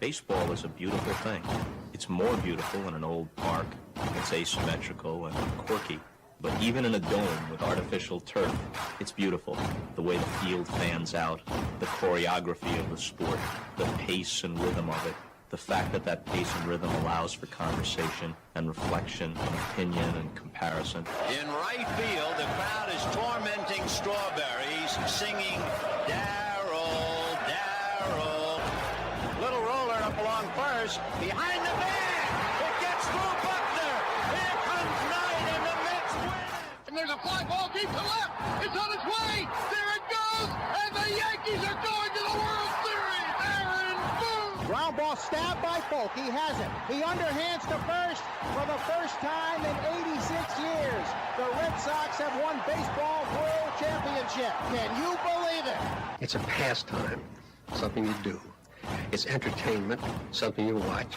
Baseball is a beautiful thing. It's more beautiful in an old park. It's asymmetrical and quirky. But even in a dome with artificial turf, it's beautiful. The way the field fans out, the choreography of the sport, the pace and rhythm of it, the fact that that pace and rhythm allows for conversation and reflection and opinion and comparison. In right field, the crowd is tormenting Strawberries, singing, Darryl, Darryl. Little roller up along first, behind the bag. It gets through Buckner. Here comes Knight, and the Mets win. And there's a fly ball deep to left. It's on its way. There it goes. And the Yankees are going to the World Series. Aaron Boone. Ground ball stabbed by Folk. He has it. He underhands to first for the first time in 86 years. The Red Sox have won Baseball World Championship. Can you believe it? It's a pastime, something you do. It's entertainment, something you watch.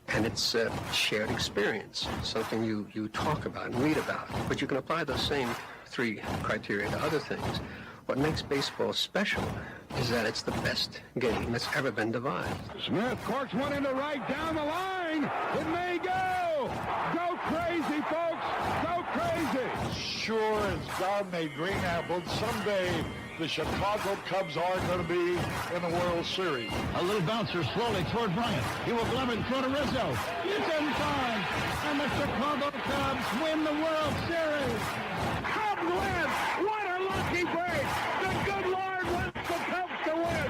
And it's a shared experience, something you talk about and read about. But you can apply those same three criteria to other things. What makes baseball special is that it's the best game that's ever been devised. Smith corks one into right down the line. It may go. Go crazy, folks. Go crazy. Sure as God made green apples, someday the Chicago Cubs are going to be in the World Series. A little bouncer slowly toward Bryant. He will glove it in front of Rizzo. It's in time. And the Chicago Cubs win the World Series. Cubs win. What a lucky break. The good Lord wants the Cubs to win.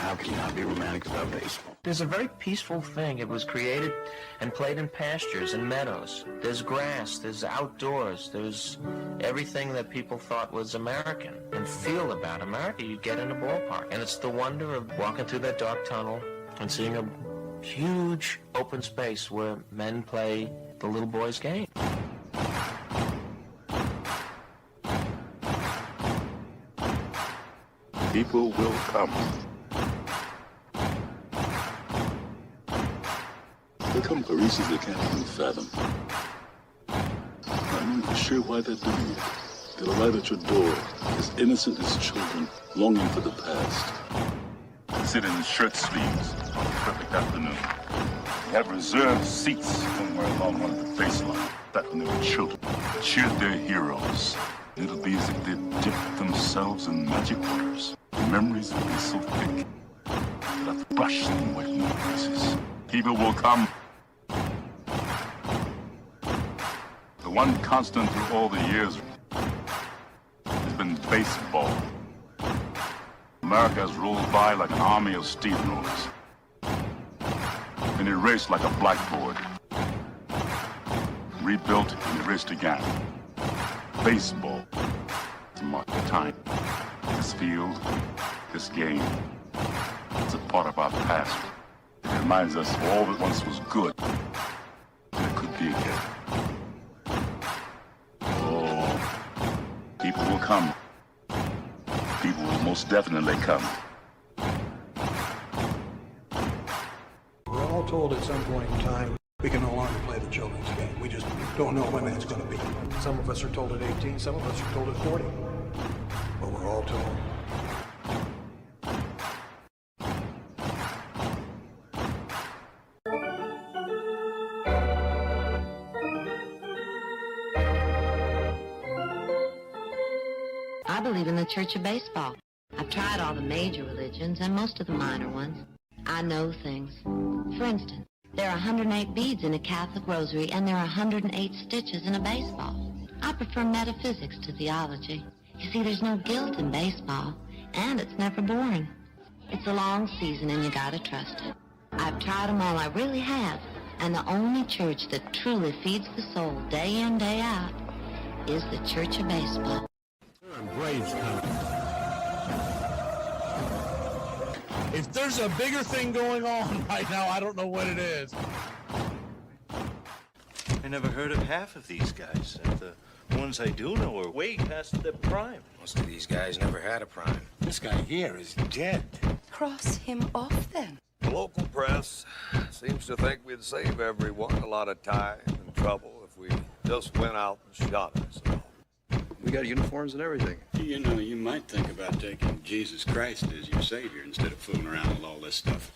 How can you not be romantic about baseball? There's a very peaceful thing. It was created and played in pastures and meadows. There's grass, there's outdoors, there's everything that people thought was American and feel about America. You get in a ballpark, and it's the wonder of walking through that dark tunnel and seeing a huge open space where men play the little boy's game. People will come. They come for reasons they can't even fathom. I'm not sure why they're doing it. They'll arrive at your door, as innocent as children, longing for the past. Sit in shirt sleeves on a perfect afternoon. They have reserved seats somewhere along one of the baselines. Back when they were children, cheered their heroes. It'll be as if they'd dipped themselves in magic waters. The memories will be so thick that I've brushed them away from their faces. People will come. The one constant through all the years has been baseball. America has rolled by like an army of steamrollers. Been erased like a blackboard. Rebuilt and erased again. Baseball to mark the time. This field, this game, it's a part of our past. It reminds us of all that once was good, and it could be again. Oh, people will come. People will most definitely come. We're all told at some point in time we can no longer play the children's game. We just don't know when that's going to be. Some of us are told at 18, some of us are told at 40. But we're all told. I believe in the Church of Baseball. I've tried all the major religions and most of the minor ones. I know things. For instance, there are 108 beads in a Catholic rosary, and there are 108 stitches in a baseball. I prefer metaphysics to theology. You see, there's no guilt in baseball, and it's never boring. It's a long season, and you gotta trust it. I've tried them all, I really have. And the only church that truly feeds the soul day in, day out is the Church of Baseball. Braves coming. If there's a bigger thing going on right now, I don't know what it is. I never heard of half of these guys. And the ones I do know are way past their prime. Most of these guys never had a prime. This guy here is dead. Cross him off, then. The local press seems to think we'd save everyone a lot of time and trouble if we just went out and shot ourselves. We got uniforms and everything. You know, you might think about taking Jesus Christ as your savior instead of fooling around with all this stuff.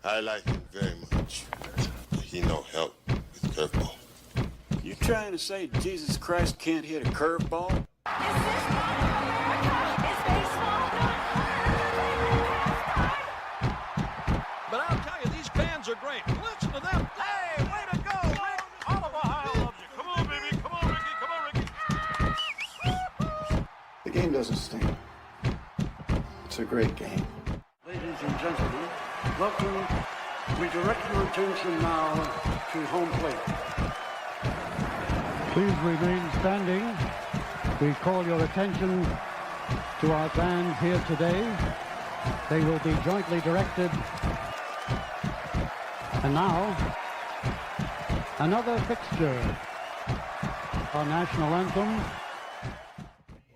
I like him very much. He no help with curveball. You trying to say Jesus Christ can't hit a curveball? But I'll tell you, these fans are great. Listen to them. Hey, way to go, Rick. All of Ohio loves you. Come on, baby. Come on, Ricky. Come on, Ricky. The game doesn't stink. It's a great game. Ladies and gentlemen, welcome. We direct your attention now to home plate. Please remain standing. We call your attention to our fans here today. They will be jointly directed. And now, another fixture. Our national anthem.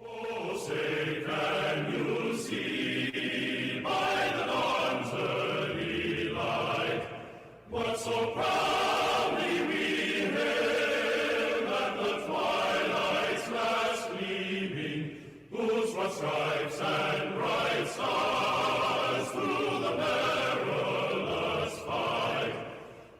Oh, say can you see by the dawn's early light what so proudly we hailed at the twilight's last gleaming, whose broad stripes and bright stars through the perilous fight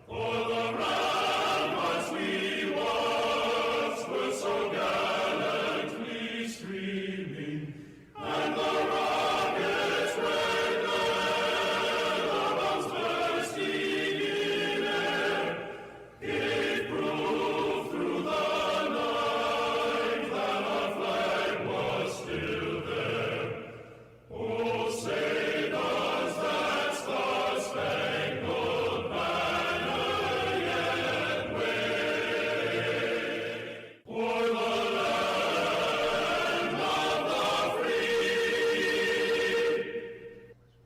for the ramparts we once were so gallantly streaming, and the rockets' red bombs bursting in air gave proof through the night that our flag was still there. Oh, say does that star-spangled banner yet wave o'er the land of the free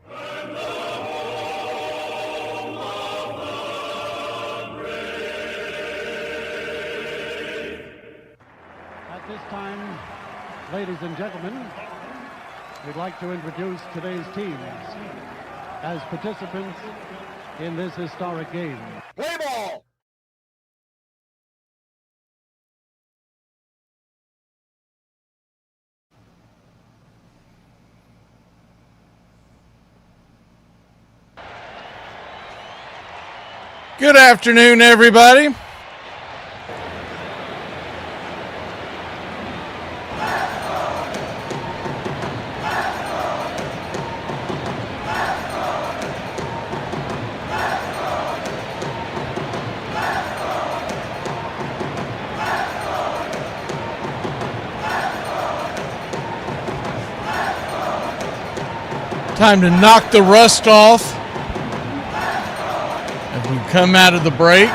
and the home of the brave? At this time, ladies and gentlemen, we'd like to introduce today's teams as participants in this historic game. Play ball! Good afternoon, everybody. Time to knock the rust off as we come out of the break.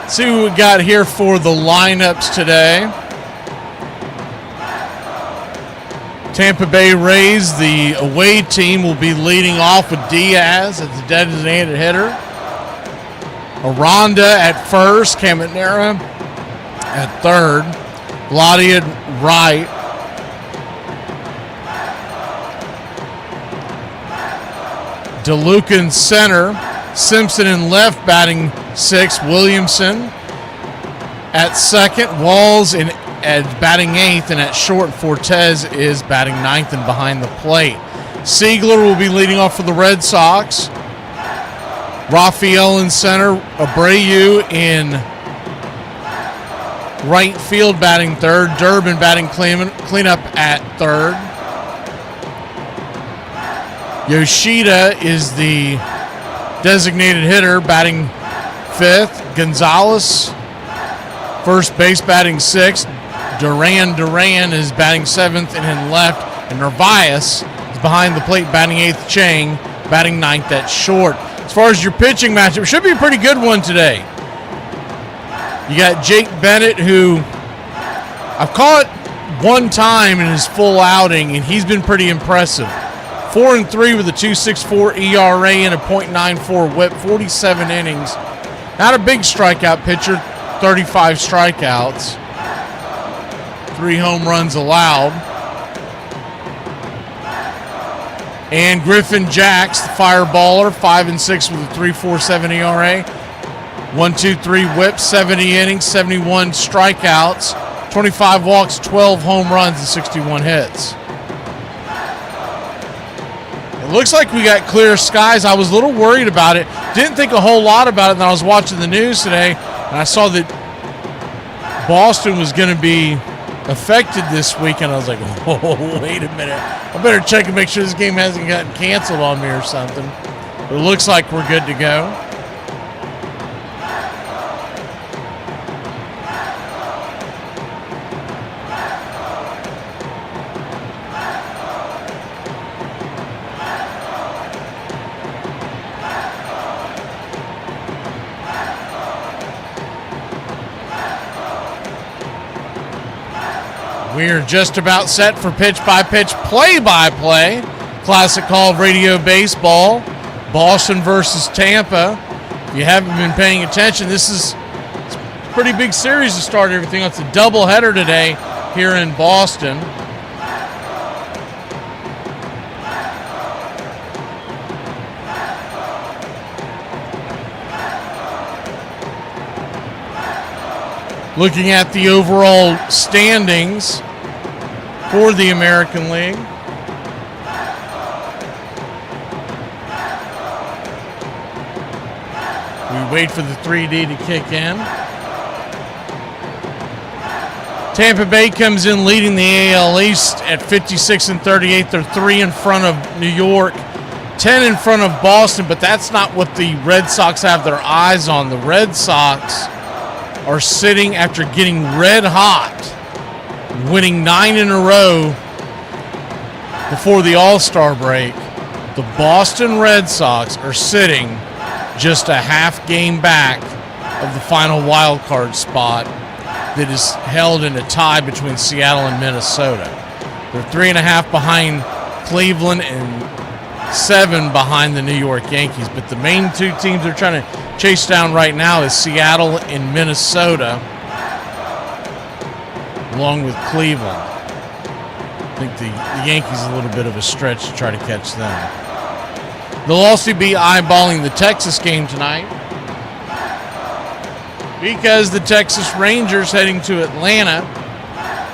See what we got here for the lineups today. Tampa Bay Rays, the away team, will be leading off with Diaz as the designated hitter. Aranda at first, Caminera at third, Vladi at right. DeLuca in center, Simpson in left batting sixth, Williamson at second, Walls at batting eighth, and at short, Fortes is batting ninth and behind the plate. Siegler will be leading off for the Red Sox. Raphael in center, Abreu in right field batting third, Durbin batting cleanup at third. Yoshida is the designated hitter batting fifth. Gonzalez, first base batting sixth. Duran is batting seventh and in left. And Narvaez is behind the plate batting eighth. Chang batting ninth at short. As far as your pitching matchup, it should be a pretty good one today. You got Jake Bennett, who I've caught one time in his full outing, and he's been pretty impressive. 4-3 with a 2.64 ERA and a .94 WHIP, 47 innings. Not a big strikeout pitcher, 35 strikeouts, 3 home runs allowed. And Griffin Jacks, the fireballer, 5-6 with a 3.47 ERA. 1-2-3 whip, 70 innings, 71 strikeouts, 25 walks, 12 home runs, and 61 hits. It looks like we got clear skies. I was a little worried about it. Didn't think a whole lot about it. Then I was watching the news today, and I saw that Boston was going to be affected this week, and I was like, oh, wait a minute. I better check and make sure this game hasn't gotten canceled on me or something. But it looks like we're good to go. We're just about set for pitch-by-pitch, play-by-play. Classic call of radio baseball. Boston versus Tampa. If you haven't been paying attention, it's a pretty big series to start everything. It's a doubleheader today here in Boston. Looking at the overall standings for the American League. We wait for the 3D to kick in. Tampa Bay comes in leading the AL East at 56-38. They're 3 in front of New York, 10 in front of Boston, but that's not what the Red Sox have their eyes on. The Red Sox are sitting after getting red hot, winning 9 in a row before the All-Star break. The Boston Red Sox are sitting just a half game back of the final wild card spot that is held in a tie between Seattle and Minnesota. They're 3.5 behind Cleveland and 7 behind the New York Yankees. But the main two teams they're trying to chase down right now is Seattle and Minnesota, along with Cleveland. I think the Yankees a little bit of a stretch to try to catch them. They'll also be eyeballing the Texas game tonight because the Texas Rangers heading to Atlanta.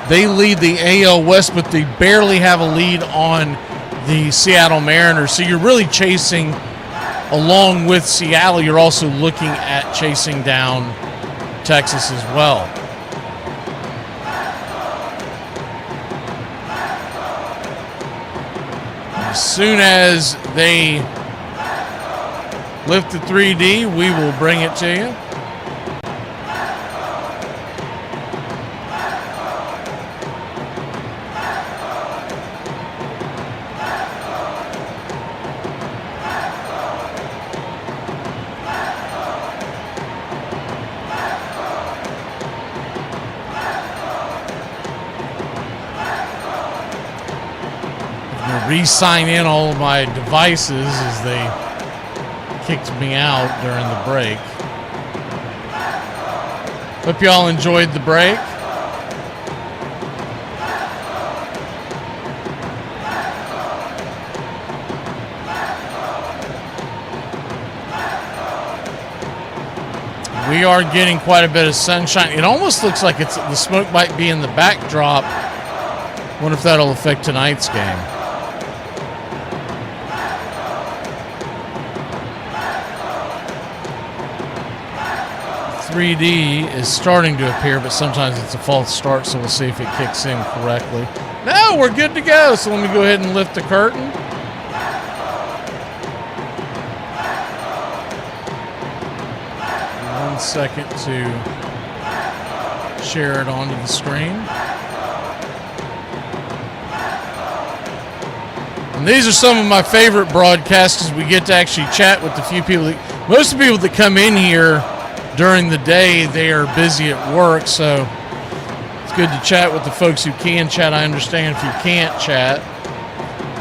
They lead the AL West, but they barely have a lead on the Seattle Mariners. So you're really chasing, along with Seattle, you're also looking at chasing down Texas as well. As soon as they lift the 3D, we will bring it to you. Re-sign in all of my devices as they kicked me out during the break. Hope y'all enjoyed the break. We are getting quite a bit of sunshine. It almost looks like the smoke might be in the backdrop. Wonder if that'll affect tonight's game. 3D is starting to appear, but sometimes it's a false start, so we'll see if it kicks in correctly. No, we're good to go. So let me go ahead and lift the curtain. One second to share it onto the screen. And these are some of my favorite broadcasts because we get to actually chat with the few people. Most of the people that come in here during the day, they are busy at work, so it's good to chat with the folks who can chat. I understand if you can't chat,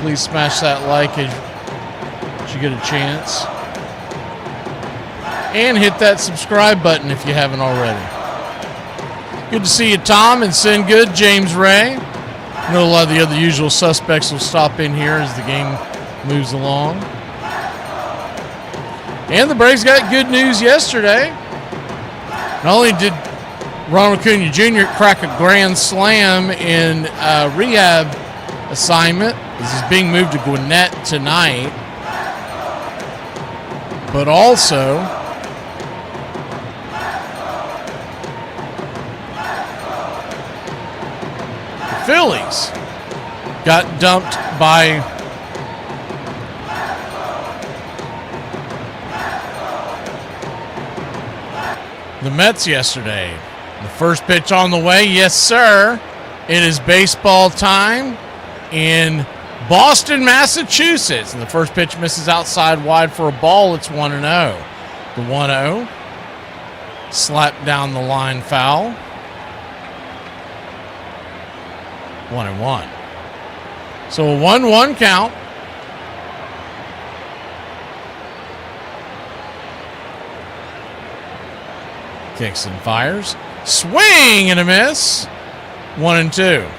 please smash that like as you get a chance. And hit that subscribe button if you haven't already. Good to see you, Tom and Sin Good, James Ray. I know a lot of the other usual suspects will stop in here as the game moves along. And the Braves got good news yesterday. Not only did Ronald Acuna Jr. crack a grand slam in a rehab assignment. This is being moved to Gwinnett tonight. But also, the Phillies got dumped by the Mets yesterday. The first pitch on the way, yes sir. It is baseball time in Boston, Massachusetts. And the first pitch misses outside wide for a ball. It's 1-0. The 1-0 slapped down the line foul. 1-1. So a 1-1 count. Kicks and fires. Swing and a miss. 1-2.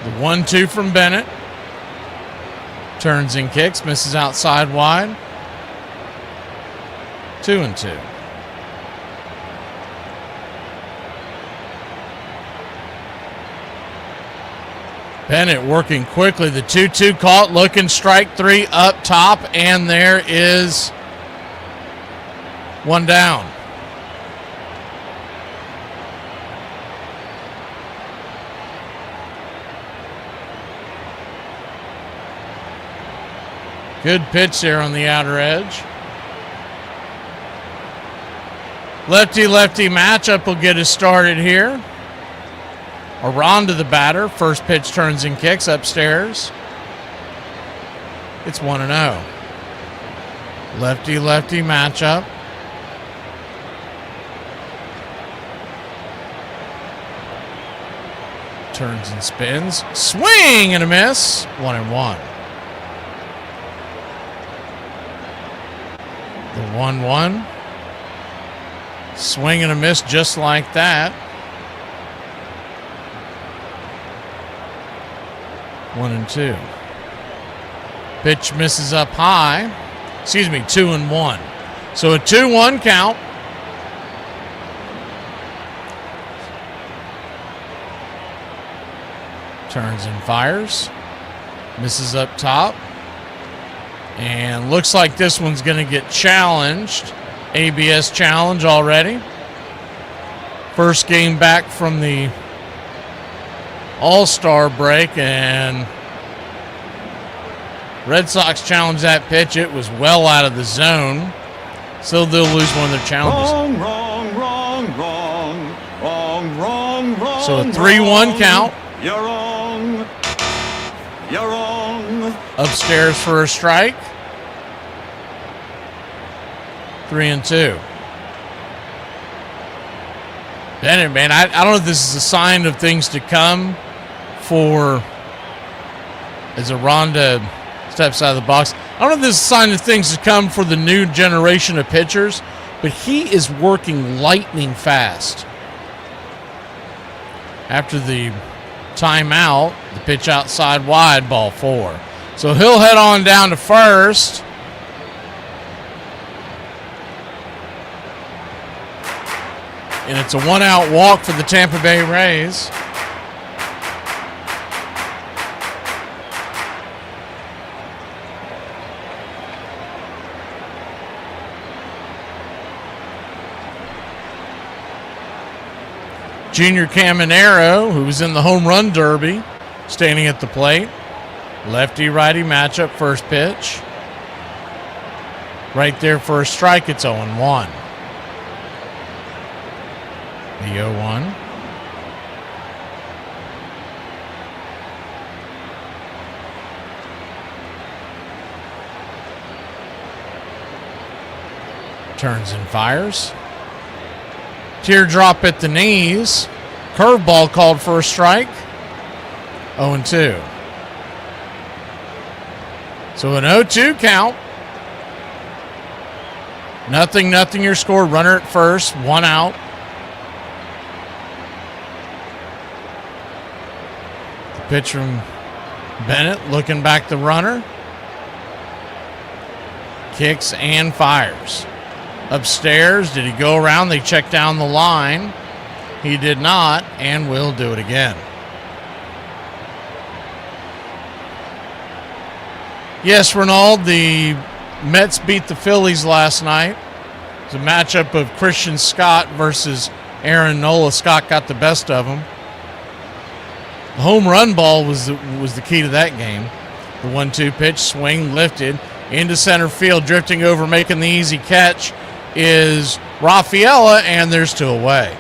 The 1-2 from Bennett. Turns and kicks. Misses outside wide. 2-2. Bennett working quickly. The 2-2 caught. Looking strike three up top. And there is one down. Good pitch there on the outer edge. Lefty-lefty matchup will get us started here. Aranda the batter. First pitch turns and kicks upstairs. It's 1-0. Lefty-lefty matchup. Turns and spins. Swing and a miss. 1-1. The 1-1. Swing and a miss just like that. 1-2. Pitch misses up high. 2-1. So a 2-1 count. Turns and fires. Misses up top. And looks like this one's going to get challenged. ABS challenge already. First game back from the All-Star break, and Red Sox challenged that pitch. It was well out of the zone. So they'll lose one of their challenges. Wrong. So a 3-1 count. You're wrong. You're wrong. Upstairs for a strike. 3-2. Bennett, man, I don't know if this is a sign of things to come for as Aranda steps out of the box. I don't know if this is a sign of things to come for the new generation of pitchers, but he is working lightning fast. After the timeout, the pitch outside wide, ball 4. So he'll head on down to first. And it's a 1-out walk for the Tampa Bay Rays. Junior Caminero, who was in the home run derby, standing at the plate. Lefty-righty matchup, first pitch. Right there for a strike, it's 0-1. The 0-1. Turns and fires. Teardrop at the knees. Curveball called for a strike. 0-2. So an 0-2 count. Nothing your score. Runner at first, 1 out. The pitch from Bennett, looking back the runner. Kicks and fires. Upstairs, did he go around? They checked down the line. He did not, and will do it again. Yes, Ronald, the Mets beat the Phillies last night. It was a matchup of Christian Scott versus Aaron Nola. Scott got the best of him. The home run ball was the key to that game. The 1-2 pitch, swing, lifted into center field, drifting over, making the easy catch is Rafaela, and there's 2 away.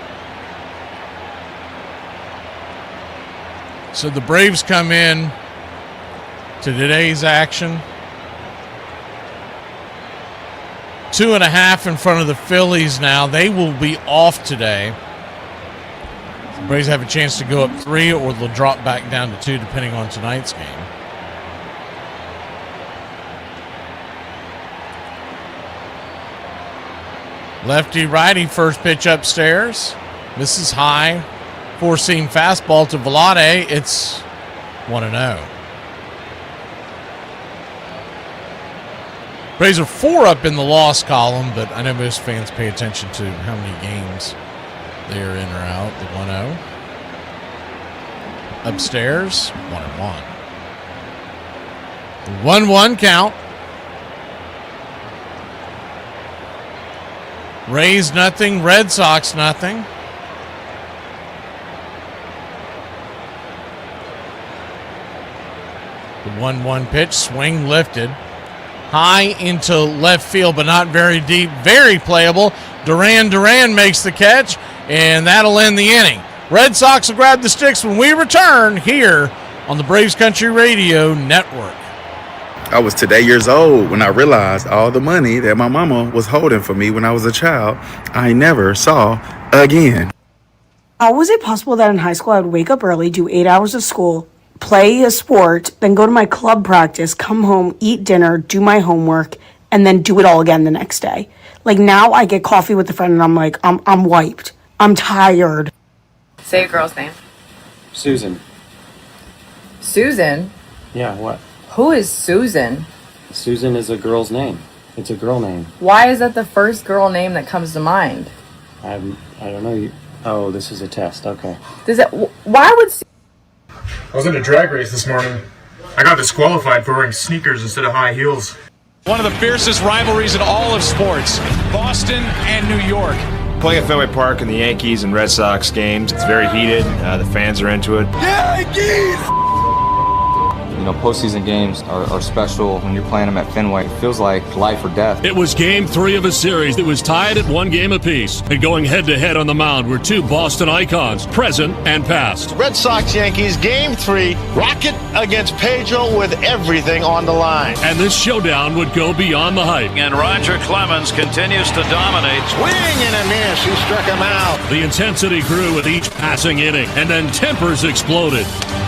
So the Braves come in to today's action. 2.5 in front of the Phillies now. They will be off today. The Braves have a chance to go up 3, or they'll drop back down to 2, depending on tonight's game. Lefty righty, first pitch upstairs. Misses high. 4-seam fastball to Vlade. It's 1-0. Braves are 4 up in the loss column, but I know most fans pay attention to how many games they are in or out. The 1-0. Upstairs, 1-1. 1-1 count. Rays nothing, Red Sox nothing. The 1-1 pitch, swing lifted. High into left field, but not very deep. Very playable. Duran makes the catch, and that'll end the inning. Red Sox will grab the sticks when we return here on the Braves Country Radio Network. I was today years old when I realized all the money that my mama was holding for me when I was a child, I never saw again. How was it possible that in high school I would wake up early, do 8 hours of school, play a sport, then go to my club practice, come home, eat dinner, do my homework, and then do it all again the next day? Like, now I get coffee with a friend and I'm like, I'm wiped. I'm tired. Say a girl's name. Susan. Susan? Yeah, what? Who is Susan? Susan is a girl's name. It's a girl name. Why is that the first girl name that comes to mind? I don't know. Oh, this is a test. Okay. Why would... I was in a drag race this morning. I got disqualified for wearing sneakers instead of high heels. One of the fiercest rivalries in all of sports, Boston and New York. Playing at Fenway Park in the Yankees and Red Sox games, it's very heated. The fans are into it. Yankees! You know, postseason games are special. When you're playing them at Fenway, it feels like life or death. It was game 3 of a series that was tied at 1 game apiece. And going head-to-head on the mound were 2 Boston icons, present and past. Red Sox-Yankees, game 3, Rocket against Pedro with everything on the line. And this showdown would go beyond the hype. And Roger Clemens continues to dominate. Swing and a miss, he struck him out. The intensity grew with each passing inning, and then tempers exploded.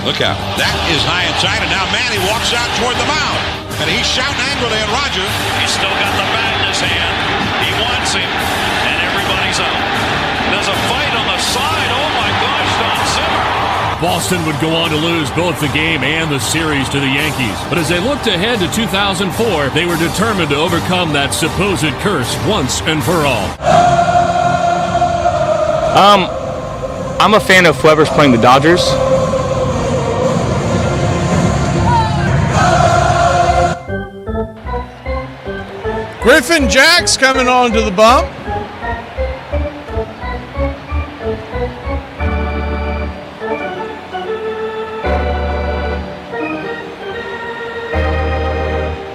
Look out. That is high inside, and now Manny walks out toward the mound. And he's shouting angrily at Roger. He's still got the bat in his hand. He wants him, and everybody's out. There's a fight on the side. Oh, my gosh, Don Zimmer. Boston would go on to lose both the game and the series to the Yankees. But as they looked ahead to 2004, they were determined to overcome that supposed curse once and for all. I'm a fan of whoever's playing the Dodgers. Griffin Jack's coming on to the bump.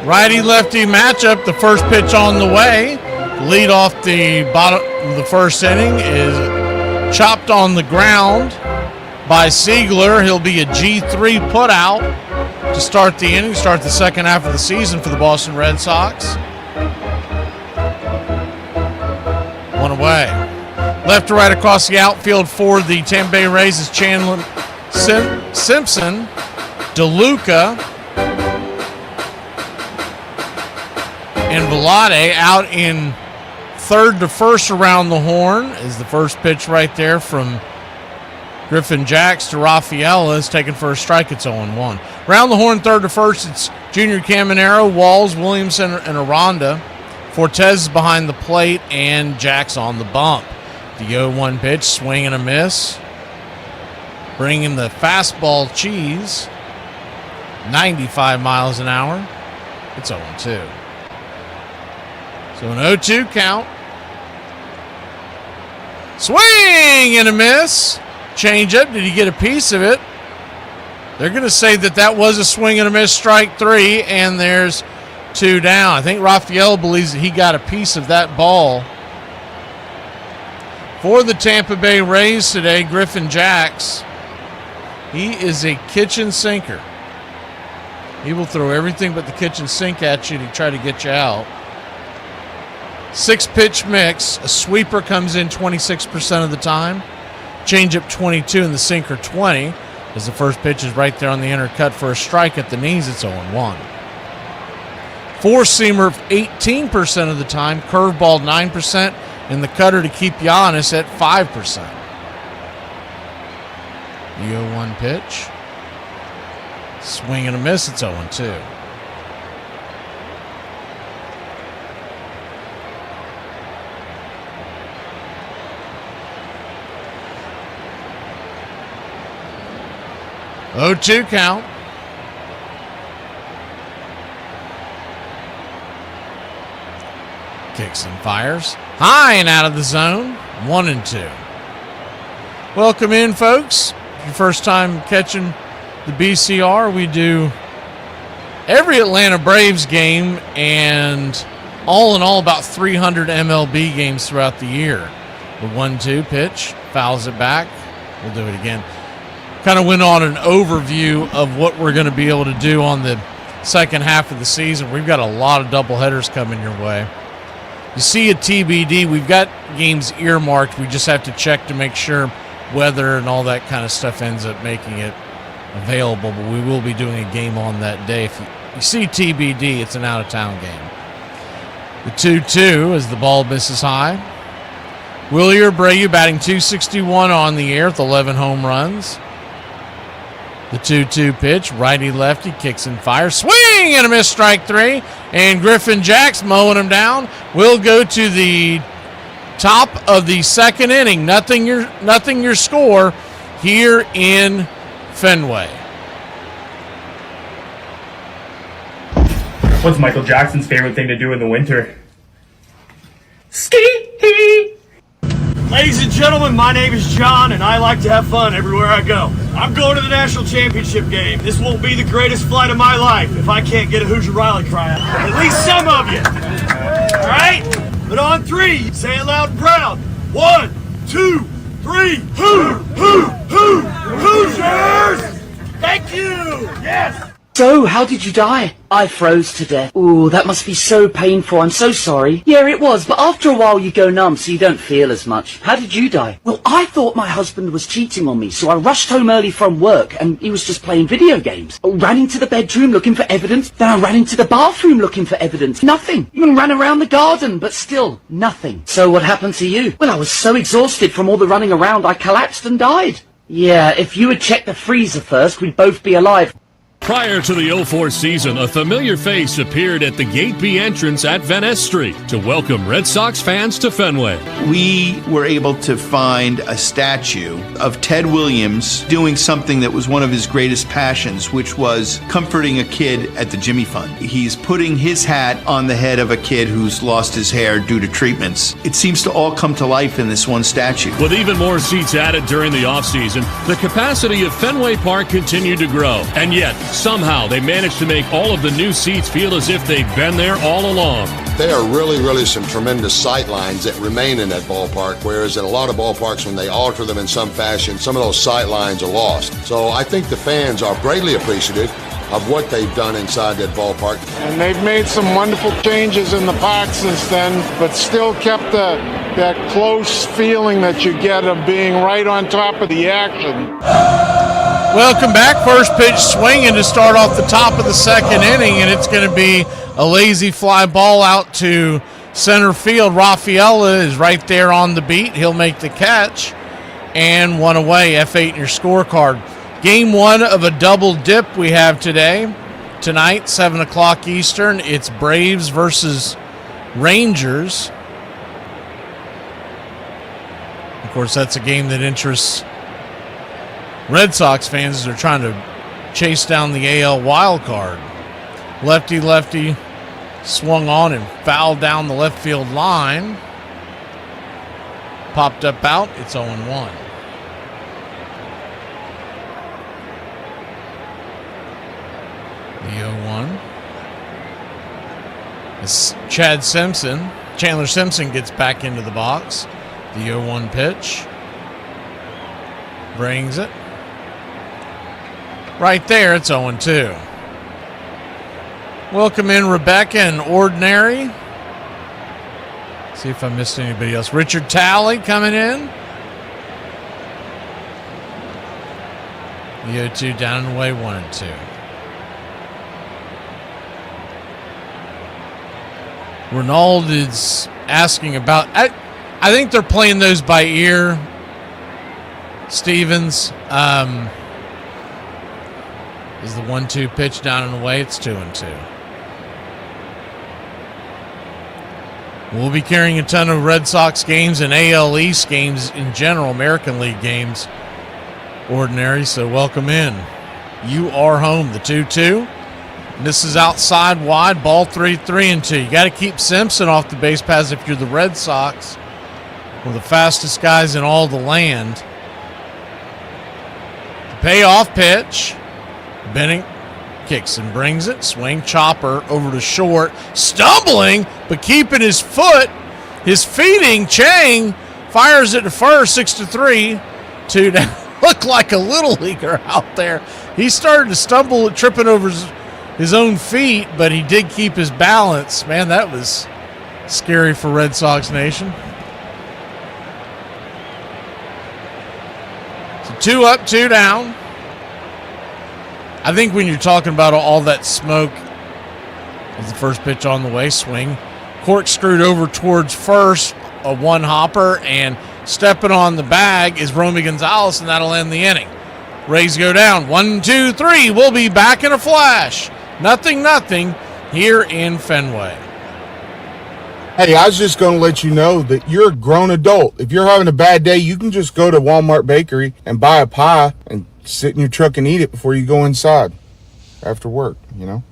Righty-lefty matchup, the first pitch on the way. Lead off the bottom of the first inning is chopped on the ground by Siegler. He'll be a G3 putout to start the inning, start the second half of the season for the Boston Red Sox. 1 away. Left to right across the outfield for the Tampa Bay Rays is Chandler Simpson, DeLuca, and Vlade. Out in third to first around the horn is the first pitch right there from Griffin Jacks to Rafaela is taken for a strike. It's 0-1. Round the horn, third to first, it's Junior Caminero, Walls, Williamson, and Aranda. Fortes is behind the plate, and Jacks on the bump. The 0-1 pitch, swing and a miss. Bringing the fastball cheese, 95 miles an hour. It's 0-2. So an 0-2 count. Swing and a miss. Change up. Did he get a piece of it? They're going to say that was a swing and a miss, strike 3, and there's 2 down. I think Rafael believes that he got a piece of that ball. For the Tampa Bay Rays today, Griffin Jacks, he is a kitchen sinker. He will throw everything but the kitchen sink at you to try to get you out. 6-pitch mix. A sweeper comes in 26% of the time. Changeup 22 and the sinker 20. As the first pitch is right there on the inner cut for a strike at the knees, it's 0-1. Four-seamer 18% of the time. Curveball 9%. And the cutter to keep you honest at 5%. The 0-1 pitch. Swing and a miss, it's 0-2. Oh-2 count. Kicks and fires. High and out of the zone. 1-2. Welcome in, folks. Your first time catching the BCR. We do every Atlanta Braves game and all in all about 300 MLB games throughout the year. The 1-2 pitch. Fouls it back. We'll do it again. Kind of went on an overview of what we're going to be able to do on the second half of the season. We've got a lot of doubleheaders coming your way. You see a TBD. We've got games earmarked. We just have to check to make sure weather and all that kind of stuff ends up making it available. But we will be doing a game on that day. If you see TBD, it's an out-of-town game. The 2-2 as the ball misses high. Willie Abreu batting .261 on the air with 11 home runs. The 2-2 pitch, righty-lefty, kicks and fires. Swing and a miss, strike 3. And Griffin Jacks mowing him down. We'll go to the top of the second inning. Nothing your score here in Fenway. What's Michael Jackson's favorite thing to do in the winter? Ski! Ladies and gentlemen, my name is John, and I like to have fun everywhere I go. I'm going to the national championship game. This won't be the greatest flight of my life if I can't get a Hoosier Riley cry out. At least some of you. All right? But on 3, say it loud and proud. 1, 2, 3. Hoosiers! Thank you! Yes! So, how did you die? I froze to death. Ooh, that must be so painful. I'm so sorry. Yeah, it was, but after a while you go numb, so you don't feel as much. How did you die? Well, I thought my husband was cheating on me, so I rushed home early from work, and he was just playing video games. I ran into the bedroom looking for evidence, then I ran into the bathroom looking for evidence. Nothing. Even ran around the garden, but still, nothing. So what happened to you? Well, I was so exhausted from all the running around, I collapsed and died. Yeah, if you had checked the freezer first, we'd both be alive. Prior to the 04 season, a familiar face appeared at the Gate B entrance at Van Ness Street to welcome Red Sox fans to Fenway. We were able to find a statue of Ted Williams doing something that was one of his greatest passions, which was comforting a kid at the Jimmy Fund. He's putting his hat on the head of a kid who's lost his hair due to treatments. It seems to all come to life in this one statue. With even more seats added during the offseason, the capacity of Fenway Park continued to grow. And yet, somehow they managed to make all of the new seats feel as if they've been there all along. There are really some tremendous sight lines that remain in that ballpark, whereas in a lot of ballparks, when they alter them in some fashion, some of those sight lines are lost. So I think the fans are greatly appreciative of what they've done inside that ballpark. And they've made some wonderful changes in the park since then, but still kept that close feeling that you get of being right on top of the action. Welcome back. First pitch swinging to start off the top of the second inning, and it's going to be a lazy fly ball out to Center field, Rafaela is right there on the beat. He'll make the catch. And one away, F8 in your scorecard. Game one of a double dip we have tonight, 7 o'clock Eastern. It's Braves versus Rangers. Of course, that's a game that interests Red Sox fans as they're trying to chase down the AL wild card. Lefty swung on and fouled down the left field line. Popped up out. It's 0-1. The 0-1. As Chandler Simpson gets back into the box. The 0-1 pitch. Brings it. Right there, it's 0-2. Welcome in Rebecca and Ordinary. See if I missed anybody else. Richard Talley coming in. The 0-2 down and away, 1-2. Renaud is asking about... I think they're playing those by ear, Stevens. Is the 1-2 pitch down and away? It's 2-2. We'll be carrying a ton of Red Sox games and AL East games in general, American League games, Ordinary, so welcome in. You are home, the 2-2. Misses outside wide, ball 3-2. You got to keep Simpson off the base paths if you're the Red Sox. One of the fastest guys in all the land. The payoff pitch. Benning kicks and brings it. Swing chopper over to short. Stumbling, but keeping his foot. His feeding. Chang fires it to first, 6-3. 2 down. Looked like a little leaguer out there. He started to stumble, tripping over his own feet, but he did keep his balance. Man, that was scary for Red Sox Nation. So 2 up, 2 down. I think when you're talking about all that smoke, is the first pitch on the way, swing. Corkscrewed over towards first, a one hopper, and stepping on the bag is Romy Gonzalez, and that'll end the inning. Rays go down, 1-2-3. We'll be back in a flash. 0-0 here in Fenway. Hey, I was just going to let you know that you're a grown adult. If you're having a bad day, you can just go to Walmart Bakery and buy a pie and sit in your truck and eat it before you go inside after work, you know?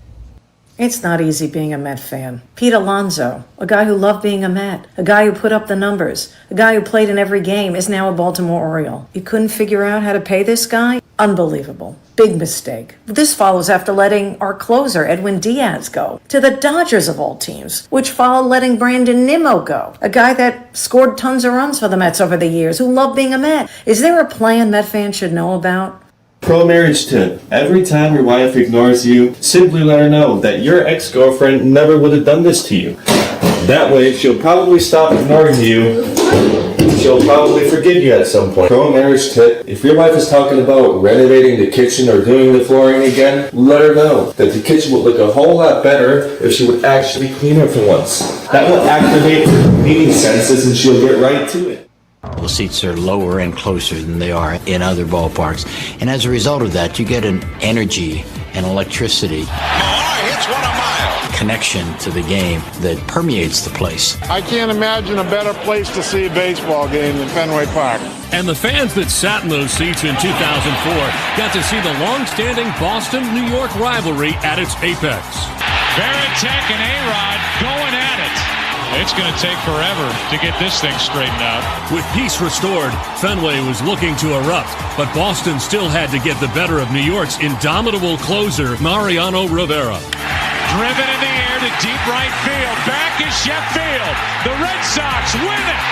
It's not easy being a Met fan. Pete Alonso, a guy who loved being a Met, a guy who put up the numbers, a guy who played in every game, is now a Baltimore Oriole. You couldn't figure out how to pay this guy? Unbelievable. Big mistake. This follows after letting our closer, Edwin Diaz, go to the Dodgers of all teams, which followed letting Brandon Nimmo go, a guy that scored tons of runs for the Mets over the years, who loved being a Met. Is there a plan Met fans should know about? Pro marriage tip. Every time your wife ignores you, simply let her know that your ex-girlfriend never would have done this to you. That way, she'll probably stop ignoring you. She'll probably forgive you at some point. Pro marriage tip. If your wife is talking about renovating the kitchen or doing the flooring again, let her know that the kitchen would look a whole lot better if she would actually clean it for once. That will activate her cleaning senses and she'll get right to it. The seats are lower and closer than they are in other ballparks. And as a result of that, you get an energy and electricity connection to the game that permeates the place. I can't imagine a better place to see a baseball game than Fenway Park. And the fans that sat in those seats in 2004 got to see the long-standing Boston-New York rivalry at its apex. Varitek and A-Rod going at it. It's going to take forever to get this thing straightened out. With peace restored, Fenway was looking to erupt, but Boston still had to get the better of New York's indomitable closer, Mariano Rivera. Driven in the air to deep right field. Back is Sheffield. The Red Sox win it.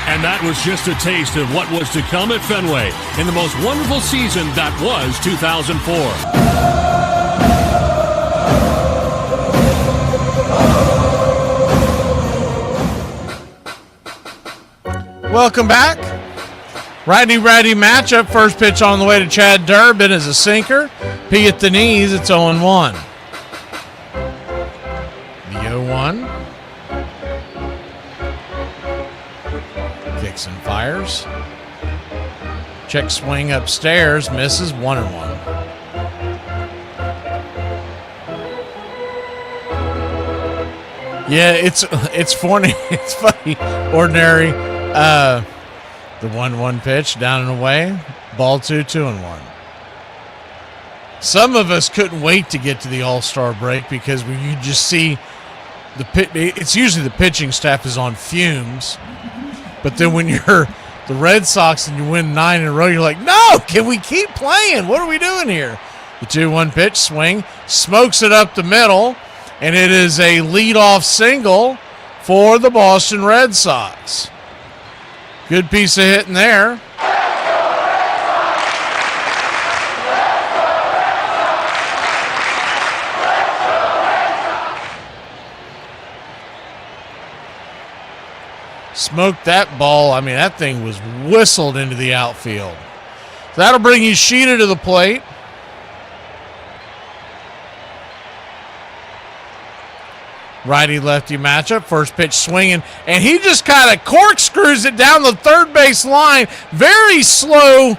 And that was just a taste of what was to come at Fenway in the most wonderful season that was 2004. Welcome back. Righty-righty matchup. First pitch on the way to Chad Durbin is a sinker. P at the knees. It's 0-1. The 0-1. Dixon fires. Check swing upstairs, misses 1-1. Yeah, it's funny. It's funny. Ordinary. The 1-1 pitch down and away. Ball 2-1. Some of us couldn't wait to get to the All-Star break because when you just see it's usually the pitching staff is on fumes. But then when you're the Red Sox and you win 9 in a row, you're like, no, can we keep playing? What are we doing here? The 2-1 pitch swing, smokes it up the middle, and it is a leadoff single for the Boston Red Sox. Good piece of hitting there. Smoked that ball. I mean, that thing was whistled into the outfield. So that'll bring Yoshida to the plate. Righty-lefty matchup. First pitch swinging. And he just kind of corkscrews it down the third base line. Very slow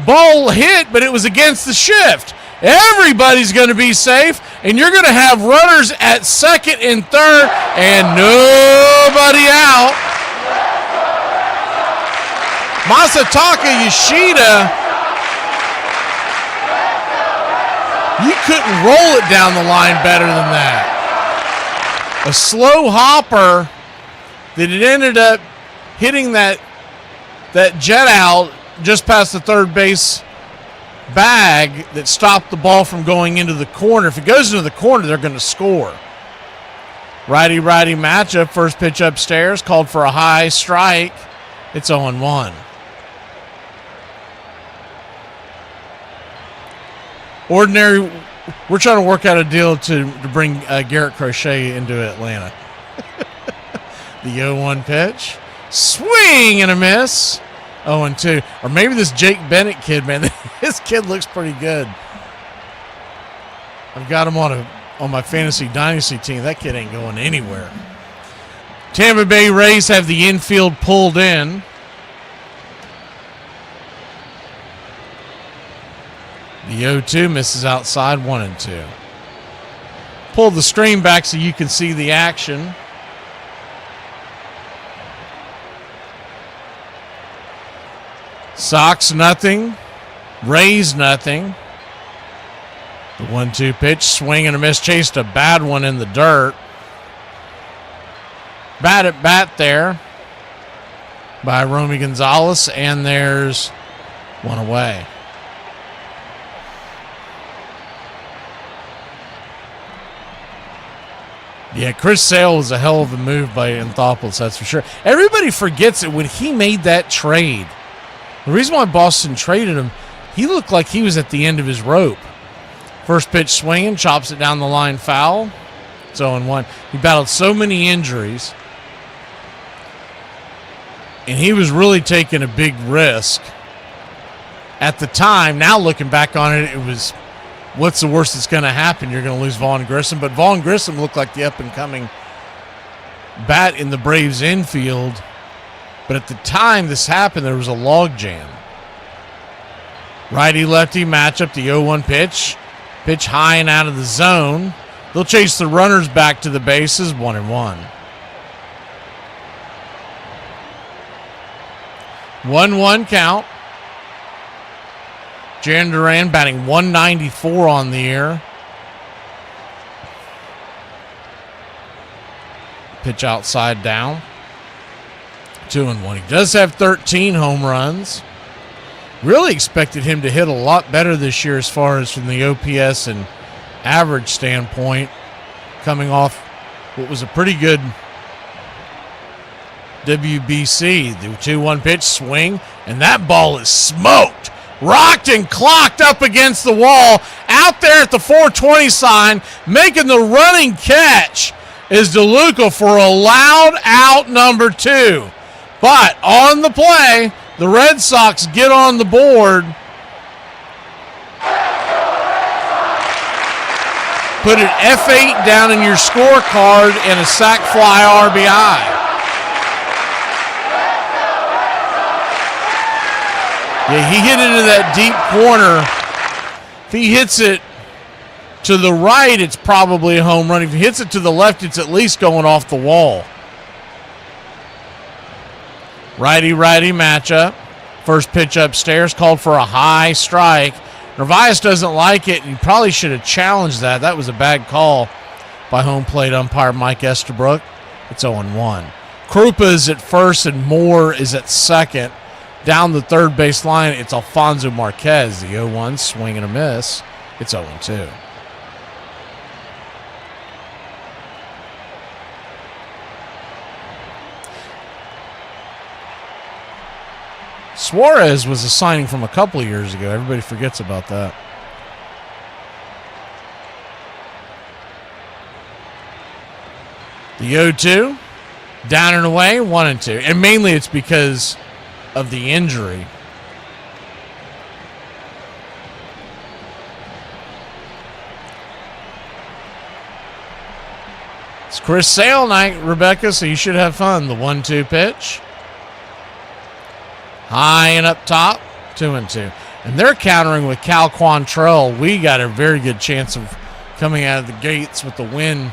ball hit, but it was against the shift. Everybody's going to be safe, and you're going to have runners at second and third, and nobody out. Masataka Yoshida, you couldn't roll it down the line better than that. A slow hopper that it ended up hitting that jet out just past the third base bag that stopped the ball from going into the corner. If it goes into the corner, they're going to score. Righty-righty matchup. First pitch upstairs, called for a high strike. It's 0-1. Ordinary, we're trying to work out a deal to bring Garrett Crochet into Atlanta. The 0-1 pitch. Swing and a miss. 0-2. Or maybe this Jake Bennett kid, man. This kid looks pretty good. I've got him on my fantasy dynasty team. That kid ain't going anywhere. Tampa Bay Rays have the infield pulled in. The 0-2 misses outside, 1-2. Pull the screen back so you can see the action. Sox nothing. Rays nothing. The 1-2 pitch, swing and a miss, chased a bad one in the dirt. Bat at bat there by Romy Gonzalez, and there's one away. Yeah, Chris Sale was a hell of a move by Anthopoulos, that's for sure. Everybody forgets it when he made that trade. The reason why Boston traded him, he looked like he was at the end of his rope. First pitch swinging, chops it down the line, foul. It's 0-1. He battled so many injuries, and he was really taking a big risk. At the time, now looking back on it, it was, what's the worst that's going to happen? You're going to lose Vaughn Grissom. But Vaughn Grissom looked like the up-and-coming bat in the Braves infield. But at the time this happened, there was a logjam. Righty-lefty matchup, the 0-1 pitch. Pitch high and out of the zone. They'll chase the runners back to the bases, 1-1. 1-1 count. Jarren Duran batting .194 on the year. Pitch outside down. 2-1. He does have 13 home runs. Really expected him to hit a lot better this year as far as from the OPS and average standpoint, coming off what was a pretty good WBC. The 2-1 pitch, swing, and that ball is smoked. Rocked and clocked up against the wall. Out there at the 420 sign, making the running catch is DeLuca for a loud out number 2. But on the play, the Red Sox get on the board. Put an F8 down in your scorecard and a sac fly RBI. Yeah, he hit into that deep corner. If he hits it to the right, it's probably a home run. If he hits it to the left, it's at least going off the wall. Righty-righty matchup. First pitch upstairs, called for a high strike. Narvaez doesn't like it, and he probably should have challenged that. That was a bad call by home plate umpire Mike Estabrook. It's 0-1. Krupa is at first, and Moore is at second. Down the third base line, it's Alfonso Marquez. The 0-1 swing and a miss. It's 0-2. Suarez was a signing from a couple of years ago. Everybody forgets about that. The 0-2, down and away, 1-2. And mainly it's because of the injury. It's Chris Sale night, Rebecca, so you should have fun. The 1-2 pitch. High and up top, 2-2. And they're countering with Cal Quantrell. We got a very good chance of coming out of the gates with the win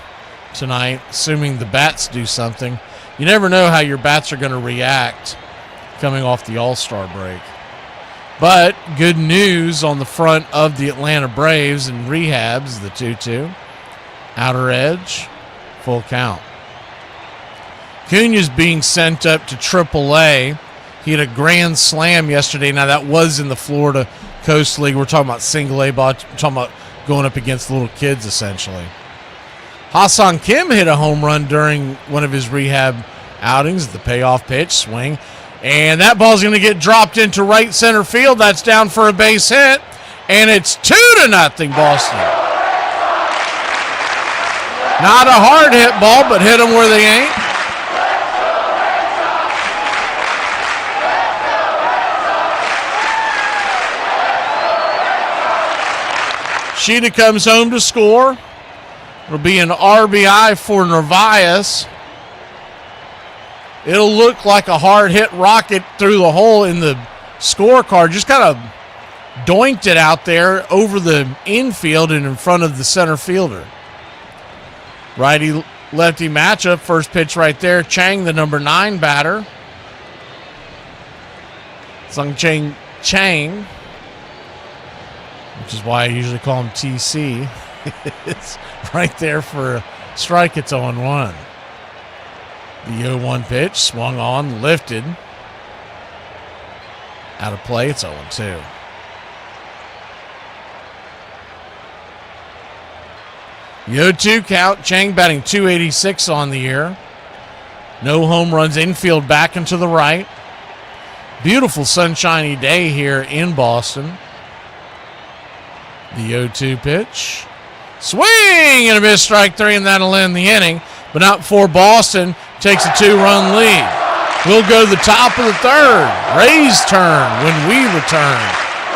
tonight, assuming the bats do something. You never know how your bats are going to react coming off the All-Star break. But good news on the front of the Atlanta Braves and rehabs, the 2-2. Outer edge, full count. Cuna's being sent up to AAA. He had a grand slam yesterday. Now, that was in the Florida Coast League. We're talking about single A ball. We're talking about going up against little kids, essentially. Ha-Seong Kim hit a home run during one of his rehab outings. The payoff pitch, swing. And that ball's going to get dropped into right center field. That's down for a base hit. And it's 2-0 Boston. Not a hard hit ball, but hit them where they ain't. Sheeta comes home to score. It'll be an RBI for Narvaez. It'll look like a hard hit rocket through the hole in the scorecard. Just kind of doinked it out there over the infield and in front of the center fielder. Righty-lefty matchup. First pitch right there. Chang, the number 9 batter. Sung Chang, which is why I usually call him TC. It's right there for a strike. It's 0-1. The 0-1 pitch, swung on, lifted. Out of play, it's 0-2. The 0-2 count, Chang batting .286 on the year. No home runs, infield back and to the right. Beautiful sunshiny day here in Boston. The 0-2 pitch. Swing and a miss, strike 3, and that'll end the inning. But not before Boston takes a 2-run lead. We'll go to the top of the third. Ray's turn when we return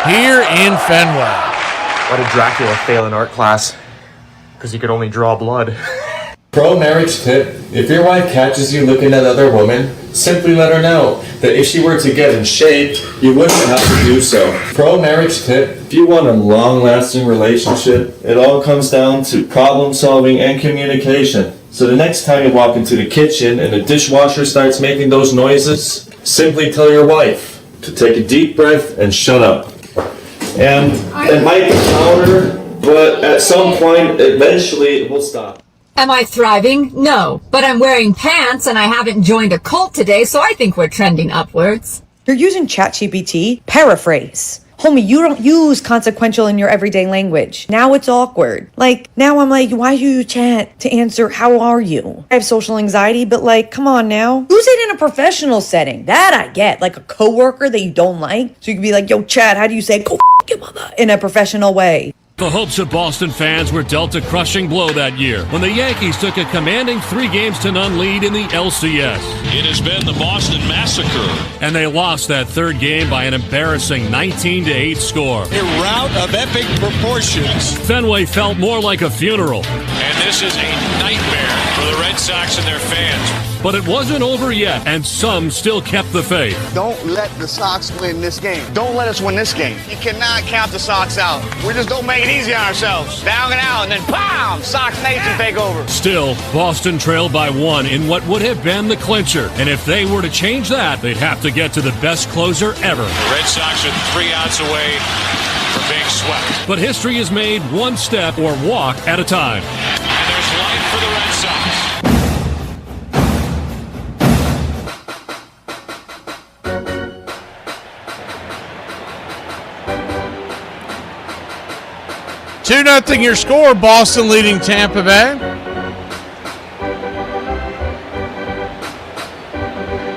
here in Fenway. Why did Dracula fail in art class? Because he could only draw blood. Pro marriage tip: if your wife catches you looking at other women, simply let her know that if she were to get in shape, you wouldn't have to do so. Pro marriage tip: if you want a long-lasting relationship, it all comes down to problem solving and communication. So the next time you walk into the kitchen and the dishwasher starts making those noises, simply tell your wife to take a deep breath and shut up. And it might be louder, but at some point, eventually, it will stop. Am I thriving? No, but I'm wearing pants and I haven't joined a cult today, so I think we're trending upwards. You're using ChatGPT? Paraphrase. Homie, you don't use consequential in your everyday language. Now it's awkward. Now I'm like, why do you chat to answer, how are you? I have social anxiety, but come on now. Use it in a professional setting. That I get. Like a coworker that you don't like. So you can be like, yo, Chad, how do you say, go f*** your mother, in a professional way? The hopes of Boston fans were dealt a crushing blow that year when the Yankees took a commanding 3-0 lead in the LCS. It has been the Boston Massacre. And they lost that third game by an embarrassing 19-8 score. A rout of epic proportions. Fenway felt more like a funeral. And this is a nightmare for the Red Sox and their fans. But it wasn't over yet, and some still kept the faith. Don't let the Sox win this game. Don't let us win this game. You cannot count the Sox out. We just don't make it easy on ourselves. Down and out, and then BAM! Sox Nation take over. Still, Boston trailed by 1 in what would have been the clincher. And if they were to change that, they'd have to get to the best closer ever. The Red Sox are 3 outs away from being swept. But history is made one step or walk at a time. And there's life for the Red Sox. 2-0 your score. Boston leading Tampa Bay.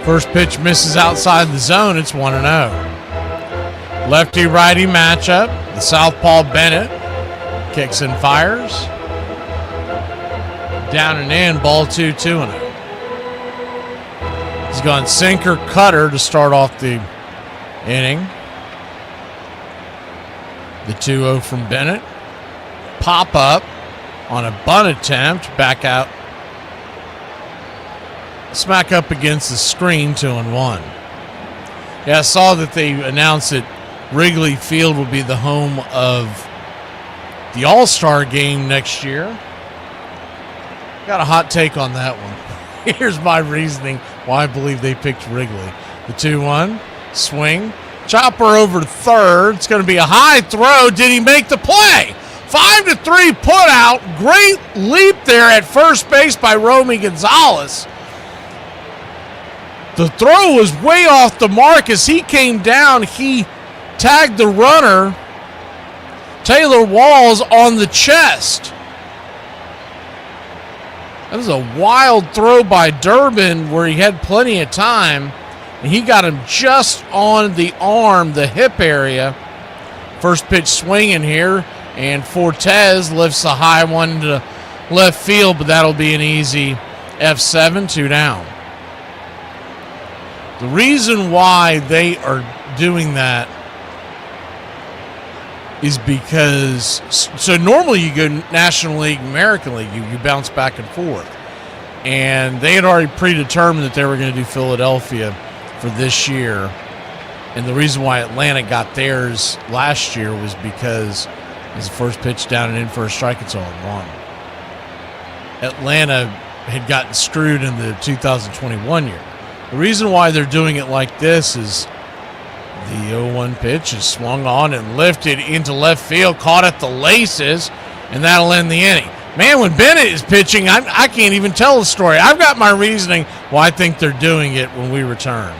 First pitch misses outside the zone. It's 1-0. Lefty-righty matchup. The southpaw Bennett kicks and fires. Down and in. Ball 2-0. He's gone sinker cutter to start off the inning. The 2-0 from Bennett. Pop up on a bunt attempt. Back out. Smack up against the screen. 2-1. Yeah, I saw that they announced that Wrigley Field will be the home of the All-Star game next year. Got a hot take on that one. Here's my reasoning why I believe they picked Wrigley. The 2-1. Swing. Chopper over third. It's going to be a high throw. Did he make the play? 5-3 put out. Great leap there at first base by Romy Gonzalez. The throw was way off the mark as he came down. He tagged the runner, Taylor Walls, on the chest. That was a wild throw by Durbin where he had plenty of time. And he got him just on the arm, the hip area. First pitch swinging here. And Fortes lifts a high one to left field, but that'll be an easy F7, 2 down. The reason why they are doing that is because, so normally you go National League, American League, you bounce back and forth. And they had already predetermined that they were going to do Philadelphia for this year. And the reason why Atlanta got theirs last year was because it's the first pitch down and in for a strike, it's 0-1. Atlanta had gotten screwed in the 2021 year. The reason why they're doing it like this is the 0-1 pitch is swung on and lifted into left field, caught at the laces, and that'll end the inning. Man, when Bennett is pitching, I can't even tell the story. I've got my reasoning why I think they're doing it when we return.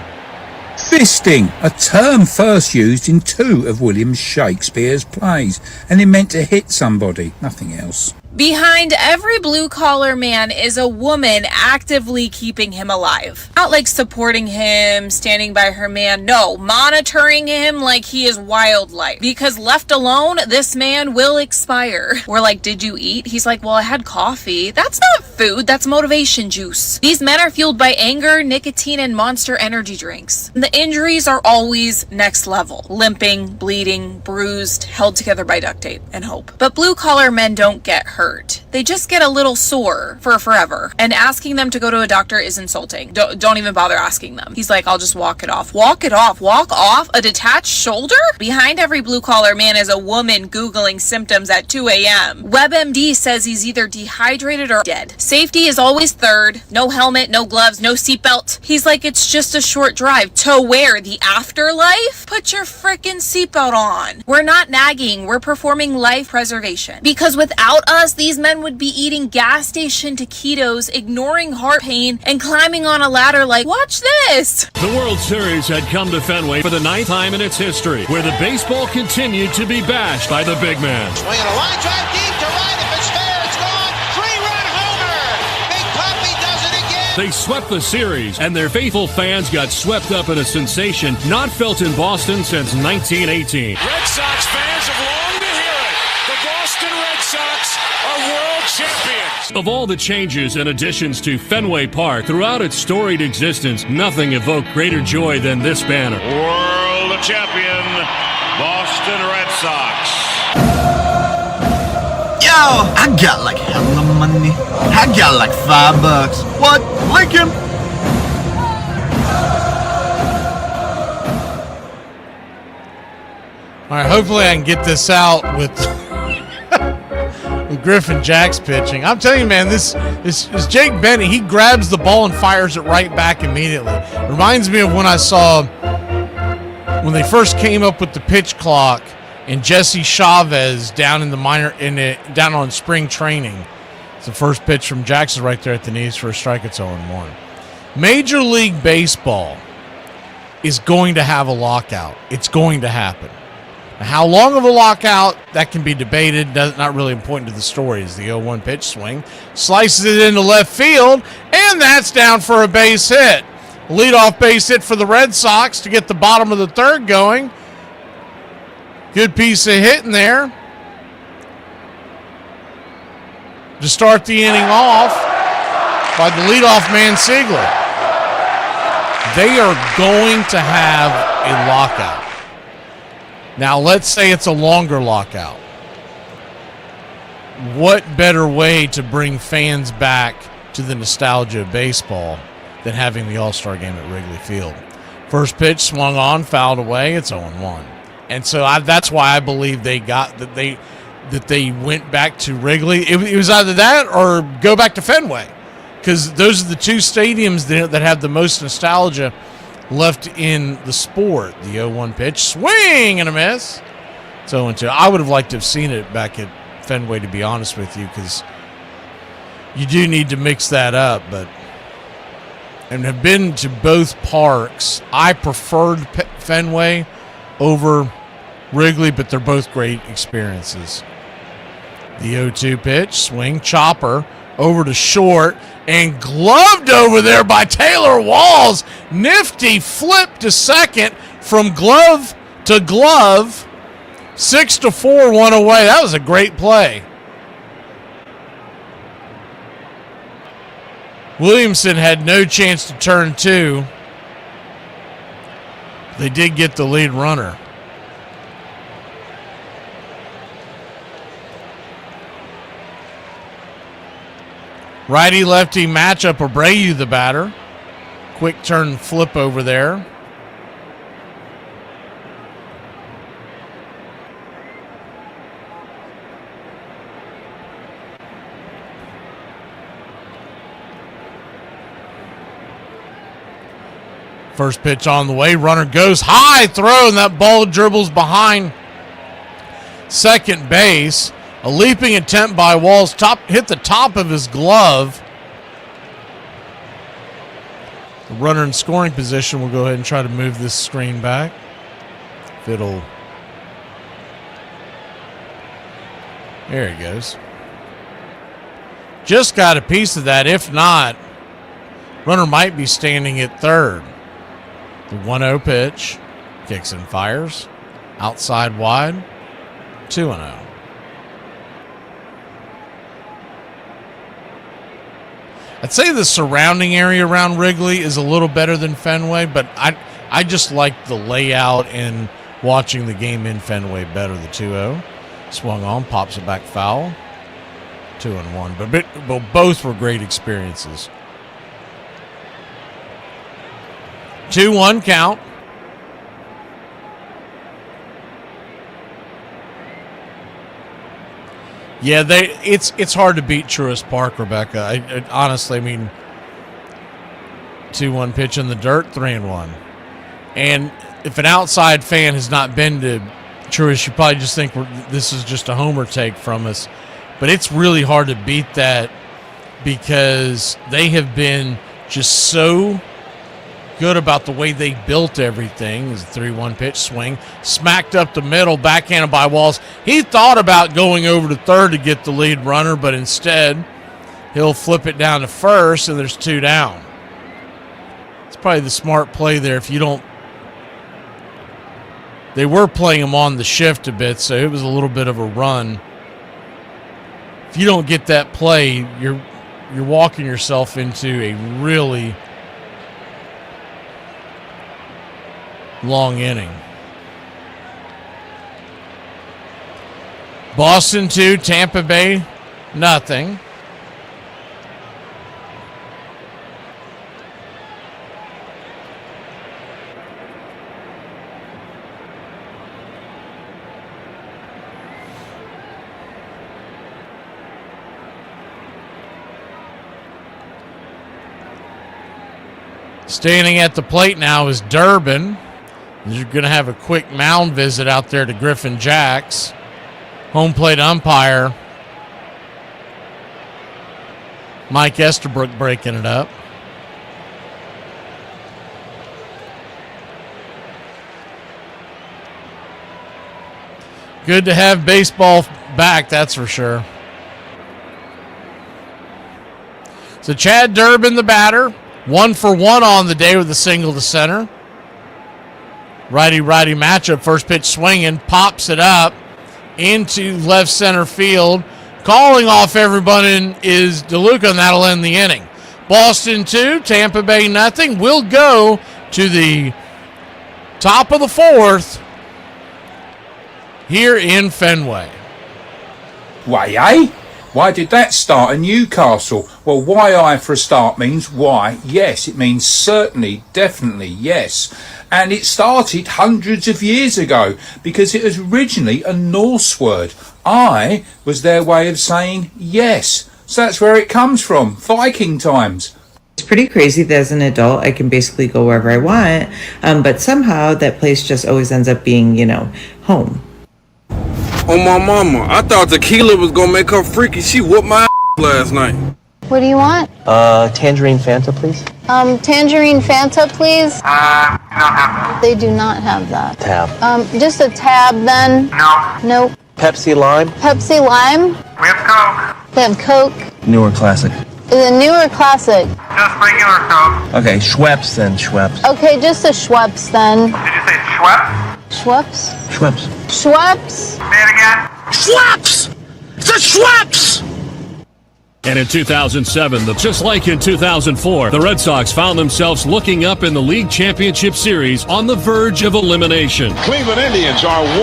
Fisting, a term first used in 2 of William Shakespeare's plays, and it meant to hit somebody, nothing else. Behind every blue-collar man is a woman actively keeping him alive. Not like supporting him, standing by her man. No, monitoring him like he is wildlife. Because left alone, this man will expire. We're like, did you eat? He's like, well, I had coffee. That's not food, that's motivation juice. These men are fueled by anger, nicotine, and Monster energy drinks. And the injuries are always next level. Limping, bleeding, bruised, held together by duct tape and hope. But blue-collar men don't get hurt. They just get a little sore for forever. And asking them to go to a doctor is insulting. Don't even bother asking them. He's like, I'll just walk it off. Walk it off. Walk off a detached shoulder? Behind every blue-collar man is a woman Googling symptoms at 2 a.m. WebMD says he's either dehydrated or dead. Safety is always third. No helmet, no gloves, no seatbelt. He's like, it's just a short drive. To where? The afterlife? Put your frickin' seatbelt on. We're not nagging. We're performing life preservation. Because without us, these men would be eating gas station taquitos, ignoring heart pain, and climbing on a ladder like, watch this! The World Series had come to Fenway for the 9th time in its history, where the baseball continued to be bashed by the big man. Swinging a line drive deep to right. If it's fair, it's gone. 3-run homer. Big Papi does it again. They swept the series, and their faithful fans got swept up in a sensation not felt in Boston since 1918. Red Sox fans have longed to hear it. The Boston Red Sox are world champions. Of all the changes and additions to Fenway Park throughout its storied existence, nothing evoked greater joy than this banner. World champion, Boston Red Sox. I got like hella money. I got like $5. What? Lincoln? All right, hopefully I can get this out with Griffin Jack's pitching. I'm telling you, man, this Jake Bennett, he grabs the ball and fires it right back immediately. Reminds me of when I saw when they first came up with the pitch clock and Jesse Chavez down in the down on spring training. It's the first pitch from Jackson right there at the knees for a strike. It's 0-1. Major League Baseball is going to have a lockout. It's going to happen. Now, how long of a lockout, that can be debated. Not really important to the story. Is the 0-1 pitch swing. Slices it into left field, and that's down for a base hit. Leadoff base hit for the Red Sox to get the bottom of the third going. Good piece of hitting there to start the inning off by the leadoff man, Siegler. They are going to have a lockout. Now, let's say it's a longer lockout. What better way to bring fans back to the nostalgia of baseball than having the All-Star game at Wrigley Field? First pitch swung on, fouled away. It's 0-1. And so that's why I believe they got that they went back to Wrigley. It was either that or go back to Fenway, because those are the two stadiums that have the most nostalgia left in the sport. The 0-1 pitch, swing and a miss. It's 0-2. I would have liked to have seen it back at Fenway, to be honest with you, because you do need to mix that up. And have been to both parks. I preferred Fenway over Wrigley, but they're both great experiences. The 0-2 pitch, swing, chopper, over to short, and gloved over there by Taylor Walls. Nifty flip to second from glove to glove. 6-4, one away. That was a great play. Williamson had no chance to turn two. They did get the lead runner. Righty-lefty matchup, Abreu the batter. Quick turn flip over there. First pitch on the way. Runner goes high, throw, and that ball dribbles behind second base. A leaping attempt by Walls, hit the top of his glove. The runner in scoring position will go ahead and try to move this screen back. There he goes. Just got a piece of that. If not, runner might be standing at third. The 1-0 pitch. Kicks and fires. Outside wide. 2-0. I'd say the surrounding area around Wrigley is a little better than Fenway, but I just like the layout and watching the game in Fenway better. The 2-0. Swung on, pops it back foul. 2-1. But both were great experiences. 2-1 count. Yeah, it's hard to beat Truist Park, Rebecca. Honestly, I mean, 2-1 pitch in the dirt, 3-1. And if an outside fan has not been to Truist, you probably just think this is just a homer take from us. But it's really hard to beat that because they have been just so good about the way they built everything. It's a 3-1 pitch, swing, smacked up the middle, backhanded by Walls. He thought about going over to third to get the lead runner, but instead he'll flip it down to first, and there's 2 down. It's probably the smart play there. If you don't, they were playing him on the shift a bit, so it was a little bit of a run. If you don't get that play, you're walking yourself into a really long inning. Boston 2, Tampa Bay nothing. Standing at the plate now is Durbin. You're going to have a quick mound visit out there to Griffin Jacks. Home plate umpire Mike Estabrook breaking it up. Good to have baseball back, that's for sure. So Chad Durbin, the batter, 1 for 1 on the day with a single to center. Righty-righty matchup. First pitch swinging, pops it up into left center field. Calling off everybody is DeLuca, and that'll end the inning. Boston 2, Tampa Bay nothing. We'll go to the top of the 4th here in Fenway. Why, eh? Why did that start in Newcastle? Well, why for a start means why, yes. It means certainly, definitely, yes. And it started hundreds of years ago because it was originally a Norse word. I was their way of saying yes. So that's where it comes from, Viking times. It's pretty crazy that as an adult I can basically go wherever I want, but somehow that place just always ends up being, home. Oh, my mama, I thought tequila was gonna make her freaky. She whooped my last night. What do you want? Tangerine Fanta, please. Tangerine Fanta, please. Don't have that. They do not have that. Tab. Just a tab then. No. Nope. Pepsi Lime. Pepsi Lime. We have Coke. They have Coke. Newer Classic. The newer classic. Just regular Coke. Okay, Schweppes then, Schweppes. Okay, just a Schweppes then. Did you say Schweppes? Schweppes? Schweppes. Schweppes? Say it again. Schweppes! It's a Schweppes! And in 2007, just like in 2004, the Red Sox found themselves looking up in the League Championship Series on the verge of elimination. Cleveland Indians are 1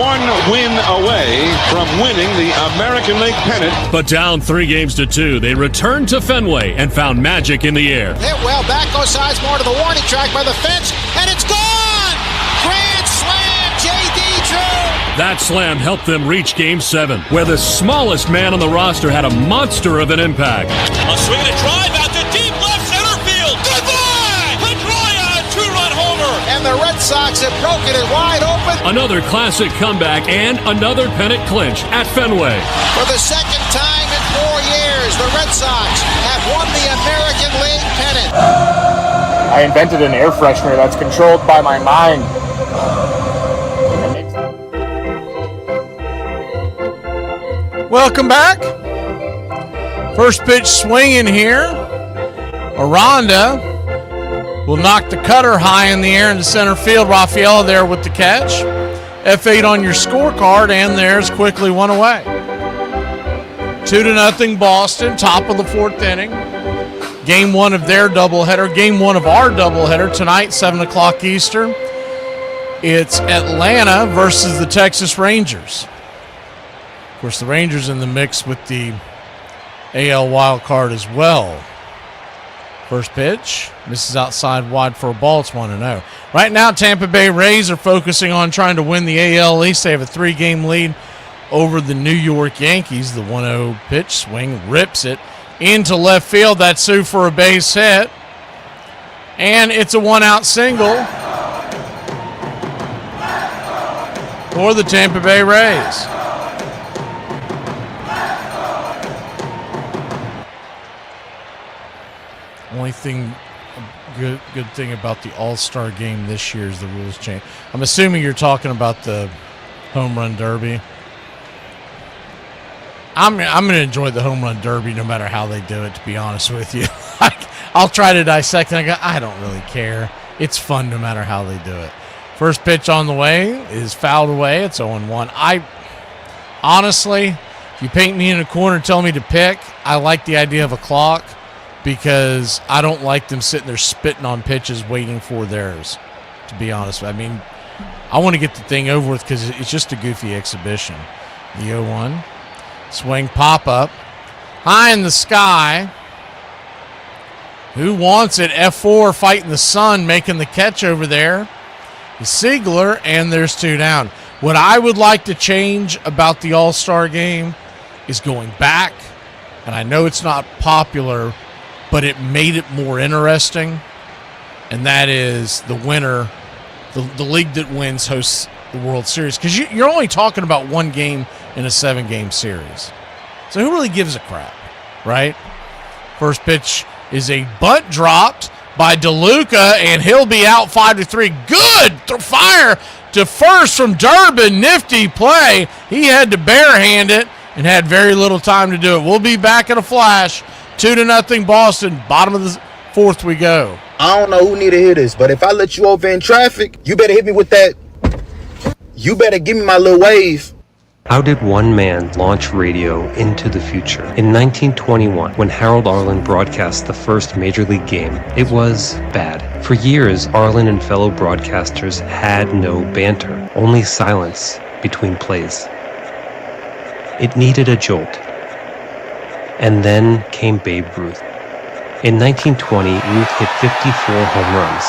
win away from winning the American League pennant. But down 3-2, they returned to Fenway and found magic in the air. Hit well, back goes Sizemore to the warning track by the fence, and it's gone! Grand slam, J.D. Drew! That slam helped them reach Game 7, where the smallest man on the roster had a monster of an impact. A swing and a drive out to deep left center field. Goodbye! Pedroia, a 2-run homer. And the Red Sox have broken it wide open. Another classic comeback and another pennant clinch at Fenway. For the second time in 4 years, the Red Sox have won the American League pennant. I invented an air freshener that's controlled by my mind. Welcome back. First pitch swinging here. Aranda will knock the cutter high in the air into center field. Rafaela there with the catch. F8 on your scorecard, and there's quickly one away. 2-0 Boston, top of the 4th inning. Game 1 of their doubleheader. Game 1 of our doubleheader tonight, 7 o'clock Eastern. It's Atlanta versus the Texas Rangers. Of course, the Rangers in the mix with the AL wild card as well. First pitch. This is outside wide for a ball. It's 1-0. Right now, Tampa Bay Rays are focusing on trying to win the AL East. They have a 3-game lead over the New York Yankees. The 1-0 pitch swing rips it into left field. That's due for a base hit. And it's a 1-out single for the Tampa Bay Rays. Only thing, good thing about the All-Star game this year is the rules change. I'm assuming you're talking about the Home Run Derby. I'm going to enjoy the Home Run Derby no matter how they do it, to be honest with you. I'll try to dissect and I don't really care. It's fun no matter how they do it. First pitch on the way is fouled away. It's 0-1. Honestly, if you paint me in a corner and tell me to pick, I like the idea of a clock, because I don't like them sitting there spitting on pitches waiting for theirs, to be honest. I mean, I want to get the thing over with because it's just a goofy exhibition. The 0-1. Swing pop-up. High in the sky. Who wants it? F4 fighting the sun, making the catch over there. Siegler, and there's 2 down. What I would like to change about the All-Star game is going back, and I know it's not popular, but it made it more interesting, and that is the winner, the league that wins hosts the World Series, because you're only talking about 1 game in a 7-game series. So who really gives a crap, right? First pitch is a bunt dropped by DeLuca, and he'll be out 5-3. Good fire to first from Durbin. Nifty play. He had to barehand it and had very little time to do it. We'll be back in a flash. 2-0 Boston. Bottom of the 4th we go. I don't know who need to hear this, but if I let you over in traffic, you better hit me with that. You better give me my little wave. How did one man launch radio into the future? In 1921, when Harold Arlen broadcast the first Major League game, it was bad. For years, Arlen and fellow broadcasters had no banter, only silence between plays. It needed a jolt. And then came Babe Ruth. In 1920, Ruth hit 54 home runs.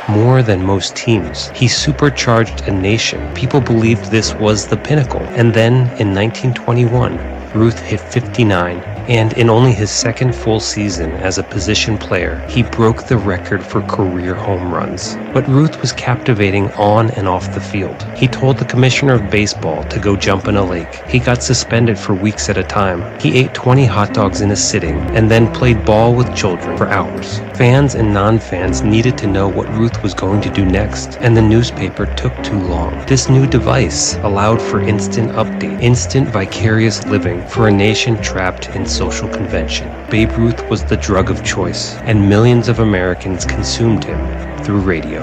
More than most teams. He supercharged a nation. People believed this was the pinnacle. And then, in 1921, Ruth hit 59, and in only his second full season as a position player, he broke the record for career home runs. But Ruth was captivating on and off the field. He told the commissioner of baseball to go jump in a lake. He got suspended for weeks at a time. He ate 20 hot dogs in a sitting, and then played ball with children for hours. Fans and non-fans needed to know what Ruth was going to do next, and the newspaper took too long. This new device allowed for instant update, instant vicarious living for a nation trapped in social convention. Babe Ruth was the drug of choice, and millions of Americans consumed him through radio.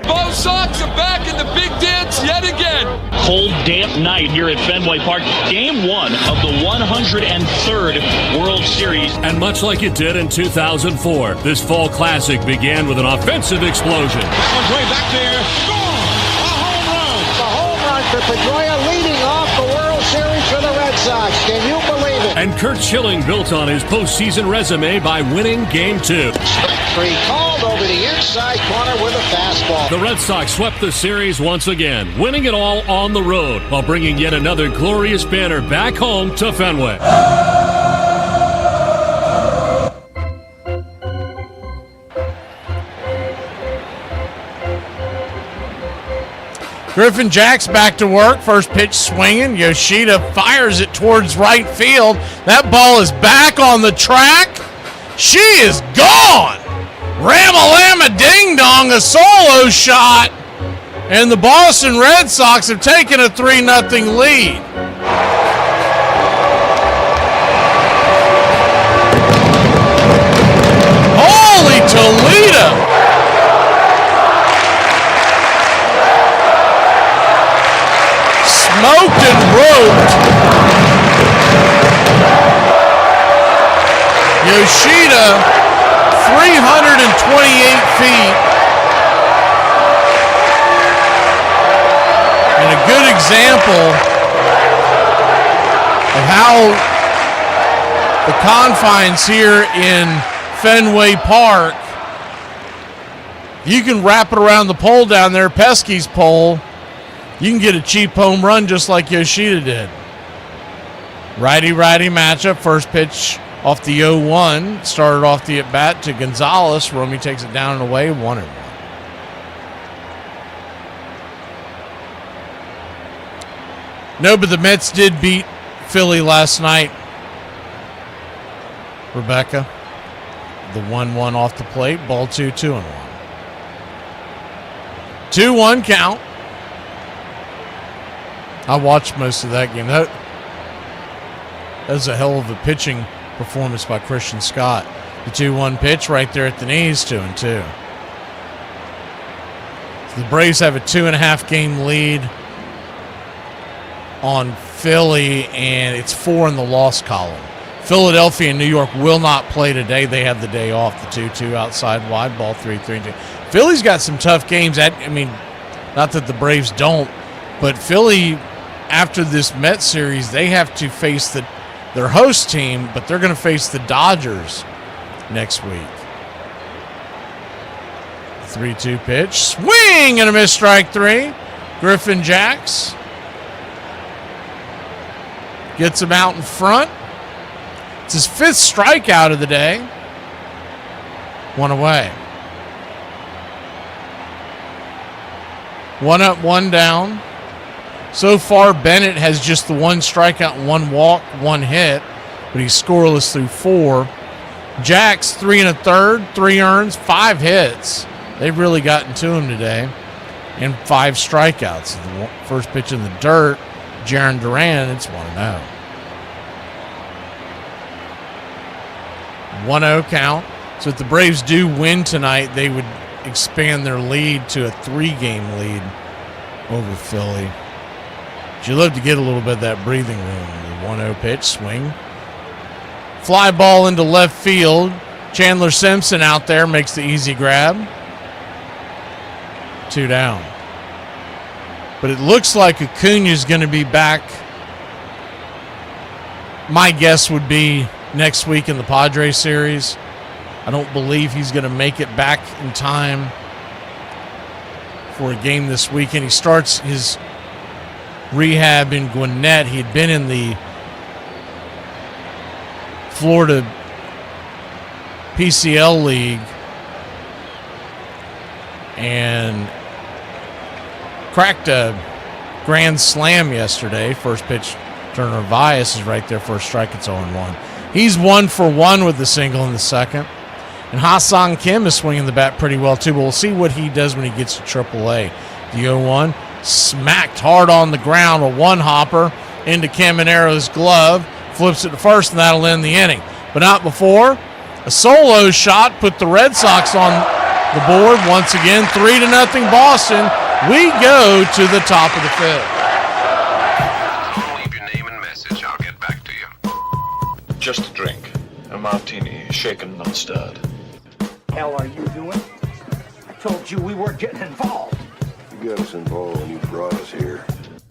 Both Sox are back in the big dance yet again. Cold, damp night here at Fenway Park. Game 1 of the 103rd World Series. And much like it did in 2004, this fall classic began with an offensive explosion. That one's way back there. Gone! A home run! The home run for Pedroia, leading off the World Series for the Red Sox. Can you believe it? And Kurt Schilling built on his postseason resume by winning Game 2. Strike 3 called over the inside corner with a fastball. The Red Sox swept the series once again, winning it all on the road while bringing yet another glorious banner back home to Fenway. Griffin Jack's back to work. First pitch swinging. Yoshida fires it towards right field. That ball is back on the track. She is gone. Ram-a-lam-a ding-dong, a solo shot. And the Boston Red Sox have taken a 3-0 lead. Holy Toledo. Smoked and roped. Yoshida, 328 feet. And a good example of how the confines here in Fenway Park, you can wrap it around the pole down there, Pesky's pole. You can get a cheap home run just like Yoshida did. Righty-righty matchup. First pitch off the 0-1. Started off the at-bat to Gonzalez. Romy takes it down and away. 1-1. No, but the Mets did beat Philly last night. Rebecca. The 1-1 off the plate. Ball 2, 2-1. 2-1 count. I watched most of that game. That was a hell of a pitching performance by Christian Scott. The 2-1 pitch right there at the knees, 2-2. So the Braves have a 2.5 game lead on Philly, and it's 4 in the loss column. Philadelphia and New York will not play today. They have the day off. The 2-2 outside wide, ball 3-3-2. Philly's got some tough games. I mean, not that the Braves don't, but Philly after this Mets series, they have to face their host team, but they're going to face the Dodgers next week. 3-2 pitch. Swing and a miss, strike three. Griffin Jacks gets him out in front. It's his 5th strikeout of the day. 1 away. 1 up, 1 down. So far, Bennett has just the 1 strikeout, 1 walk, 1 hit, but he's scoreless through 4. Jacks 3 1/3, 3 earns, 5 hits. They've really gotten to him today, and 5 strikeouts. The first pitch in the dirt, Jarren Duran, it's 1-0. 1-0 count. So if the Braves do win tonight, they would expand their lead to a 3-game lead over Philly. But you love to get a little bit of that breathing room. The 1-0 pitch, swing. Fly ball into left field. Chandler Simpson out there makes the easy grab. 2 down. But it looks like Acuna's going to be back. My guess would be next week in the Padres series. I don't believe he's going to make it back in time for a game this weekend. He starts his rehab in Gwinnett. He had been in the Florida PCL League and cracked a grand slam yesterday. First pitch, Turner Vias is right there for a strike. It's 0-1. He's 1 for 1 with the single in the second. And Ha-Sung Kim is swinging the bat pretty well, too. But we'll see what he does when he gets to AAA. The 0-1 smacked hard on the ground. A 1-hopper into Caminero's glove. Flips it to first, and that'll end the inning. But not before. A solo shot put the Red Sox on the board once again. 3-0 Boston. We go to the top of the 5th. Leave your name and message. I'll get back to you. Just a drink. A martini, shaken, not stirred. Hell are you doing? I told you we weren't getting involved. You got us involved when you brought us here.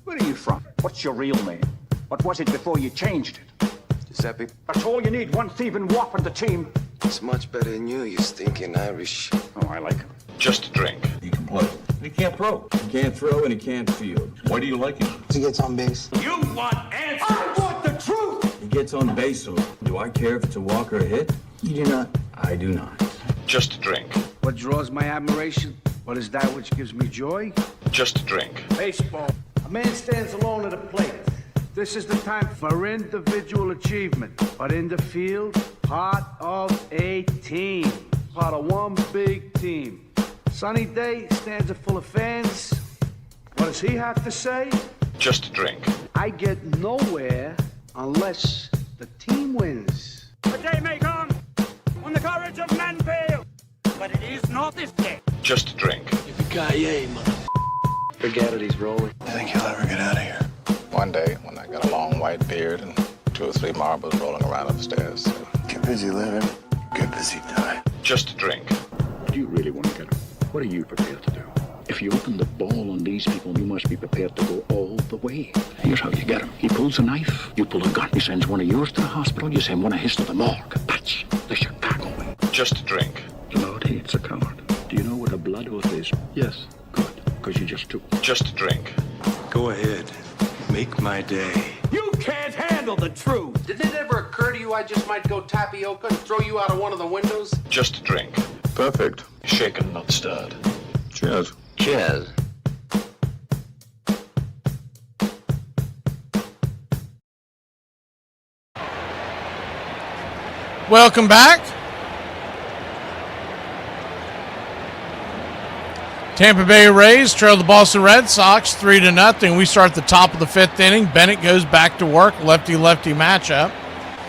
Where are you from? What's your real name? What was it before you changed it? Giuseppe? That's all you need, one thieving wop on the team. It's much better than you stinking Irish. Oh, I like him. Just a drink. He can play. He can't throw. He can't throw and he can't field. Why do you like him? He gets on base. You want answers! I want the truth! He gets on base, so do I care if it's a walk or a hit? You do not. I do not. Just a drink. What draws my admiration? What is that which gives me joy? Just a drink. Baseball. A man stands alone at a plate. This is the time for individual achievement. But in the field, part of a team. Part of one big team. Sunny day, stanza full of fans. What does he have to say? Just a drink. I get nowhere unless the team wins. The day may come when the courage of men fails, but it is not this day. Just a drink. Yippee-ki-yay, motherfucker. Forget it, he's rolling. I think he'll ever get out of here. One day, when I got a long white beard and 2 or 3 marbles rolling around upstairs. Get busy living, get busy dying. Just a drink. Do you really want to get him? What are you prepared to do? If you open the ball on these people, you must be prepared to go all the way. Here's how you get him. He pulls a knife, you pull a gun. He sends one of yours to the hospital, you send one of his to the morgue. That's the Chicago way. Just a drink. The Lord hates a coward. Do you know what a blood oath is? Yes. Good, because you just took. Just a drink. Go ahead. Make my day. You can't handle the truth. Did it ever occur to you I just might go tapioca and throw you out of one of the windows? Just a drink. Perfect. Shaken, not stirred. Cheers. Cheers. Welcome back. Tampa Bay Rays trail the Boston Red Sox 3-0. We start the top of the 5th inning. Bennett goes back to work. Lefty-lefty matchup.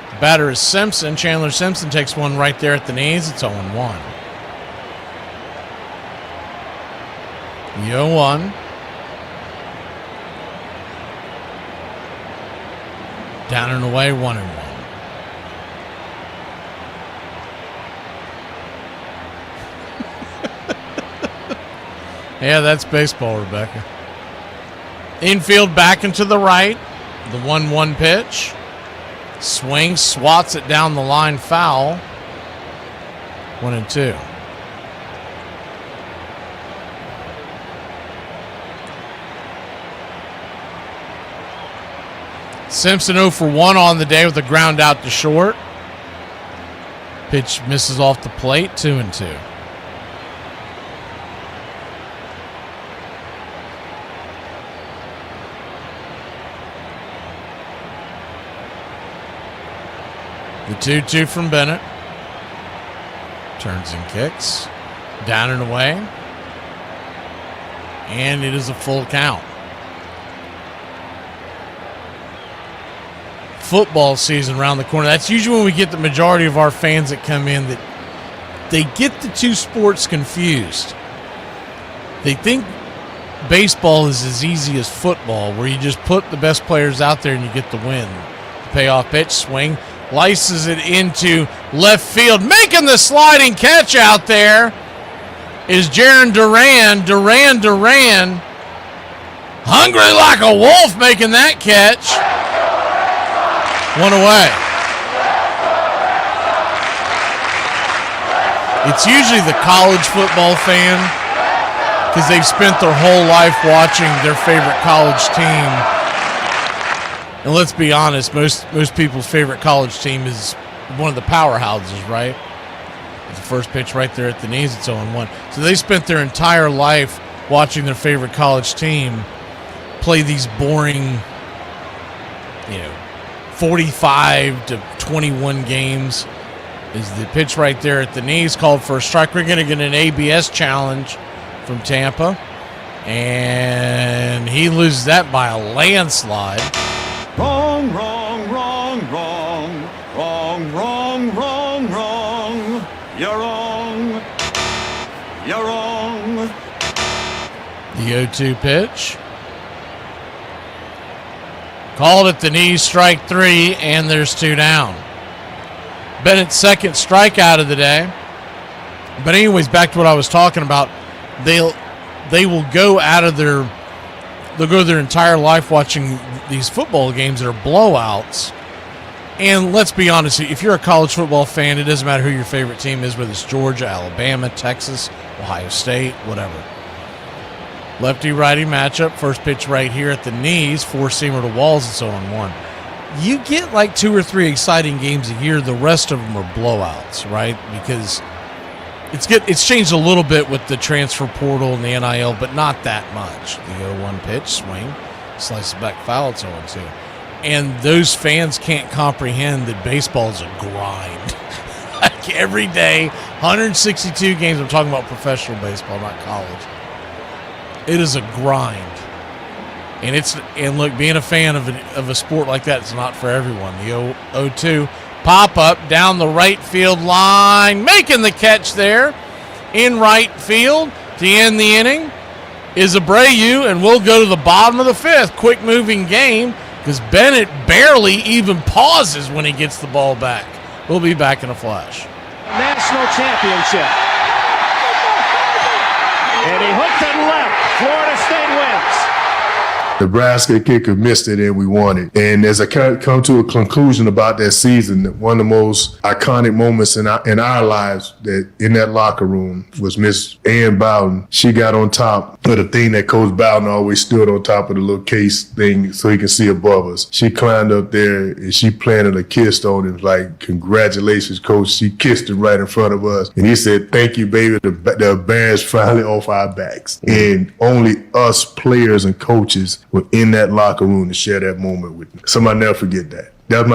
The batter is Simpson. Chandler Simpson takes one right there at the knees. It's 0-1. The 0-1. Down and away, 1-1. Yeah, that's baseball, Rebecca. Infield back into the right. The 1-1 pitch. Swing, swats it down the line, foul. 1-2. Simpson 0 for 1 on the day with a ground out to short. Pitch misses off the plate, 2-2. The 2-2 from Bennett. Turns and kicks. Down and away. And it is a full count. Football season around the corner. That's usually when we get the majority of our fans that come in that they get the two sports confused. They think baseball is as easy as football, where you just put the best players out there and you get the win. The payoff pitch, swing, lices it into left field. Making the sliding catch out there is Jarren Duran. Duran. Hungry like a wolf making that catch. 1 away. It's usually the college football fan because they've spent their whole life watching their favorite college team. And let's be honest, most people's favorite college team is one of the powerhouses, right? The first pitch right there at the knees, it's 0-1. So they spent their entire life watching their favorite college team play these boring, 45 to 21 games. Is the pitch right there at the knees, called for a strike. We're going to get an ABS challenge from Tampa, and he loses that by a landslide. Wrong. You're wrong. The 0-2 pitch. Called at the knees, strike 3, and there's 2 down. Bennett's second strikeout of the day. But anyways, back to what I was talking about. They will go they'll go their entire life watching these football games that are blowouts. And let's be honest, if you're a college football fan, it doesn't matter who your favorite team is, whether it's Georgia, Alabama, Texas, Ohio State, whatever. Lefty-righty matchup, first pitch right here at the knees, four-seamer to Walls, and so on 1. You get like 2 or 3 exciting games a year. The rest of them are blowouts, right? Because it's changed a little bit with the transfer portal and the NIL, but not that much. The 0-1 pitch, swing, slices back foul, it's 0-2. And those fans can't comprehend that baseball is a grind. Like every day, 162 games. I'm talking about professional baseball, not college. It is a grind. And look, being a fan of a sport like that, it's not for everyone. The 0-2 pop-up down the right field line, making the catch there in right field to end the inning is Abreu, and we'll go to the bottom of the 5th. Quick-moving game because Bennett barely even pauses when he gets the ball back. We'll be back in a flash. National championship. And he hooked it left. Florida State wins. Nebraska kicker missed it and we won it. And as I come to a conclusion about that season, one of the most iconic moments in our lives that in that locker room was Miss Ann Bowden. She got on top of the thing that Coach Bowden always stood on top of the little case thing so he can see above us. She climbed up there and she planted a kiss on him like, "Congratulations, Coach." She kissed him right in front of us. And he said, "Thank you, baby. The bear's finally off our backs." And only us players and coaches were in that locker room to share that moment with me. So I'll never forget that. That's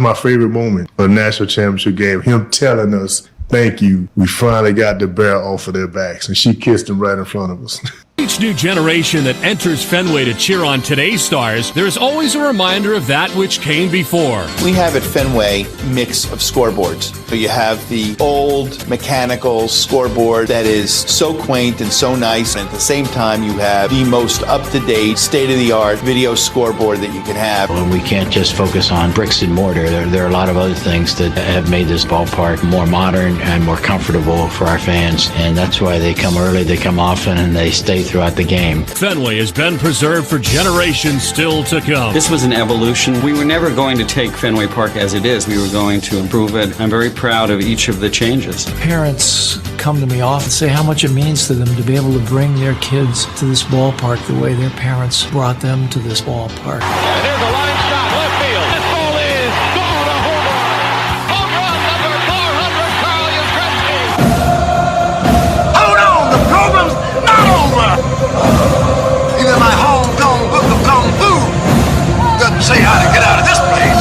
my favorite moment of the national championship game. Him telling us, "Thank you. We finally got the bear off of their backs." And she kissed him right in front of us. Each new generation that enters Fenway to cheer on today's stars, there's always a reminder of that which came before. We have at Fenway mix of scoreboards. So you have the old mechanical scoreboard that is so quaint and so nice, and at the same time you have the most up-to-date, state-of-the-art video scoreboard that you can have. And we can't just focus on bricks and mortar. There are a lot of other things that have made this ballpark more modern and more comfortable for our fans, and that's why they come early, they come often, and they stay through throughout the game. Fenway has been preserved for generations still to come. This was an evolution. We were never going to take Fenway Park as it is. We were going to improve it. I'm very proud of each of the changes. Parents come to me often and say how much it means to them to be able to bring their kids to this ballpark the way their parents brought them to this ballpark. There's a line shot, left field. This ball is gone, a home run. Home run number 400, Carl Yastrzemski. Hold on, the program's not over. Even my homegrown book of kung fu doesn't say how to get out of this place.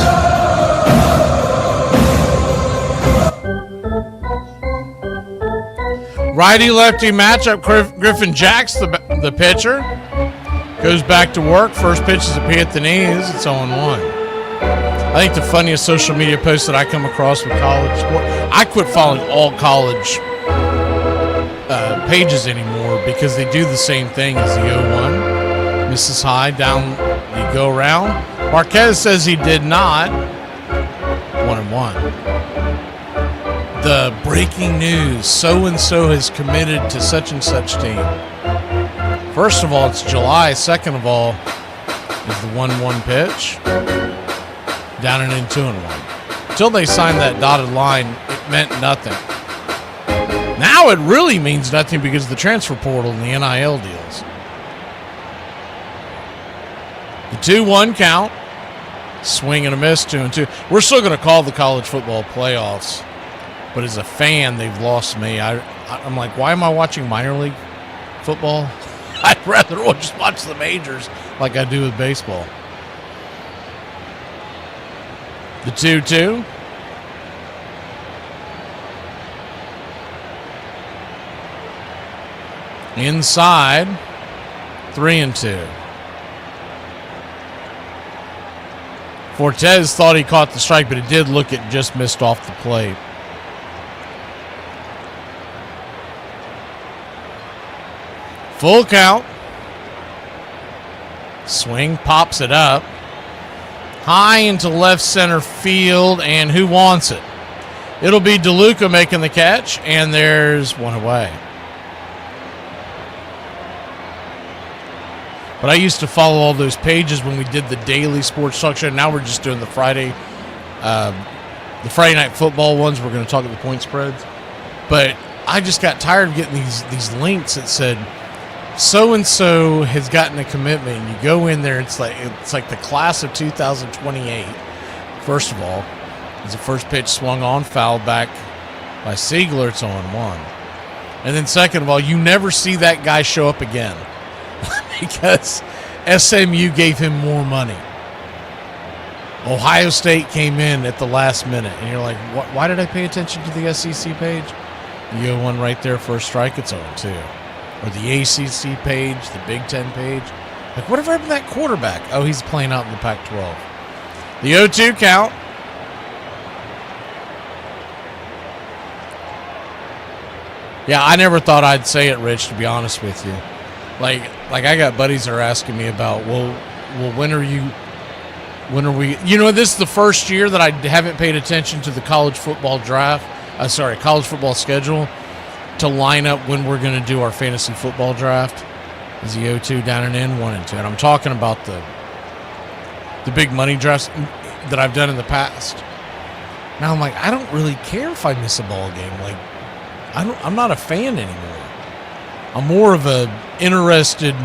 Righty-lefty matchup. Griffin Jacks, the pitcher, goes back to work. First pitch is a P at the knees. It's 0-1. I think the funniest social media post that I come across with college sport, I quit following all college pages anymore because they do the same thing as the 0-1. Misses high, down, you go around. Marquez says he did not. 1-1. The breaking news, so-and-so has committed to such and such team. First of all, it's July. Second of all, is the 1-1 pitch. Down and in 2-1. Until they signed that dotted line, it meant nothing. Now it really means nothing because of the transfer portal and the NIL deals. The 2-1 count. Swing and a miss, 2-2. We're still going to call the college football playoffs. But as a fan, they've lost me. I'm like, why am I watching minor league football? I'd rather just watch the majors like I do with baseball. The 2-2. Inside. 3-2. Fortes thought he caught the strike, but it did look it just missed off the plate. Full count. Swing, pops it up. High into left center field, and who wants it? It'll be DeLuca making the catch, and there's one away. But I used to follow all those pages when we did the daily sports talk show. Now we're just doing the Friday night football ones. We're going to talk about the point spreads. But I just got tired of getting these links that said, so-and-so has gotten a commitment, and you go in there, it's like the class of 2028. First of all, as the first pitch swung on, fouled back by Siegler, it's 0-1. And then second of all, you never see that guy show up again because SMU gave him more money. Ohio State came in at the last minute, and you're like, why did I pay attention to the SEC page? You go one right there for a strike, it's 0-2. Or the ACC page, the Big Ten page. Like, whatever happened to that quarterback? Oh, he's playing out in the Pac-12. The 0-2 count. Yeah, I never thought I'd say it, Rich, to be honest with you. Like I got buddies that are asking me about, well, when are we, this is the first year that I haven't paid attention to the college football college football schedule to line up when we're going to do our fantasy football draft. Is the 0-2 down and in, 1-2. And I'm talking about the big money drafts that I've done in the past. Now I'm like, I don't really care if I miss a ball game. Like, I'm not a fan anymore. I'm more of a interested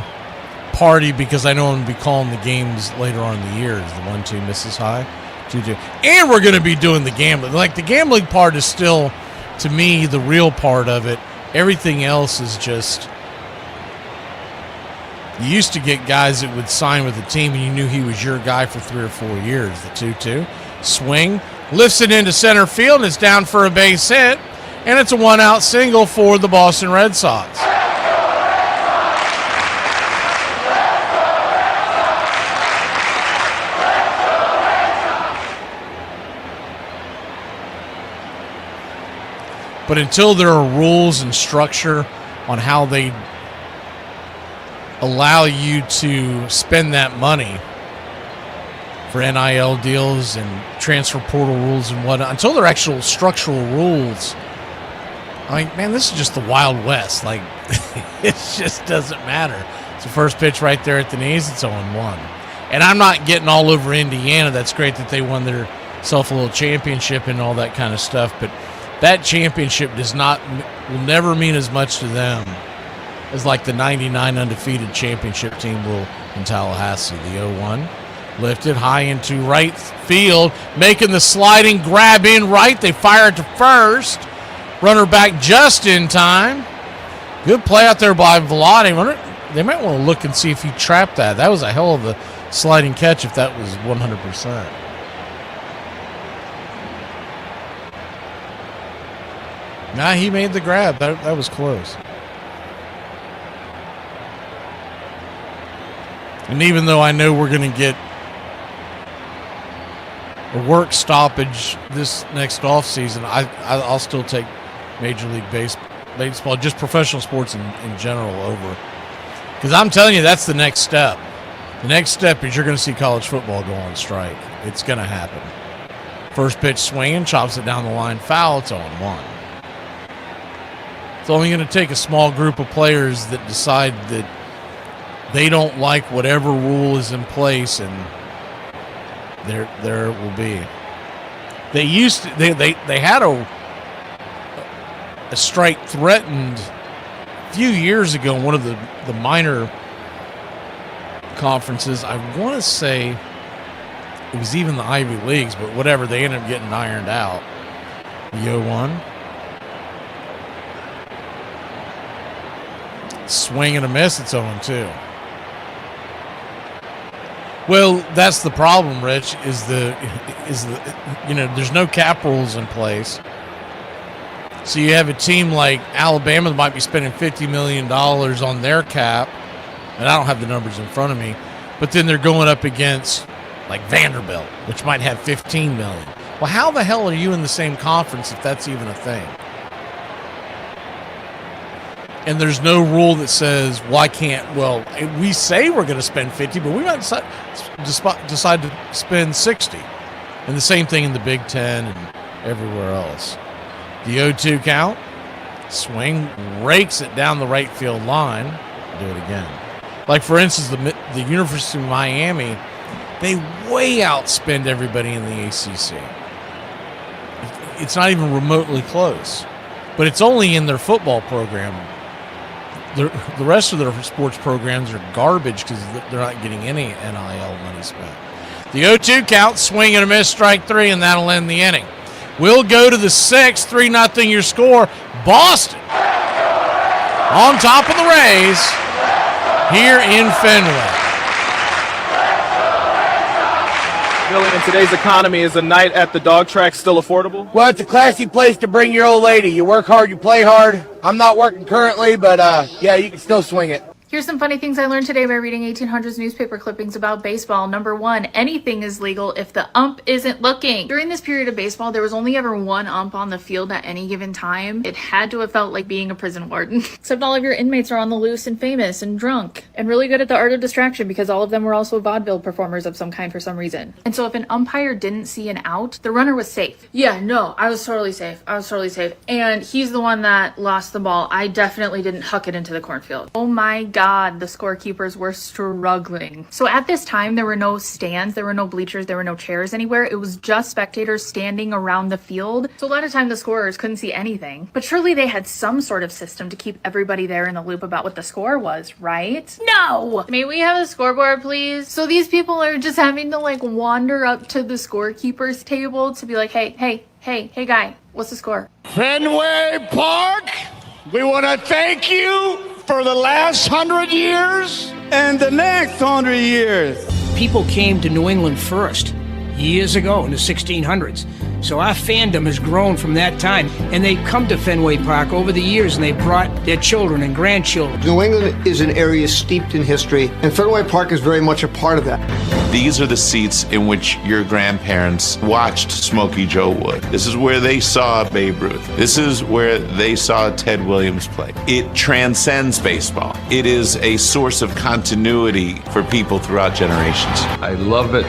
party because I know I'm going to be calling the games later on in the year. Is the 1-2 misses high, 2-2. And we're going to be doing the gambling. Like, the gambling part is still, to me, the real part of it. Everything else is just, you used to get guys that would sign with the team and you knew he was your guy for 3 or 4 years. The 2-2 swing, lifts it into center field, and it's down for a base hit, and it's a 1-out single for the Boston Red Sox. But until there are rules and structure on how they allow you to spend that money for NIL deals and transfer portal rules and whatnot, until there are actual structural rules, I mean, man, this is just the Wild West. Like, it just doesn't matter. It's the first pitch right there at the knees. It's 0-1. And I'm not getting all over Indiana. That's great that they won their self a little championship and all that kind of stuff. But that championship will never mean as much to them as like the 99 undefeated championship team will in Tallahassee. The 0-1 lifted high into right field, making the sliding grab in right. They fire it to first. Runner back just in time. Good play out there by Vlade. They might want to look and see if he trapped that. That was a hell of a sliding catch if that was 100%. Nah, he made the grab. That was close. And even though I know we're going to get a work stoppage this next offseason, I'll still take Major League Baseball, just professional sports in general over. Because I'm telling you, that's the next step. The next step is you're going to see college football go on strike. It's going to happen. First pitch swinging, chops it down the line, foul, it's 0-1. It's only going to take a small group of players that decide that they don't like whatever rule is in place, and there it will be. They used to, they had a strike threatened a few years ago in one of the minor conferences. I want to say it was even the Ivy Leagues, but whatever, they ended up getting ironed out. The 0-1. Swing and a miss, it's 0-2. Well, that's the problem, Rich, is the there's no cap rules in place. So you have a team like Alabama that might be spending $50 million on their cap, and I don't have the numbers in front of me, but then they're going up against like Vanderbilt, which might have $15 million. Well, how the hell are you in the same conference if that's even a thing? And there's no rule that says, well, we say we're going to spend 50, but we might decide to spend 60. And the same thing in the Big Ten and everywhere else. The 0-2 count, swing, rakes it down the right field line. Do it again. Like, for instance, the University of Miami, they way outspend everybody in the ACC. It's not even remotely close. But it's only in their football program. The rest of their sports programs are garbage because they're not getting any NIL money spent. The 0-2 count, swing and a miss, strike three, and that'll end the inning. We'll go to the sixth, 3-0 your score. Boston on top of the Rays here in Fenway. Billy, in today's economy, is a night at the dog track still affordable? Well, it's a classy place to bring your old lady. You work hard, you play hard. I'm not working currently, but yeah, you can still swing it. Here's some funny things I learned today by reading 1800s newspaper clippings about baseball. Number one, anything is legal if the ump isn't looking. During this period of baseball, there was only ever one ump on the field at any given time. It had to have felt like being a prison warden. Except all of your inmates are on the loose and famous and drunk and really good at the art of distraction because all of them were also vaudeville performers of some kind for some reason. And so if an umpire didn't see an out, the runner was safe. Yeah, no, I was totally safe. And he's the one that lost the ball. I definitely didn't huck it into the cornfield. Oh my God, the scorekeepers were struggling. So at this time, there were no stands, there were no bleachers, there were no chairs anywhere. It was just spectators standing around the field. So a lot of times the scorers couldn't see anything. But surely they had some sort of system to keep everybody there in the loop about what the score was, right? No! May we have a scoreboard, please? So these people are just having to like wander up to the scorekeeper's table to be like, hey guy, what's the score? Fenway Park, we want to thank you for the last 100 years and the next 100 years. People came to New England first, years ago in the 1600s. So our fandom has grown from that time, and they've come to Fenway Park over the years, and they brought their children and grandchildren. New England is an area steeped in history, and Fenway Park is very much a part of that. These are the seats in which your grandparents watched Smokey Joe Wood. This is where they saw Babe Ruth. This is where they saw Ted Williams play. It transcends baseball. It is a source of continuity for people throughout generations. I love it.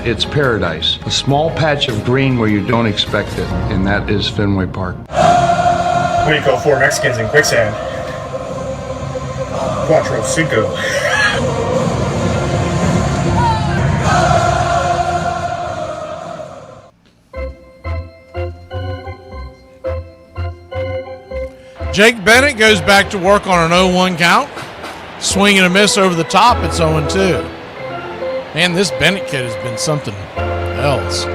It's paradise. A small patch of green where you don't expect it, and that is Fenway Park. What do you call 4 Mexicans in quicksand? Cuatro Cinco. Jake Bennett goes back to work on an 0-1 count. Swing and a miss over the top. It's 0-2. Man, this Bennett kid has been something else.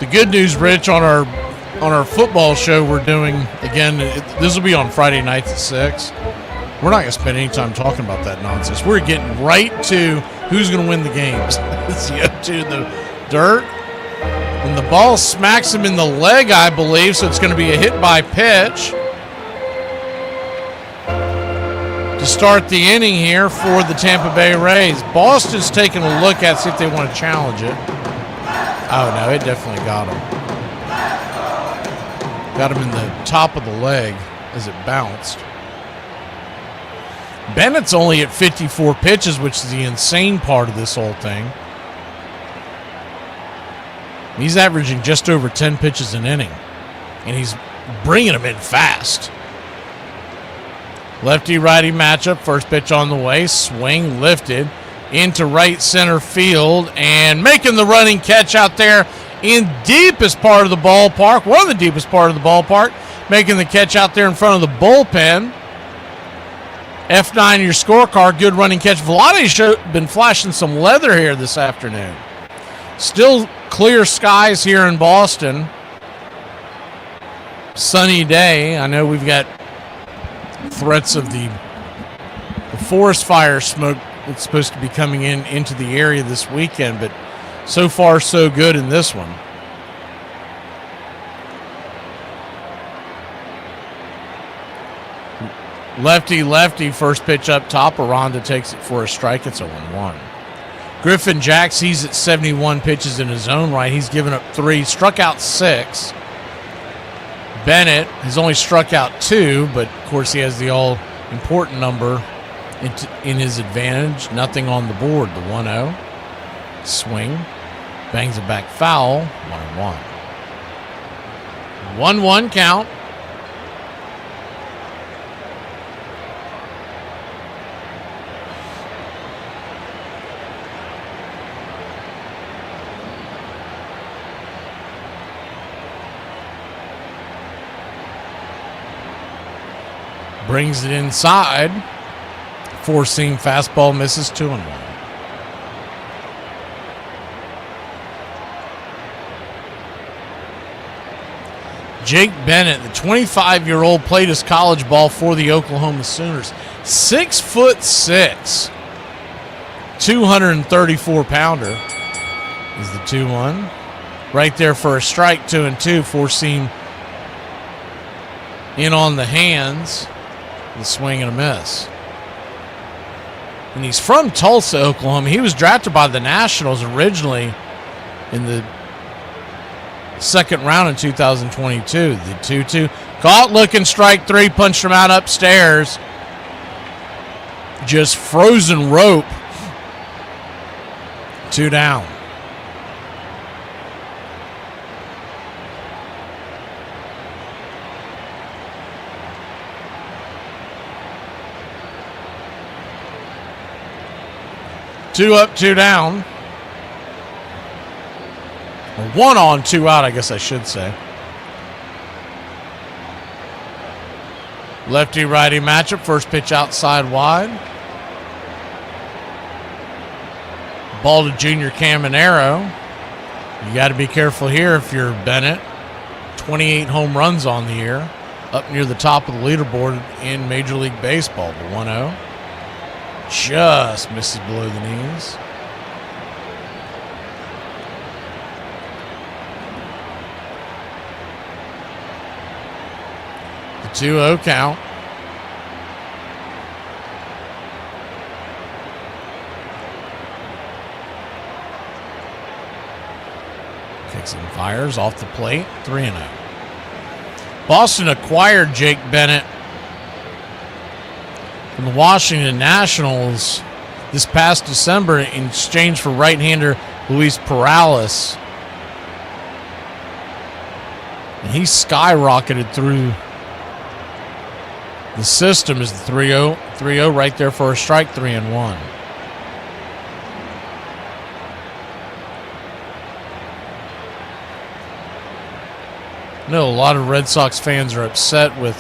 The good news, Rich, on our football show we're doing, again, this will be on Friday nights at 6. We're not going to spend any time talking about that nonsense. We're getting right to who's going to win the games. It's the 0-2 in the dirt. And the ball smacks him in the leg, I believe, so it's going to be a hit by pitch to start the inning here for the Tampa Bay Rays. Boston's taking a look at, see if they want to challenge it. Oh, no, it definitely got him. Got him in the top of the leg as it bounced. Bennett's only at 54 pitches, which is the insane part of this whole thing. He's averaging just over 10 pitches an inning, and he's bringing them in fast. Lefty-righty matchup, first pitch on the way, swing lifted into right center field, and making the running catch out there in deepest part of the ballpark, one of the deepest part of the ballpark, making the catch out there in front of the bullpen. F9 your scorecard, good running catch. Vladdy's been flashing some leather here this afternoon. Still clear skies here in Boston. Sunny day. I know we've got threats of the forest fire smoke that's supposed to be coming into the area this weekend, but so far so good in this one. Lefty, first pitch up top. Aranda takes it for a strike. It's 0-1. Griffin Jacks, he's at 71 pitches in his own right. He's given up 3, struck out 6. Bennett has only struck out 2, but of course he has the all-important number in his advantage. Nothing on the board. The 1-0. Swing. Bangs it back foul. 1-1. 1-1 count. Brings it inside. Four-seam fastball misses 2-1. Jake Bennett, the 25-year-old, played his college ball for the Oklahoma Sooners. 6'6", 234-pounder is the 2-1. Right there for a strike, 2-2. Four-seam in on the hands. The swing and a miss. And he's from Tulsa, Oklahoma. He was drafted by the Nationals originally in the second round in 2022. The 2-2. Caught looking, strike 3, punched him out upstairs. Just frozen rope. 2 down. Two up, 2 down. Or 1 on, 2 out, I guess I should say. Lefty-righty matchup. First pitch outside wide. Ball to junior Caminero. You got to be careful here if you're Bennett. 28 home runs on the year. Up near the top of the leaderboard in Major League Baseball. The 1-0. Just misses below the knees. The 2-0 count. Kicks and fires off the plate. 3-0. Boston acquired Jake Bennett from the Washington Nationals this past December in exchange for right-hander Luis Perales. And he skyrocketed through The system is the 3-0. 3-0 right there for a strike, 3-1. No, a lot of Red Sox fans are upset with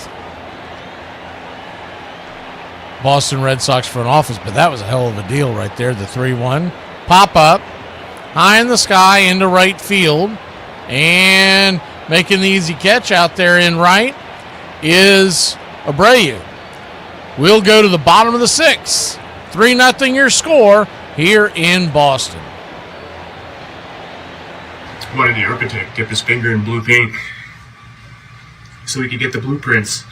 Boston Red Sox front office, but that was a hell of a deal right there. The 3-1 pop up high in the sky into right field, and making the easy catch out there in right is Abreu. We'll go to the bottom of the sixth. 3-0 your score here in Boston. Wanted the architect dip his finger in blue paint so we could get the blueprints.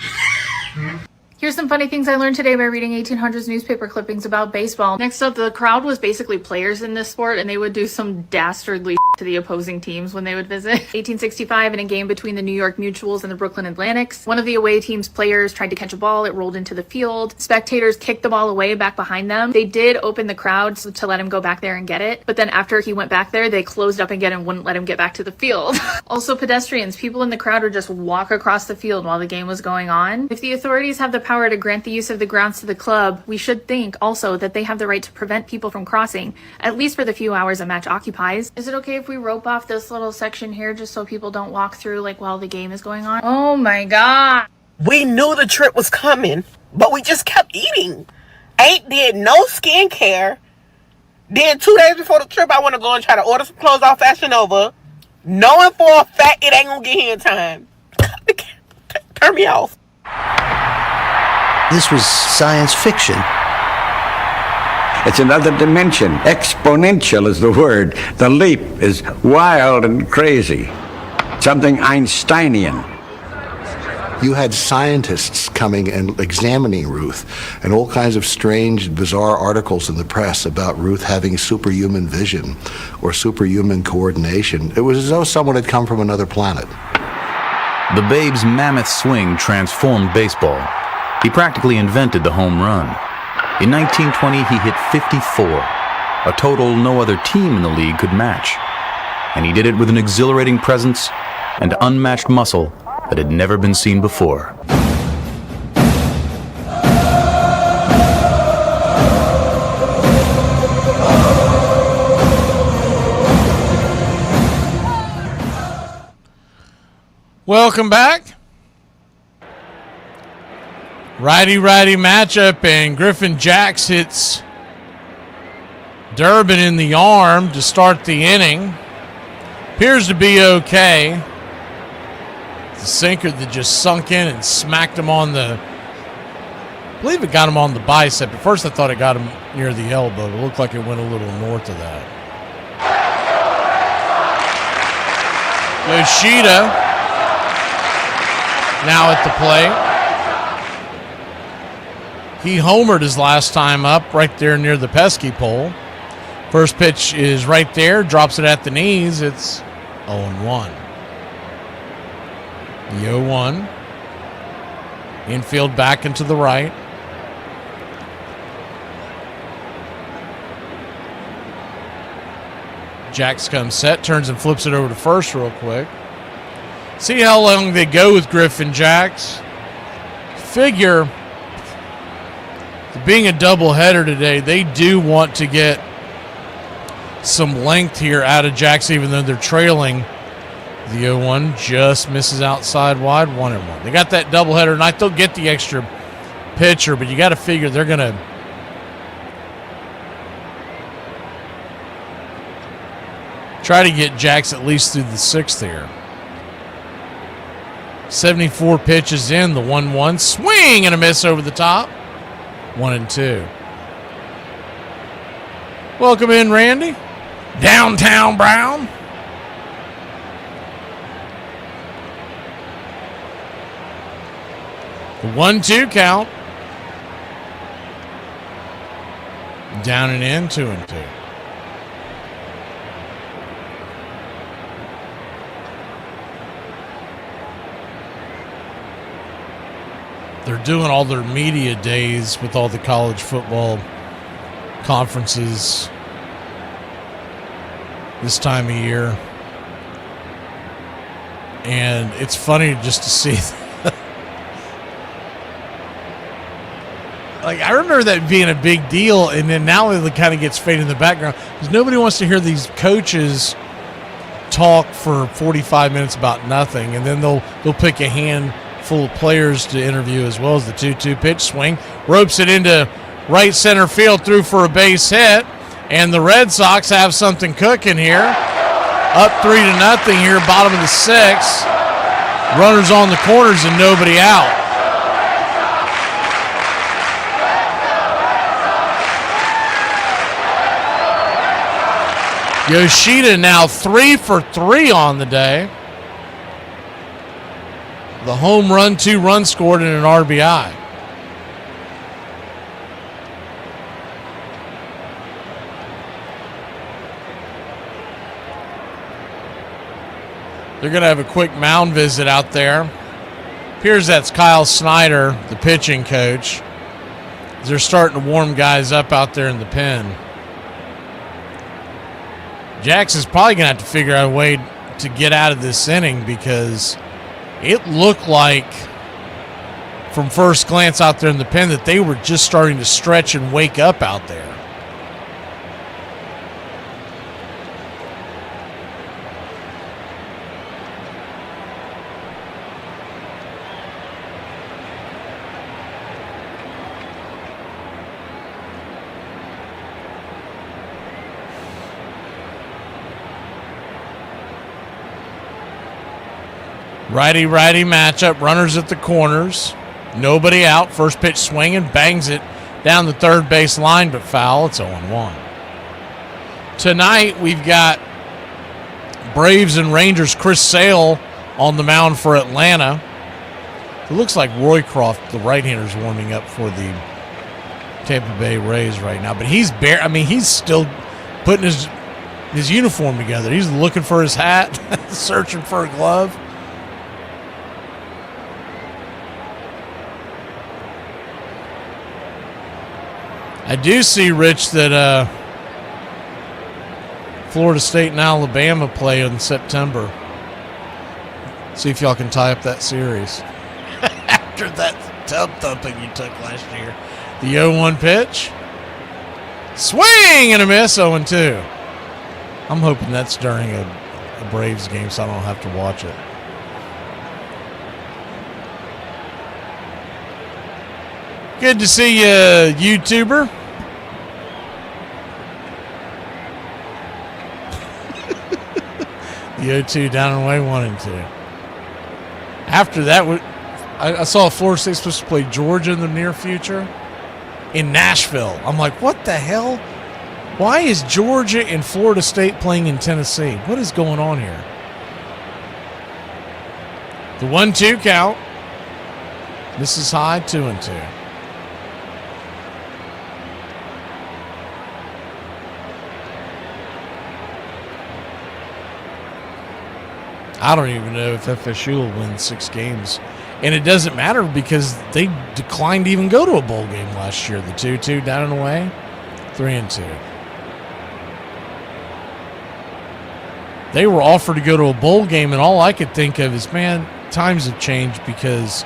Here's some funny things I learned today by reading 1800s newspaper clippings about baseball. Next up, the crowd was basically players in this sport, and they would do some dastardly to the opposing teams when they would visit. 1865, in a game between the New York Mutuals and the Brooklyn Atlantics, one of the away team's players tried to catch a ball. It rolled into the field. Spectators kicked the ball away back behind them. They did open the crowd to let him go back there and get it, but then after he went back there, they closed up again and wouldn't let him get back to the field. Also, pedestrians. People in the crowd would just walk across the field while the game was going on. If the authorities have the power to grant the use of the grounds to the club, we should think also that they have the right to prevent people from crossing, at least for the few hours a match occupies. Is it okay if we rope off this little section here just so people don't walk through like while the game is going on? Oh my god. We knew the trip was coming, but we just kept eating. Ain't did no skincare. Then 2 days before the trip, I want to go and try to order some clothes off Fashion Nova, knowing for a fact it ain't gonna get here in time. Turn me off. This was science fiction. It's another dimension. Exponential is the word. The leap is wild and crazy. Something Einsteinian. You had scientists coming and examining Ruth, and all kinds of strange, bizarre articles in the press about Ruth having superhuman vision or superhuman coordination. It was as though someone had come from another planet. The Babe's mammoth swing transformed baseball. He practically invented the home run. In 1920, he hit 54, a total no other team in the league could match. And he did it with an exhilarating presence and unmatched muscle that had never been seen before. Welcome back. Righty-righty matchup, and Griffin Jacks hits Durbin in the arm to start the inning. Appears to be okay. The sinker that just sunk in and smacked him on the, I believe it got him on the bicep. At first I thought it got him near the elbow. It looked like it went a little north of that. Yoshida now at the plate. He homered his last time up right there near the pesky pole. First pitch is right there, drops it at the knees. It's 0-1. The 0-1. Infield back into the right. Jacks comes set, turns and flips it over to first real quick. See how long they go with Griffin Jacks. Figure, being a doubleheader today, they do want to get some length here out of Jacks, even though they're trailing. The 0-1 just misses outside wide, 1-1. They got that doubleheader tonight. They'll get the extra pitcher, but you got to figure they're going to try to get Jacks at least through the sixth here. 74 pitches in, the 1-1. Swing and a miss over the top. 1-2. Welcome in, Randy. Downtown Brown. The 1-2 count. Down and in, 2-2. They're doing all their media days with all the college football conferences this time of year. And it's funny just to see Like, I remember that being a big deal, and then now it kind of gets faded in the background because nobody wants to hear these coaches talk for 45 minutes about nothing, and then they'll pick a handful of players to interview as well. As the 2-2 pitch swing, ropes it into right center field, through for a base hit, and the Red Sox have something cooking here. Up 3-0 here, bottom of the 6th. Runners on the corners and nobody out. Yoshida now 3 for 3 on the day. The home run, 2 runs scored, and an RBI. They're going to have a quick mound visit out there. Appears that's Kyle Snyder, the pitching coach. They're starting to warm guys up out there in the pen. Jackson's probably going to have to figure out a way to get out of this inning because it looked like, from first glance out there in the pen, that they were just starting to stretch and wake up out there. Righty-righty matchup, runners at the corners, nobody out. First pitch swinging, bangs it down the third base line, but foul. It's 0-1. Tonight we've got Braves and Rangers. Chris Sale on the mound for Atlanta. It looks like Roycroft, the right-hander, is warming up for the Tampa Bay Rays right now, but he's still putting his uniform together. He's looking for his hat, searching for a glove. I do see, Rich, that Florida State and Alabama play in September. See if y'all can tie up that series. After that tub thumping you took last year. The 0-1 pitch. Swing and a miss, 0-2. I'm hoping that's during a Braves game so I don't have to watch it. Good to see you, YouTuber. The 0-2 down and away, 1-2. After that, I saw Florida State supposed to play Georgia in the near future in Nashville. I'm like, what the hell? Why is Georgia and Florida State playing in Tennessee? What is going on here? The 1-2 count. This is high, 2-2. I don't even know if FSU will win 6 games. And it doesn't matter because they declined to even go to a bowl game last year. The 2-2 down and away, 3-2. They were offered to go to a bowl game, and all I could think of is, man, times have changed because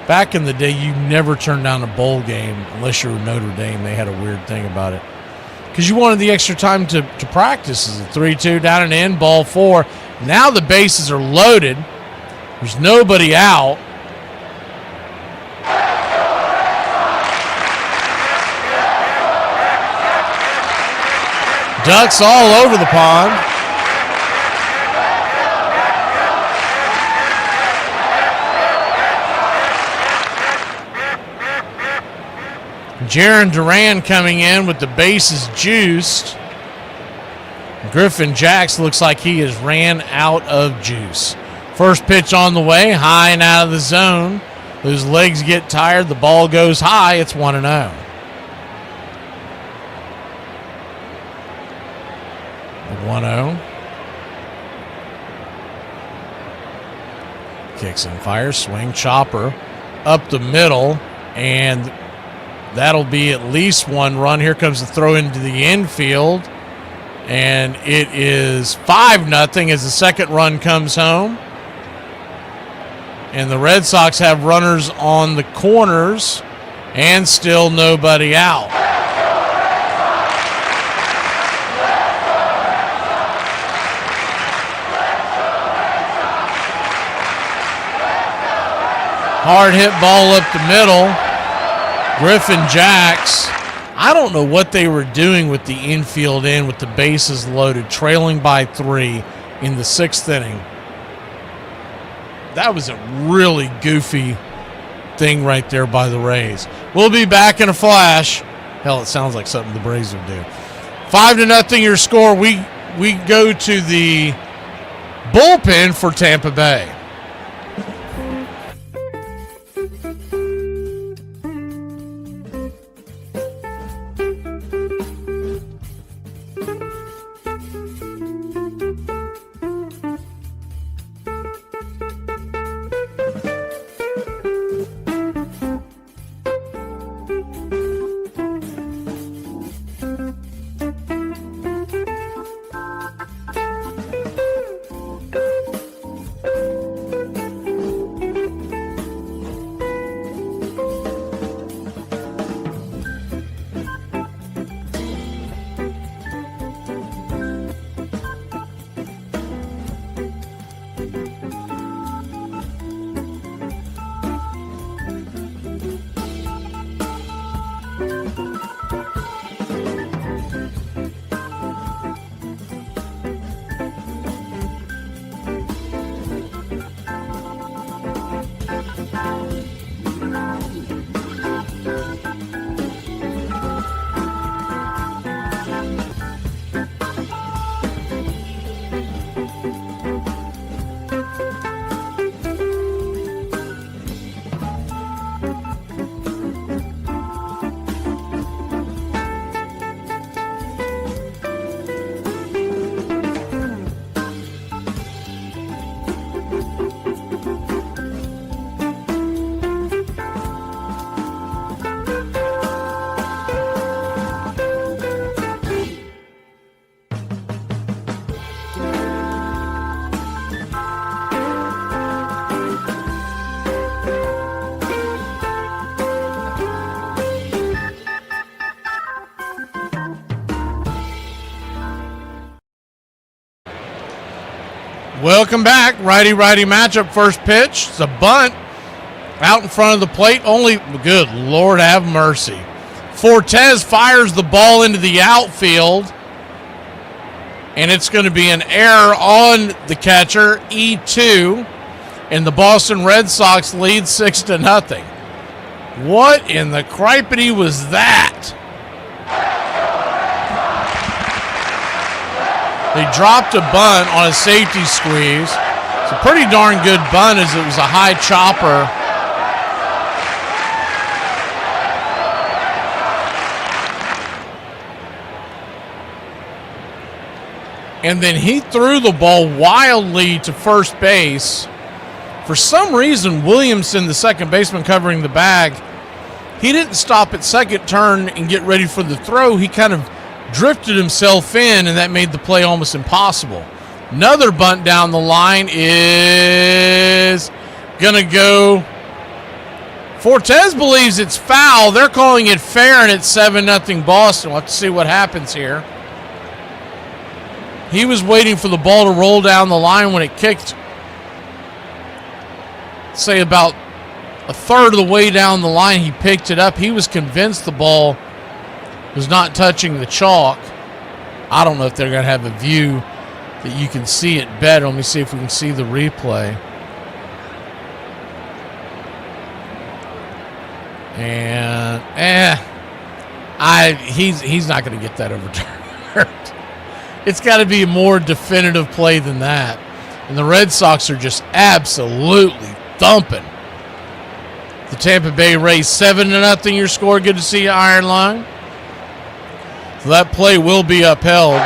back in the day, you never turned down a bowl game unless you were Notre Dame. They had a weird thing about it. Because you wanted the extra time to practice. It's a 3-2 down and in, ball 4. Now the bases are loaded. There's nobody out. Ducks all over the pond. Jaron Duran coming in with the bases juiced. Griffin Jacks looks like he has ran out of juice. First pitch on the way, high and out of the zone. Those legs get tired. The ball goes high. It's 1-0. The 1-0. Kicks and fires. Swing, chopper up the middle. And that'll be at least 1 run. Here comes the throw into the infield. And it is 5-0 as the second run comes home. And the Red Sox have runners on the corners And still nobody out. Hard hit ball up the middle. Griffin jacks. I don't know what they were doing with the infield end with the bases loaded, trailing by 3 in the 6th inning. That was a really goofy thing right there by the Rays. We'll be back in a flash. Hell, it sounds like something the Braves would do. 5-0 your score. We go to the bullpen for Tampa Bay. Welcome back. Righty-righty matchup. First pitch. It's a bunt out in front of the plate. Only, good Lord have mercy. Fortes fires the ball into the outfield. And it's going to be an error on the catcher, E2. And the Boston Red Sox lead 6-0. What in the cripity was that? They dropped a bunt on a safety squeeze. It's a pretty darn good bunt as it was a high chopper. And then he threw the ball wildly to first base. For some reason, Williamson, the second baseman covering the bag, he didn't stop at second turn and get ready for the throw. He kind of drifted himself in, and that made the play almost impossible. Another bunt down the line is going to go. Fortes believes it's foul. They're calling it fair, and it's 7-0 Boston. We'll have to see what happens here. He was waiting for the ball to roll down the line when it kicked, say, about a third of the way down the line. He picked it up. He was convinced the ball was not touching the chalk. I don't know if they're going to have a view that you can see it better. Let me see if we can see the replay. And he's not going to get that overturned. It's got to be a more definitive play than that. And the Red Sox are just absolutely thumping the Tampa Bay Rays. 7-0 your score. Good to see you, Iron Lung. So that play will be upheld.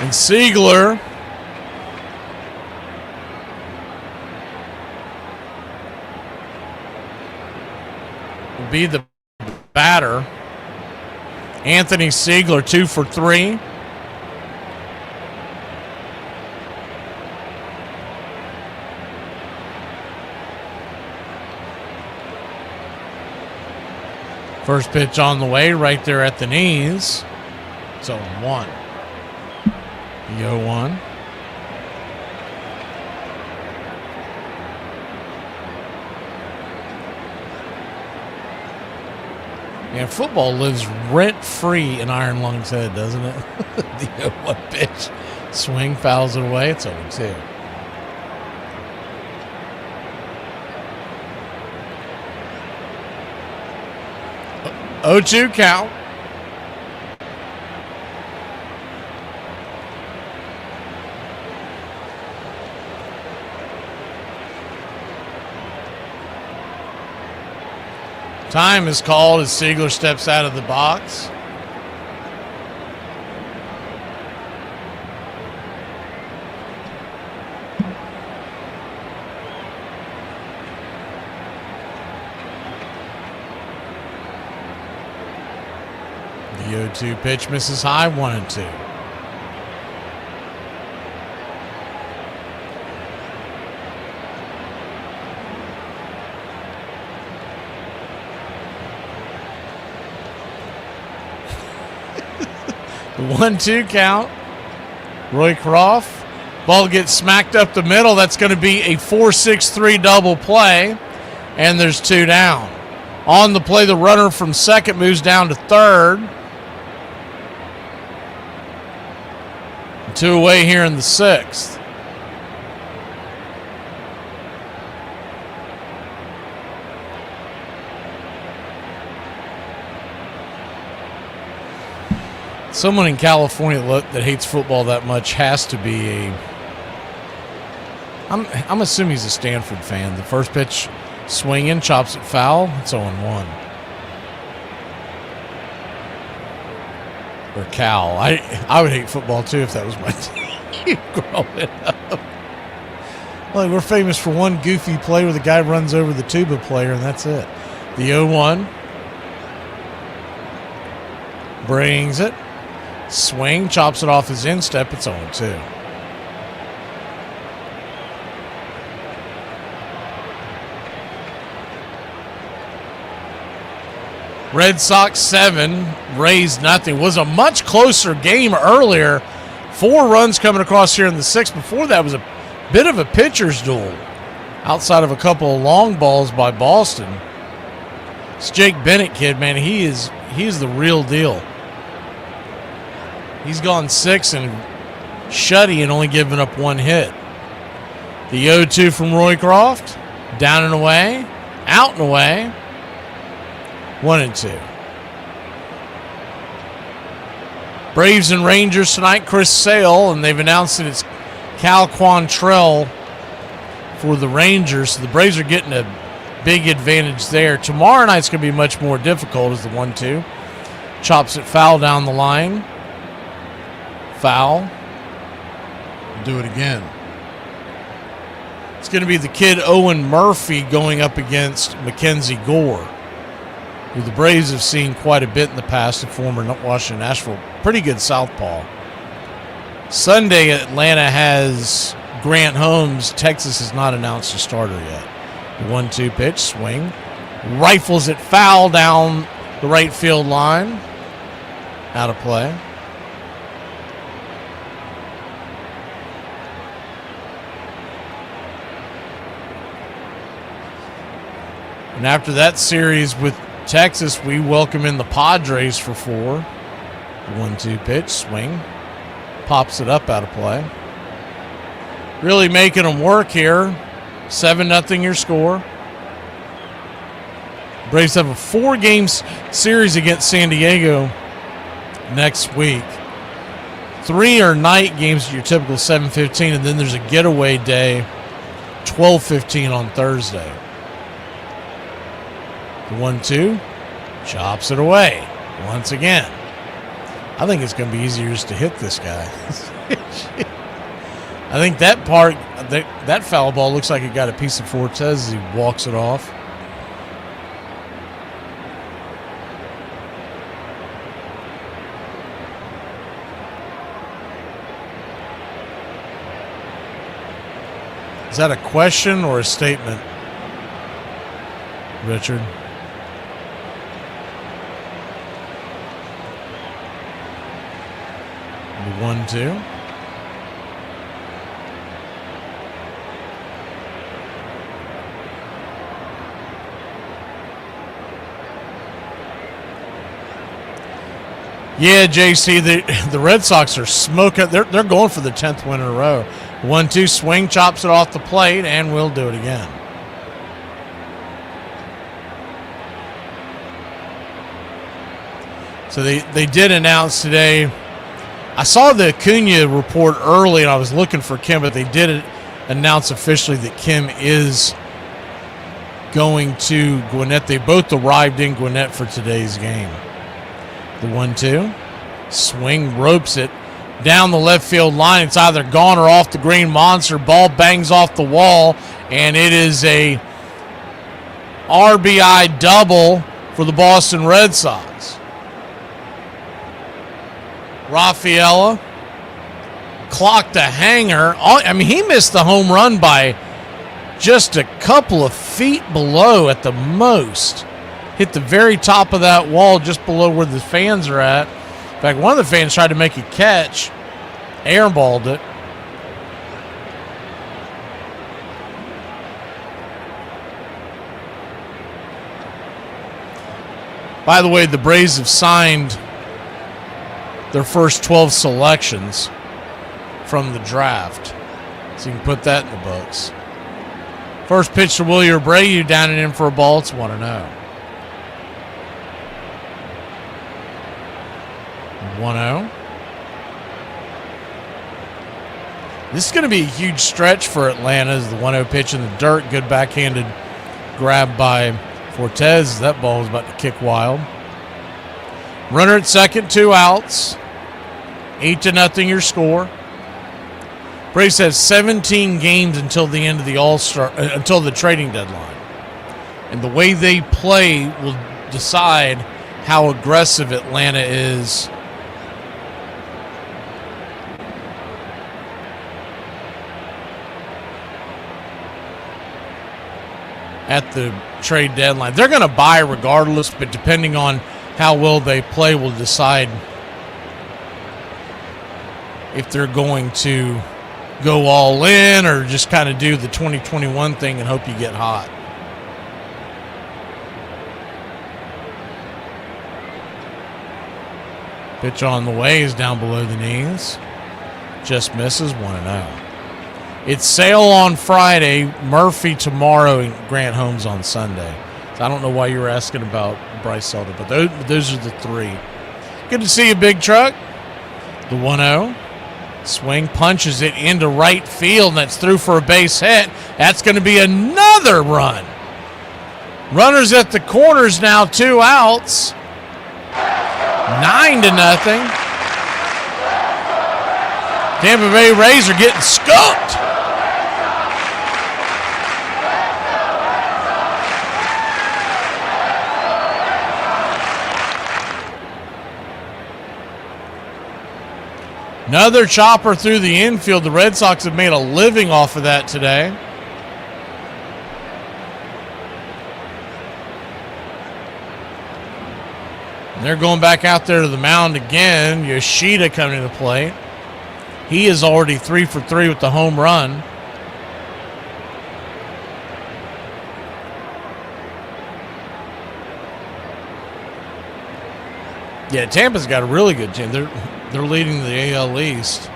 And Siegler will be the batter. Anthony Siegler, 2 for 3. First pitch on the way, right there at the knees. It's 0-1. The 0-1. Yeah, football lives rent-free in Iron Lung's head, doesn't it? The 0-1 pitch. Swing, fouls it away. It's 0-2. Oh-2 count. Time is called as Siegler steps out of the box. The 0-2 pitch misses high, 1-2. The 1-2 count. Roy Croft. Ball gets smacked up the middle. That's going to be a 4-6-3 double play. And there's 2 down. On the play, the runner from second moves down to third. 2 away here in the 6th. Someone in California that hates football that much has to be I'm assuming he's a Stanford fan. The first pitch, swinging, chops it foul. It's 0-1. Or Cal. I would hate football too if that was my team growing up. Like, we're famous for one goofy play where the guy runs over the tuba player and that's it. The 0-1. Brings it. Swing, chops it off his instep. It's 0-2. Red Sox 7, Rays nothing. Was a much closer game earlier. 4 runs coming across here in the 6th. Before that was a bit of a pitcher's duel outside of a couple of long balls by Boston. This Jake Bennett kid, man, he's the real deal. He's gone 6 and shutty and only given up 1 hit. The 0-2 from Roy Croft. Down and away. Out and away. 1-2. Braves and Rangers tonight. Chris Sale, and they've announced that it's Cal Quantrill for the Rangers. So the Braves are getting a big advantage there. Tomorrow night's going to be much more difficult as the 1-2. Chops it foul down the line. Foul. Do it again. It's going to be the kid Owen Murphy going up against Mackenzie Gore, who the Braves have seen quite a bit in the past, a former Washington National. Pretty good southpaw. Sunday, Atlanta has Grant Holmes. Texas has not announced a starter yet. The 1-2 pitch, swing. Rifles it foul down the right field line. Out of play. And after that series with Texas, we welcome in the Padres for 4. The 1-2 pitch, swing. Pops it up out of play. Really making them work here. 7-0 your score. Braves have a 4-game series against San Diego next week. 3 are night games at your typical 7:15, and then there's a getaway day, 12:15 on Thursday. The 1-2 chops it away once again. I think it's going to be easier just to hit this guy. I think that part, that foul ball looks like it got a piece of Fortes as he walks it off. Is that a question or a statement, Richard? 1-2. Yeah, JC, the Red Sox are smoking. They're going for the 10th win in a row. 1-2 swing, chops it off the plate, and we'll do it again. So they did announce today. I saw the Acuna report early, and I was looking for Kim, but they did announce officially that Kim is going to Gwinnett. They both arrived in Gwinnett for today's game. The 1-2. Swing, ropes it down the left field line. It's either gone or off the green monster. Ball bangs off the wall, and it is a RBI double for the Boston Red Sox. Rafaela clocked a hanger. I mean, he missed the home run by just a couple of feet below at the most. Hit the very top of that wall just below where the fans are at. In fact, one of the fans tried to make a catch, airballed it. By the way, the Braves have signed their first 12 selections from the draft. So you can put that in the books. First pitch to Willie Abreu, down and in for a ball. It's 1-0. 1-0. This is going to be a huge stretch for Atlanta as the 1-0 pitch in the dirt. Good backhanded grab by Fortes. That ball was about to kick wild. Runner at second, 2 outs. 8-0 your score. Braves have 17 games until the end of the until the trading deadline. And the way they play will decide how aggressive Atlanta is at the trade deadline. They're going to buy regardless, but depending on how well they play will decide if they're going to go all in or just kind of do the 2021 thing and hope you get hot. Pitch on the way is down below the knees. Just misses. 1-0. It's Sale on Friday, Murphy tomorrow, and Grant Holmes on Sunday. So I don't know why you were asking about Bryce Elder, but those are the three. Good to see you, Big Truck. The 1-0. Swing, punches it into right field, and that's through for a base hit. That's going to be another run. Runners at the corners now, 2 outs. 9-0. Tampa Bay Rays are getting skunked. Another chopper through the infield. The Red Sox have made a living off of that today. And they're going back out there to the mound again. Yoshida coming to the plate. He is already 3 for 3 with the home run. Yeah, Tampa's got a really good team. They're leading the AL East.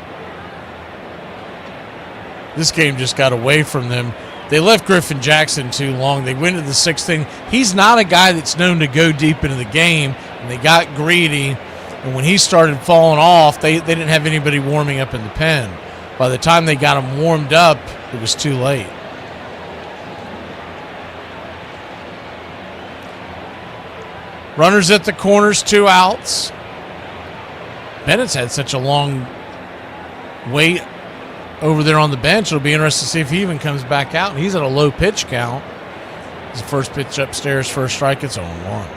This game just got away from them. They left Griffin Jackson too long. They went to the 6th inning. He's not a guy that's known to go deep into the game, and they got greedy. And when he started falling off, they didn't have anybody warming up in the pen. By the time they got him warmed up, it was too late. Runners at the corners, 2 outs. Bennett's had such a long wait over there on the bench. It'll be interesting to see if he even comes back out. He's at a low pitch count. His first pitch upstairs, first strike. It's 0-1.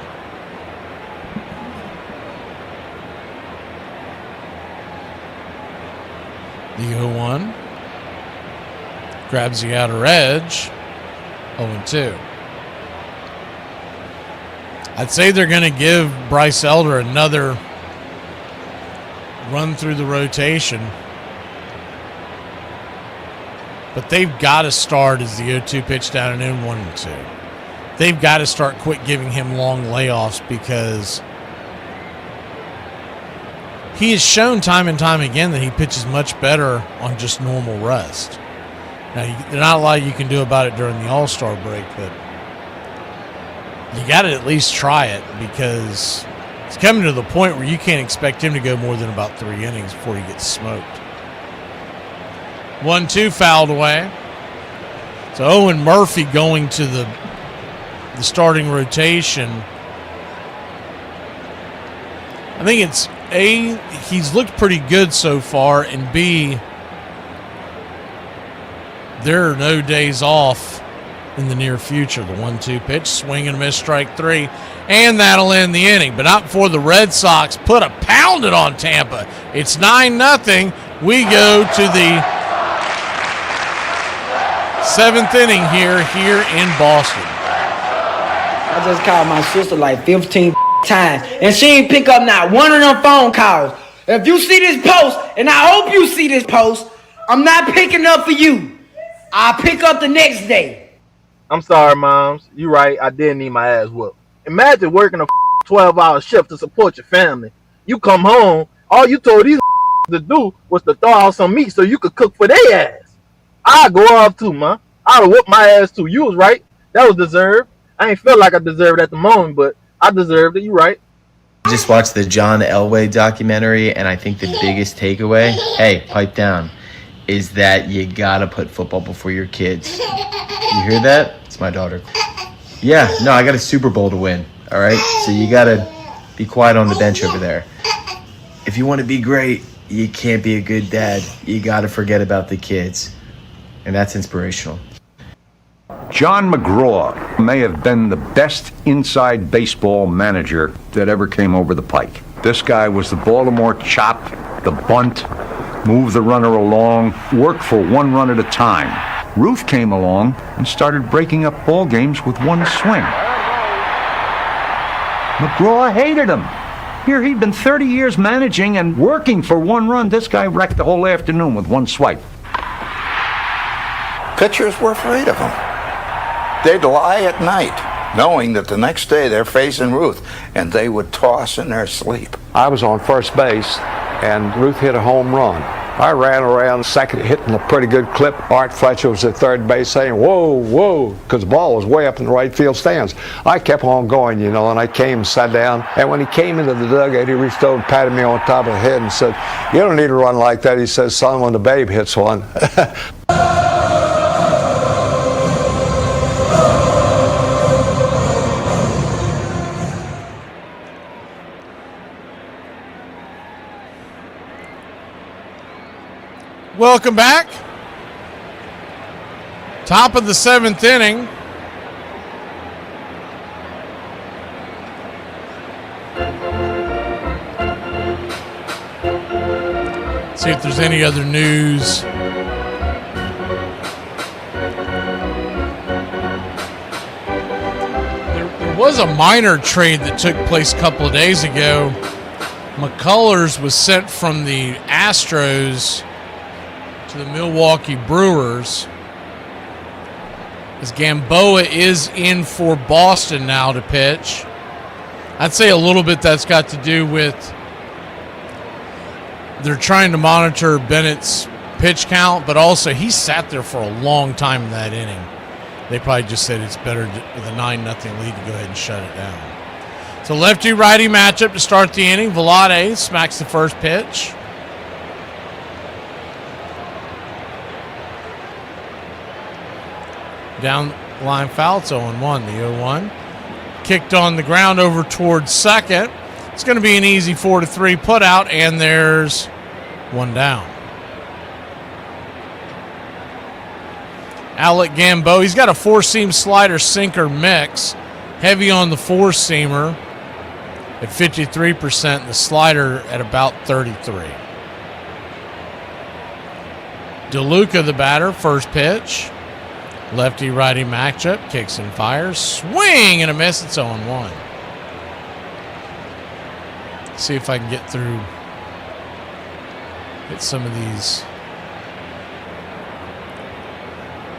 The 0-1. Grabs the outer edge. 0-2. I'd say they're going to give Bryce Elder another run through the rotation. But they've got to start as the 0-2 pitch down and in 1-2. They've got to start quit giving him long layoffs because he has shown time and time again that he pitches much better on just normal rest. Now, there's not a lot you can do about it during the All-Star break, but you got to at least try it because it's coming to the point where you can't expect him to go more than about 3 innings before he gets smoked. 1-2 fouled away. So Owen Murphy going to the starting rotation. I think it's A, he's looked pretty good so far, and B, there are no days off in the near future. The 1-2 pitch, swing and a miss, strike 3, and that'll end the inning. But not before the Red Sox put a pounded on Tampa. It's 9-0. We go to the 7th inning here in Boston. I just called my sister like 15 times, and she ain't pick up not one of them phone calls. If you see this post, and I hope you see this post, I'm not picking up for you. I'll pick up the next day. I'm sorry, Moms. You right. I did need my ass whooped. Imagine working a 12-hour shift to support your family. You come home, all you told these to do was to throw out some meat so you could cook for their ass. I'd go off too, man. I'd have whooped my ass too. You was right. That was deserved. I ain't feel like I deserved it at the moment, but I deserved it. You right. I just watched the John Elway documentary, and I think the biggest takeaway, hey, pipe down, is that you gotta put football before your kids. You hear that? It's my daughter. Yeah, no, I got a Super Bowl to win, all right? So you gotta be quiet on the bench over there. If you want to be great, you can't be a good dad. You gotta forget about the kids. And that's inspirational. John McGraw may have been the best inside baseball manager that ever came over the pike. This guy was the Baltimore chop, the bunt, move the runner along, work for one run at a time. Ruth came along and started breaking up ball games with one swing. McGraw hated him. Here he'd been 30 years managing and working for one run. This guy wrecked the whole afternoon with one swipe. Pitchers were afraid of him. They'd lie at night, knowing that the next day they're facing Ruth, and they would toss in their sleep. I was on first base, and Ruth hit a home run. I ran around second, hitting a pretty good clip. Art Fletcher was at third base saying, whoa, whoa, because the ball was way up in the right field stands. I kept on going, and I came and sat down. And when he came into the dugout, he reached over and patted me on top of the head and said, you don't need to run like that. He says, son, when the babe hits one. Welcome back. Top of the 7th inning. See if there's any other news. There was a minor trade that took place a couple of days ago. McCullers was sent from the Astros to the Milwaukee Brewers, as Gamboa is in for Boston now to pitch. I'd say a little bit that's got to do with they're trying to monitor Bennett's pitch count, but also he sat there for a long time in that inning. They probably just said it's better with a 9-0 lead to go ahead and shut it down. So lefty-righty matchup to start the inning. Vlade smacks the first pitch. Down line foul, it's 0-1, the 0-1. Kicked on the ground over towards second. It's going to be an easy 4-3 put out, and there's one down. Alec Gamboa, he's got a four-seam slider sinker mix. Heavy on the four-seamer at 53%, the slider at about 33%. DeLuca, the batter, first pitch. Lefty-righty matchup, kicks and fires. Swing and a miss, it's 0-1. See if I can get through Get some of these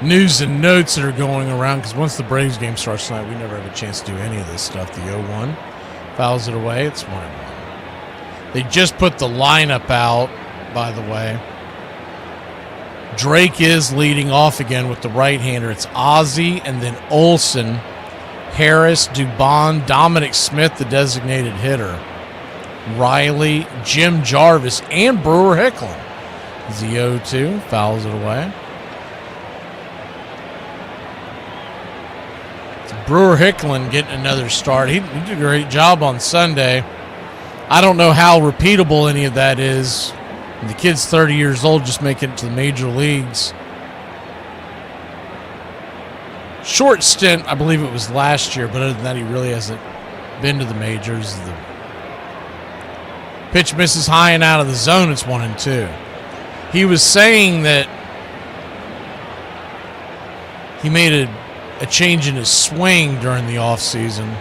news and notes that are going around, because once the Braves game starts tonight, we never have a chance to do any of this stuff. The 0-1 fouls it away. It's 1-1. They just put the lineup out, by the way. Drake is leading off again with the right-hander. It's Ozzie and then Olsen, Harris, Dubon, Dominic Smith, the designated hitter, Riley, Jim Jarvis, and Brewer Hicklin. The 0-2 fouls it away. Brewer Hicklin getting another start. He did a great job on Sunday. I don't know how repeatable any of that is. The kid's 30 years old, just making it to the major leagues. Short stint, I believe it was last year, but other than that, he really hasn't been to the majors. The pitch misses high and out of the zone. It's 1-2. He was saying that he made a change in his swing during the offseason.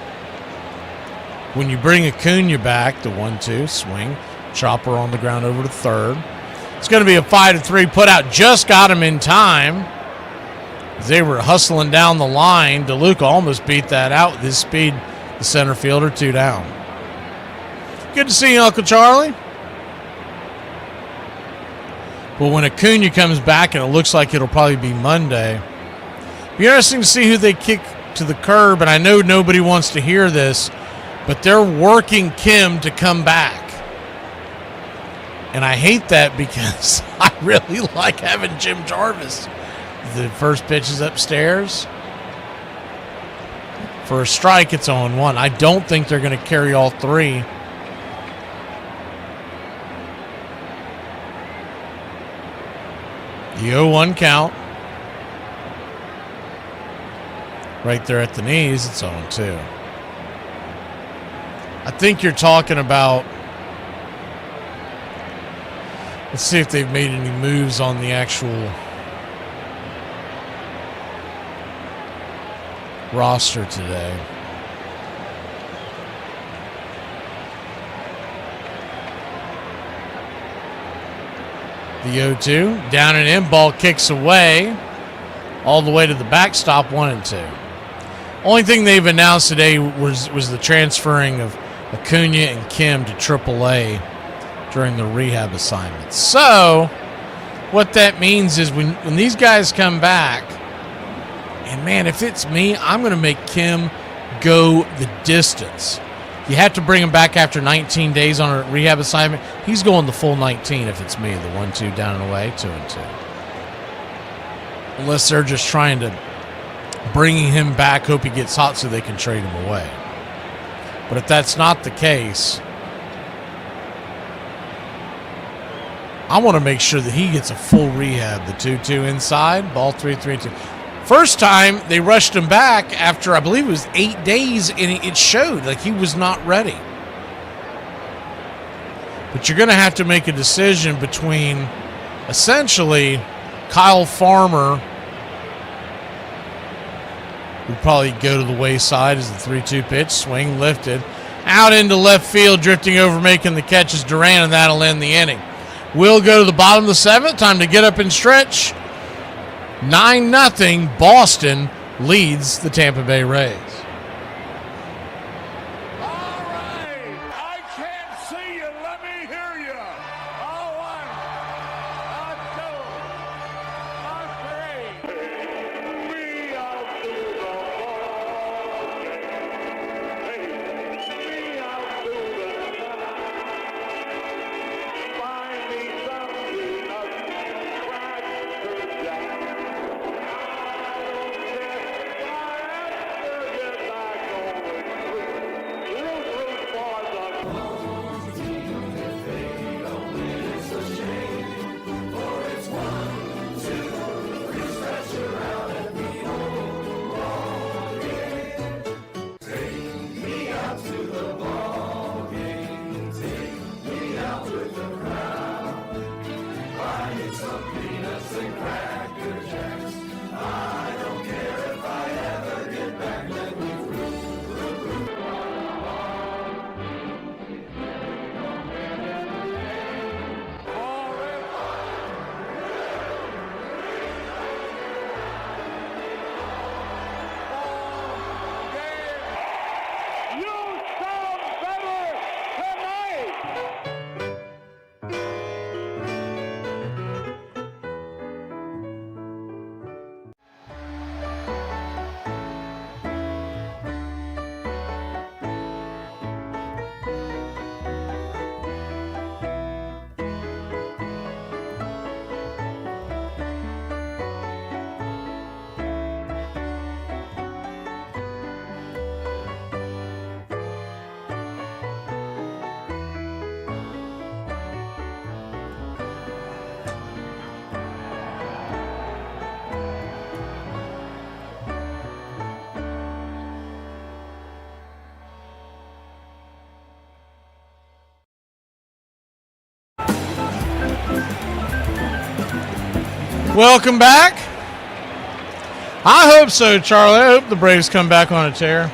When you bring Acuna back, the 1-2 swing, chopper on the ground over to third. It's going to be a 5-3 put out. Just got him in time. They were hustling down the line. DeLuca almost beat that out with his speed. The center fielder, 2 down. Good to see you, Uncle Charlie. Well, when Acuna comes back, and it looks like it'll probably be Monday, it'll be interesting to see who they kick to the curb. And I know nobody wants to hear this, but they're working Kim to come back. And I hate that because I really like having Jim Jarvis. The first pitch is upstairs. For a strike, it's 0-1. I don't think they're going to carry all 3. The 0-1 count. Right there at the knees, it's 0-2. I think you're talking about, let's see if they've made any moves on the actual roster today. The 0-2, down and in, ball kicks away all the way to the backstop, 1-2. Only thing they've announced today was the transferring of Acuna and Kim to AAA during the rehab assignment. So what that means is when these guys come back, and man, if it's me, I'm going to make Kim go the distance. You have to bring him back after 19 days on a rehab assignment. He's going the full 19 if it's me. The 1-2 down and away, 2-2. Unless they're just trying to bring him back, hope he gets hot so they can trade him away. But if that's not the case, I want to make sure that he gets a full rehab. The 2-2 inside, ball 3-3-2. First time they rushed him back after, I believe it was 8 days, and it showed like he was not ready. But you're going to have to make a decision between essentially Kyle Farmer, would probably go to the wayside as the 3-2 pitch, swing lifted, out into left field, drifting over, making the catch is Duran, and that'll end the inning. We'll go to the bottom of the 7th. Time to get up and stretch. 9-0, Boston leads the Tampa Bay Rays. Welcome back. I hope so, Charlie. I hope the Braves come back on a tear.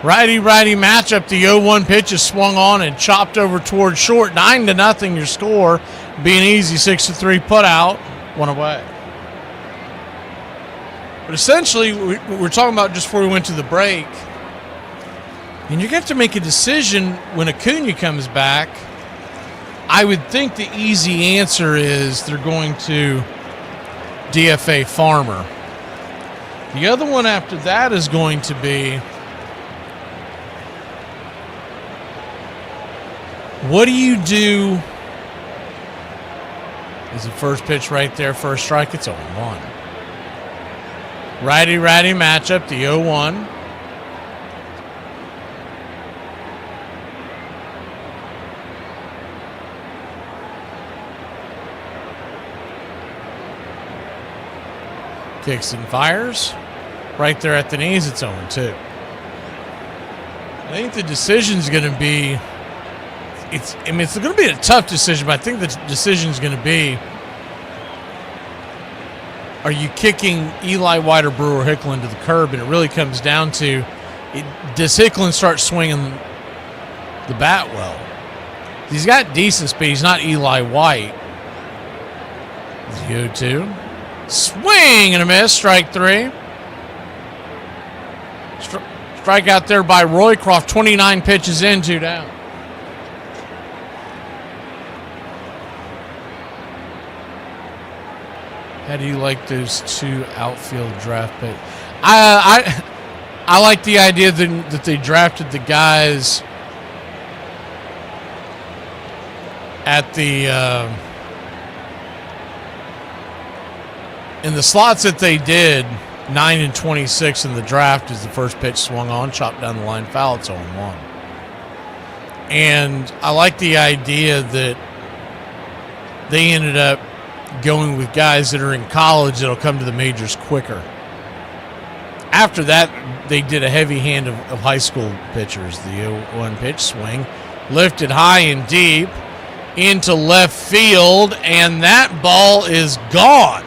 Righty-righty matchup. The 0-1 pitch is swung on and chopped over towards short. 9-0 your score. Being easy, 6-3 put out. One away. But essentially, we're talking about just before we went to the break. And you're going to have to make a decision when Acuna comes back. I would think the easy answer is they're going to DFA Farmer. The other one after that is going to be, what do you do? Is the first pitch right there, first strike? It's 0-1. Righty-righty matchup, the 0-1. Kicks and fires. Right there at the knees, it's 0-2. I think the decision's going to be, it's going to be a tough decision, but I think the decision's going to be, are you kicking Eli White or Brewer Hicklin to the curb? And it really comes down to, does Hicklin start swinging the bat well? He's got decent speed. He's not Eli White. The 0-2. Swing and a miss. Strike 3. Strike out there by Roycroft. 29 pitches in, 2 down. How do you like those 2 outfield draft picks? I like the idea that they drafted the guys at the in the slots that they did. 9 and 26 in the draft as the first pitch swung on, chopped down the line, foul. It's 0-1. And I like the idea that they ended up going with guys that are in college that'll come to the majors quicker. After that, they did a heavy hand of high school pitchers. The 0-1 pitch swing, lifted high and deep into left field, and that ball is gone.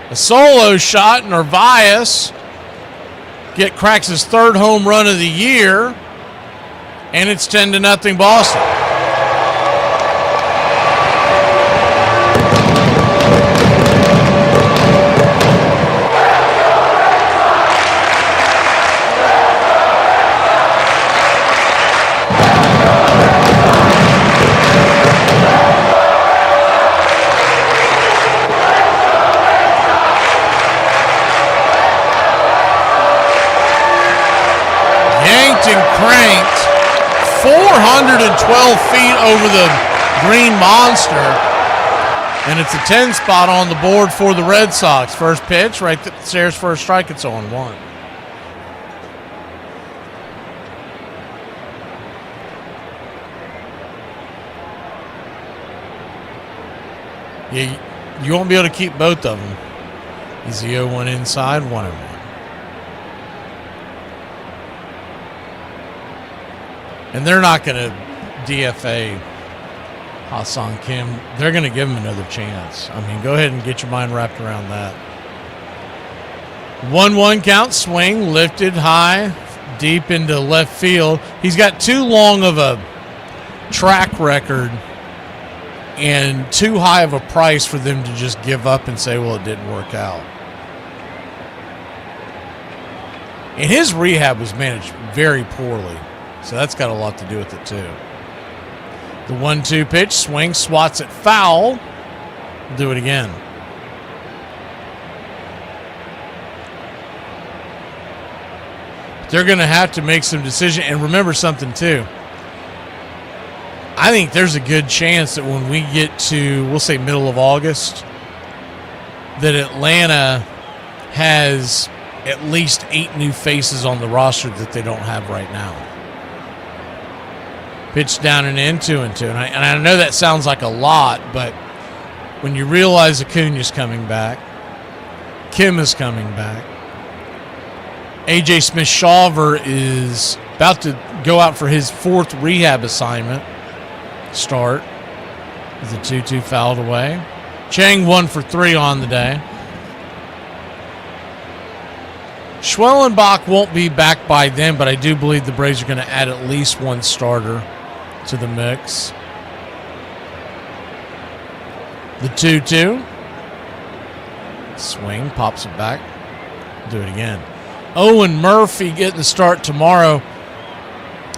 A solo shot, Narvaez cracks his 3rd home run of the year, and it's 10-0 Boston. Cranked 412 feet over the Green Monster, and it's a 10 spot on the board for the Red Sox. First pitch, right there's first strike. It's 0-1. Yeah, you won't be able to keep both of them. He's the 0-1 inside, 1-1. And they're not going to DFA Hassan Kim. They're going to give him another chance. I mean, go ahead and get your mind wrapped around that. 1-1 count, swing, lifted high, deep into left field. He's got too long of a track record and too high of a price for them to just give up and say, well, it didn't work out. And his rehab was managed very poorly. So that's got a lot to do with it, too. The 1-2 pitch, swing, swats it foul. Do it again. They're going to have to make some decision. And remember something, too. I think there's a good chance that when we get to, we'll say middle of August, that Atlanta has at least 8 new faces on the roster that they don't have right now. Pitch down and in, 2-2. And I know that sounds like a lot, but when you realize Acuna's coming back, Kim is coming back, A.J. Smith-Shawver is about to go out for his 4th rehab assignment. start. The 2-2 fouled away. Chang 1 for 3 on the day. Schwellenbach won't be back by then, but I do believe the Braves are going to add at least one starter to the mix. The 2-2. Swing, pops it back. Do it again. Owen Murphy getting the start tomorrow.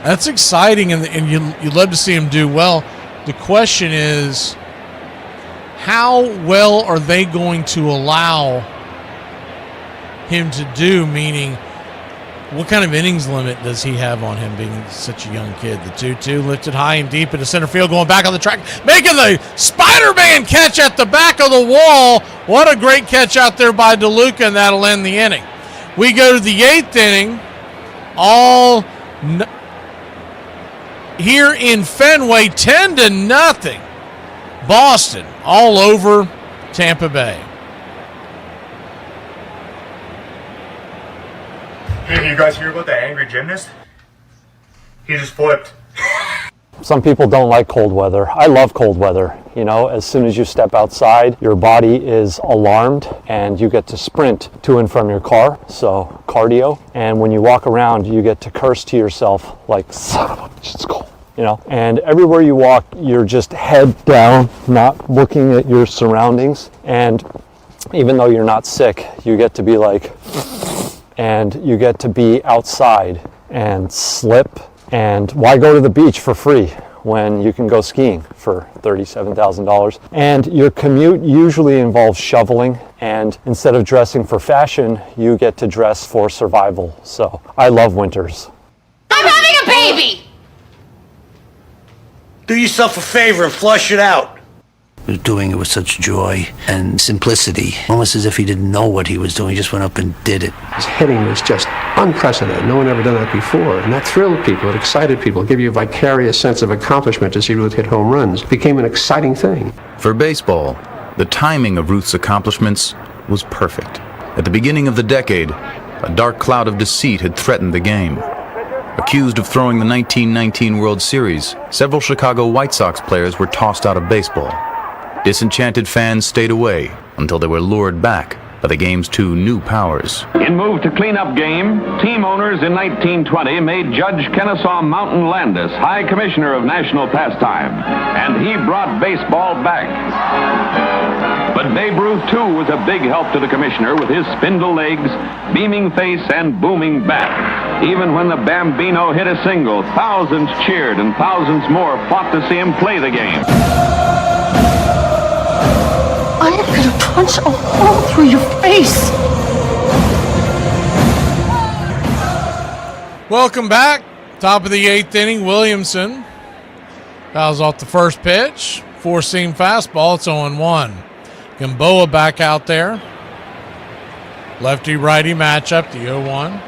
That's exciting, and you love to see him do well. The question is, how well are they going to allow him to do? Meaning, what kind of innings limit does he have on him being such a young kid? The 2-2 lifted high and deep into center field, going back on the track, making the Spider-Man catch at the back of the wall. What a great catch out there by DeLuca, and that'll end the inning. We go to the 8th inning, here in Fenway, 10-0. Boston all over Tampa Bay. Hey, you guys hear about that angry gymnast? He just flipped. Some people don't like cold weather. I love cold weather. You know, as soon as you step outside, your body is alarmed and you get to sprint to and from your car, so cardio. And when you walk around, you get to curse to yourself like, son of a bitch, it's cold. You know, and everywhere you walk, you're just head down, not looking at your surroundings. And even though you're not sick, you get to be like, and you get to be outside and slip. And why go to the beach for free when you can go skiing for $37,000? And your commute usually involves shoveling, and instead of dressing for fashion, you get to dress for survival. So I love winters. I'm having a baby! Do yourself a favor and flush it out. He was doing it with such joy and simplicity, almost as if he didn't know what he was doing. He just went up and did it. His hitting was just unprecedented. No one ever done that before. And that thrilled people. It excited people. It gave you a vicarious sense of accomplishment to see Ruth hit home runs. It became an exciting thing. For baseball, the timing of Ruth's accomplishments was perfect. At the beginning of the decade, a dark cloud of deceit had threatened the game. Accused of throwing the 1919 World Series, several Chicago White Sox players were tossed out of baseball. Disenchanted fans stayed away until they were lured back by the game's two new powers. In move to clean up game, team owners in 1920 made Judge Kennesaw Mountain Landis High Commissioner of National Pastime, and he brought baseball back. But Babe Ruth, too, was a big help to the commissioner with his spindle legs, beaming face, and booming bat. Even when the Bambino hit a single, thousands cheered and thousands more fought to see him play the game. I am gonna punch a hole through your face. Welcome back. Top of the 8th inning, Williamson fouls off the first pitch. Four-seam fastball. It's 0-1. Gamboa back out there. Lefty-righty matchup, the 0-1.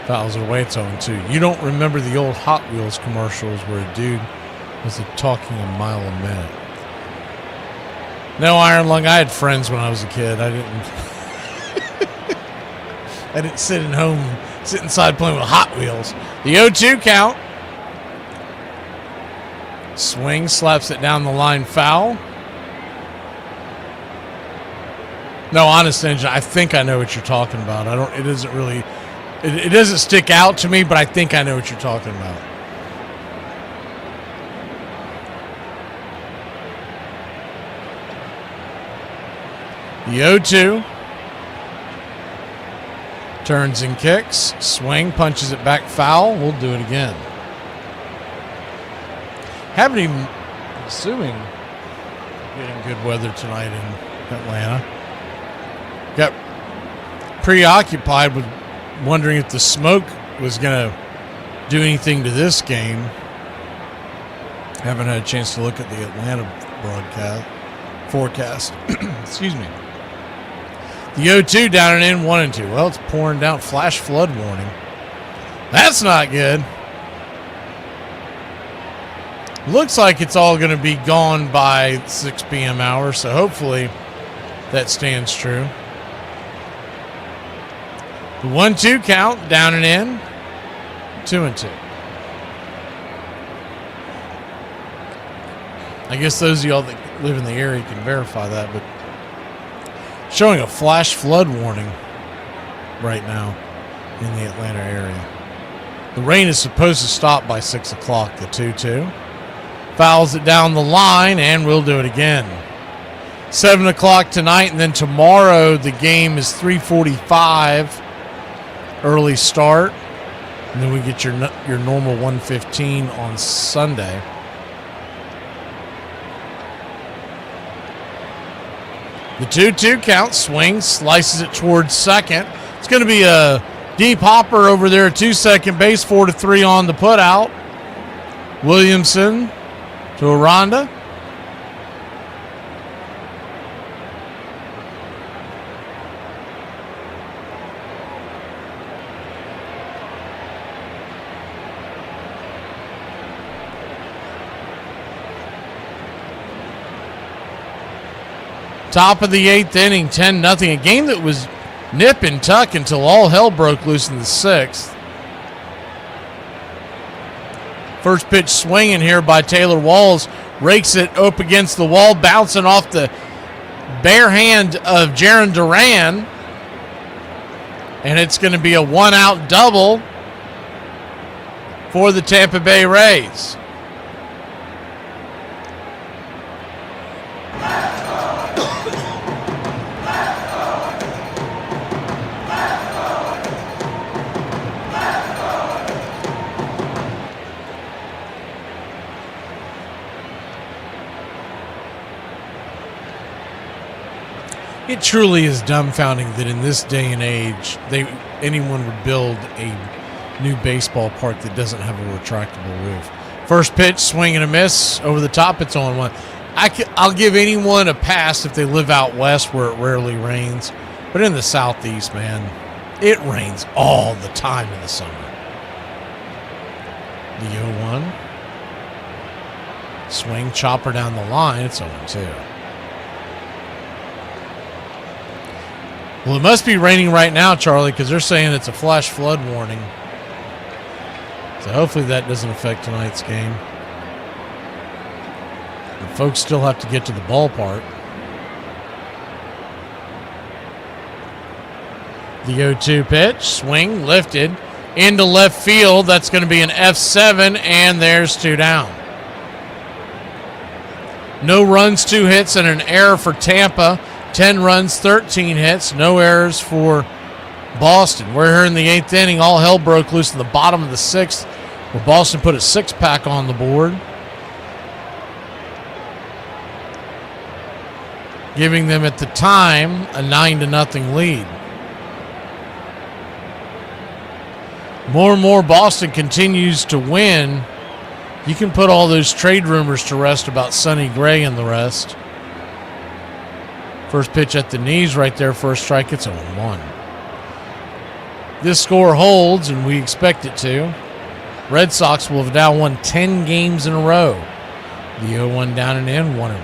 Fouls it away, it's 0-2. You don't remember the old Hot Wheels commercials where a dude was talking a mile a minute. No, Iron Lung, I had friends when I was a kid. I didn't sit inside playing with Hot Wheels. The 0-2 count. Swing, slaps it down the line, foul. No, honest engine, I think I know what you're talking about. It doesn't stick out to me, but I think I know what you're talking about. The 0-2. Turns and kicks. Swing, punches it back, foul. We'll do it again. Haven't even, assuming getting good weather tonight in Atlanta. Got preoccupied with wondering if the smoke was going to do anything to this game. Haven't had a chance to look at the Atlanta forecast. Excuse me. The 0-2 down and in, 1-2. Well, it's pouring down. Flash flood warning. That's not good. Looks like it's all going to be gone by 6 p.m. hour, so hopefully that stands true. The 1-2 count, down and in. 2-2. I guess those of y'all that live in the area can verify that, but showing a flash flood warning right now in the Atlanta area. The rain is supposed to stop by 6 o'clock, the 2-2. Fouls it down the line, and we'll do it again. 7 o'clock tonight, and then tomorrow the game is 3:45, early start. And then we get your normal 1:15 on Sunday. The 2-2 count, swings, slices it towards second. It's going to be a deep hopper over there at 2-second base, 4-3 on the putout. Williamson to Aranda. Top of the 8th inning, 10-0. A game that was nip and tuck until all hell broke loose in the 6th. First pitch swinging here by Taylor Walls. Rakes it up against the wall, bouncing off the bare hand of Jaron Duran. And it's going to be a one-out double for the Tampa Bay Rays. It truly is dumbfounding that in this day and age, anyone would build a new baseball park that doesn't have a retractable roof. First pitch, swing and a miss. Over the top, it's on one. I'll give anyone a pass if they live out west where it rarely rains. But in the southeast, man, it rains all the time in the summer. The 0-1. Swing, chopper down the line. It's 0-2. Well, it must be raining right now, Charlie, because they're saying it's a flash flood warning. So hopefully that doesn't affect tonight's game. The folks still have to get to the ballpark. The 0-2 pitch, swing, lifted, into left field. That's going to be an F7, and there's 2 down. No runs, 2 hits, and an error for Tampa. 10 runs, 13 hits, no errors for Boston. We're here in the 8th inning. All hell broke loose in the bottom of the 6th, where Boston put a 6-pack on the board, giving them at the time a 9-0 lead. More and more Boston continues to win. You can put all those trade rumors to rest about Sonny Gray and the rest. First pitch at the knees right there for a strike. It's 0-1. This score holds, and we expect it to. Red Sox will have now won 10 games in a row. The 0-1 down and in, 1-1.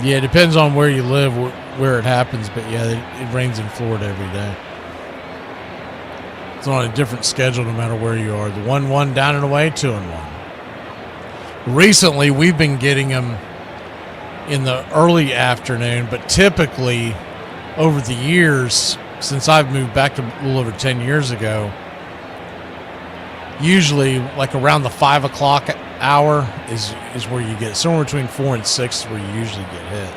Yeah, it depends on where you live, where it happens, but yeah, it rains in Florida every day. It's on a different schedule no matter where you are. The 1-1 down and away, 2-1. Recently, we've been getting them in the early afternoon, but typically over the years, since I've moved back to a little over 10 years ago, usually like around the 5 o'clock hour is where you get it. Somewhere between 4 and 6 is where you usually get hit.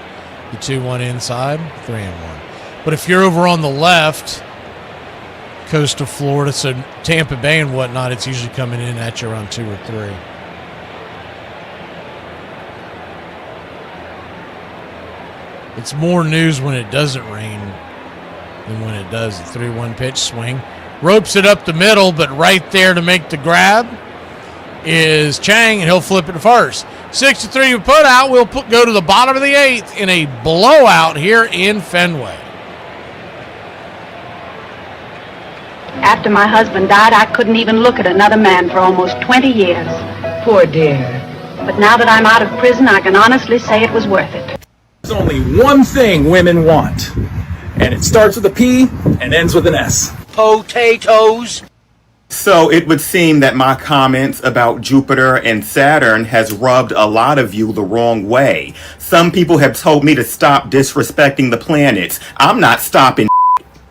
The 2-1 inside, 3-1. But if you're over on the left coast of Florida, so Tampa Bay and whatnot, it's usually coming in at you around 2 or 3. It's more news when it doesn't rain than when it does. The 3-1 pitch, swing. Ropes it up the middle, but right there to make the grab is Chang, and he'll flip it to first. 6-3 put out. We'll go to the bottom of the 8th in a blowout here in Fenway. After my husband died, I couldn't even look at another man for almost 20 years. Poor dear. But now that I'm out of prison, I can honestly say it was worth it. There's only one thing women want, and it starts with a P and ends with an S. Potatoes. So it would seem that my comments about Jupiter and Saturn has rubbed a lot of you the wrong way. Some people have told me to stop disrespecting the planets. I'm not stopping.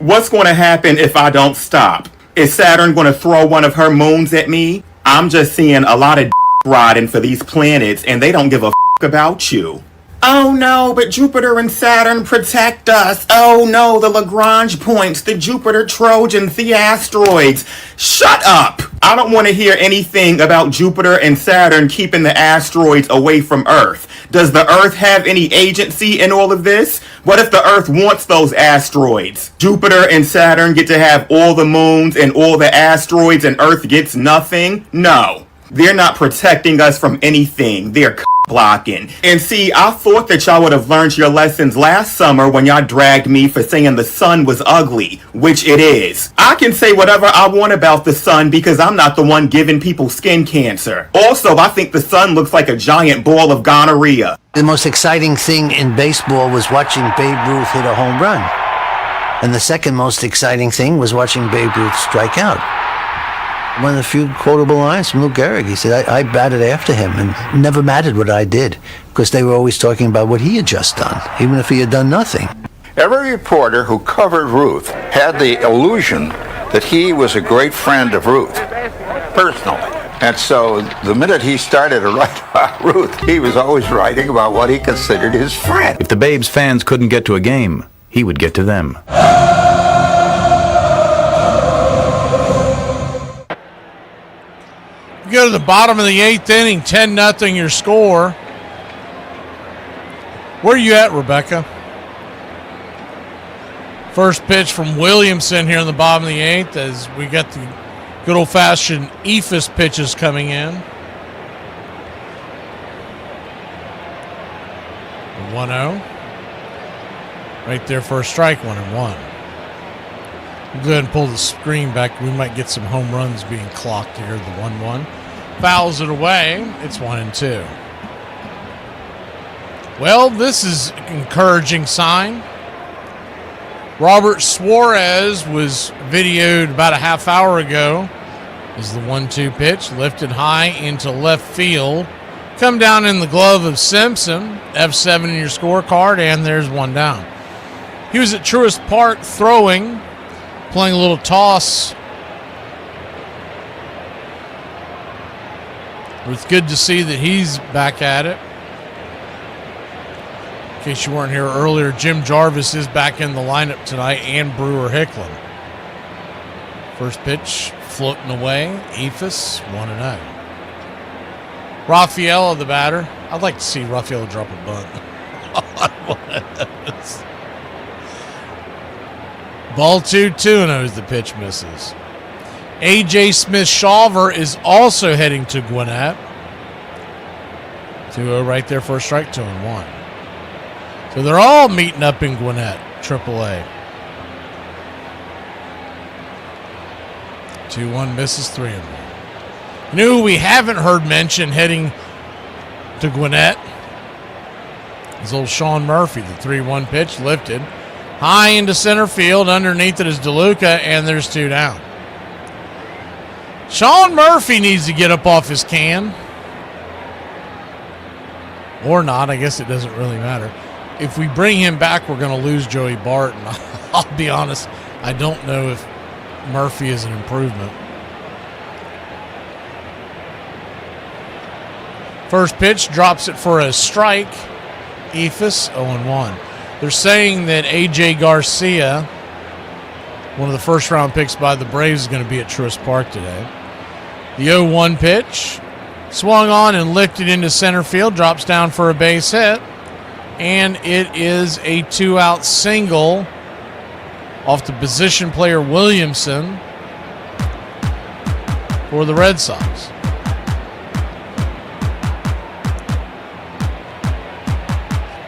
What's going to happen if I don't stop? Is Saturn going to throw one of her moons at me? I'm just seeing a lot of riding for these planets, and they don't give a about you. Oh no, but Jupiter and Saturn protect us. Oh no, the Lagrange points, the Jupiter Trojans, the asteroids. Shut up! I don't want to hear anything about Jupiter and Saturn keeping the asteroids away from Earth. Does the Earth have any agency in all of this? What if the Earth wants those asteroids? Jupiter and Saturn get to have all the moons and all the asteroids, and Earth gets nothing? No. They're not protecting us from anything. They're blocking. And see, I thought that y'all would have learned your lessons last summer when y'all dragged me for saying the sun was ugly, which it is. I can say whatever I want about the sun because I'm not the one giving people skin cancer. Also, I think the sun looks like a giant ball of gonorrhea. The most exciting thing in baseball was watching Babe Ruth hit a home run. And the second most exciting thing was watching Babe Ruth strike out. One of the few quotable lines from Lou Gehrig, he said, I batted after him, and it never mattered what I did, because they were always talking about what he had just done, even if he had done nothing. Every reporter who covered Ruth had the illusion that he was a great friend of Ruth, personally. And so the minute he started to write about Ruth, he was always writing about what he considered his friend. If the Babes fans couldn't get to a game, he would get to them. Go to the bottom of the 8th inning, 10-0 your score. Where are you at, Rebecca? First pitch from Williamson here in the bottom of the 8th as we get the good old-fashioned ephus pitches coming in. 1-0. Right there for a strike, 1-1. We'll go ahead and pull the screen back. We might get some home runs being clocked here, the 1-1. Fouls it away. It's 1-2. Well, this is an encouraging sign. Robert Suarez was videoed about a half hour ago as the 1-2 pitch lifted high into left field. Come down in the glove of Simpson. F7 in your scorecard, and there's one down. He was at Truist Park throwing, playing a little toss. It's good to see that he's back at it. In case you weren't here earlier, Jim Jarvis is back in the lineup tonight, and Brewer Hicklin. First pitch floating away. Ephus 1-0. Rafaela, the batter. I'd like to see Rafaela drop a bunt. Ball 2-2 as the pitch misses. A.J. Smith-Shawver is also heading to Gwinnett. 2-0 right there for a strike, 2-1. So they're all meeting up in Gwinnett, AAA. 2-1 misses, 3-1. You know who we haven't heard mention heading to Gwinnett? Is old Sean Murphy. The 3-1 pitch lifted high into center field. Underneath it is DeLuca, and there's 2 down. Sean Murphy needs to get up off his can. Or not. I guess it doesn't really matter. If we bring him back, we're going to lose Joey Barton. I'll be honest, I don't know if Murphy is an improvement. First pitch drops it for a strike. Ephus 0-1. They're saying that A.J. Garcia, one of the first-round picks by the Braves, is going to be at Truist Park today. The 0-1 pitch swung on and lifted into center field, drops down for a base hit, and it is a 2-out single off the position player Williamson for the Red Sox.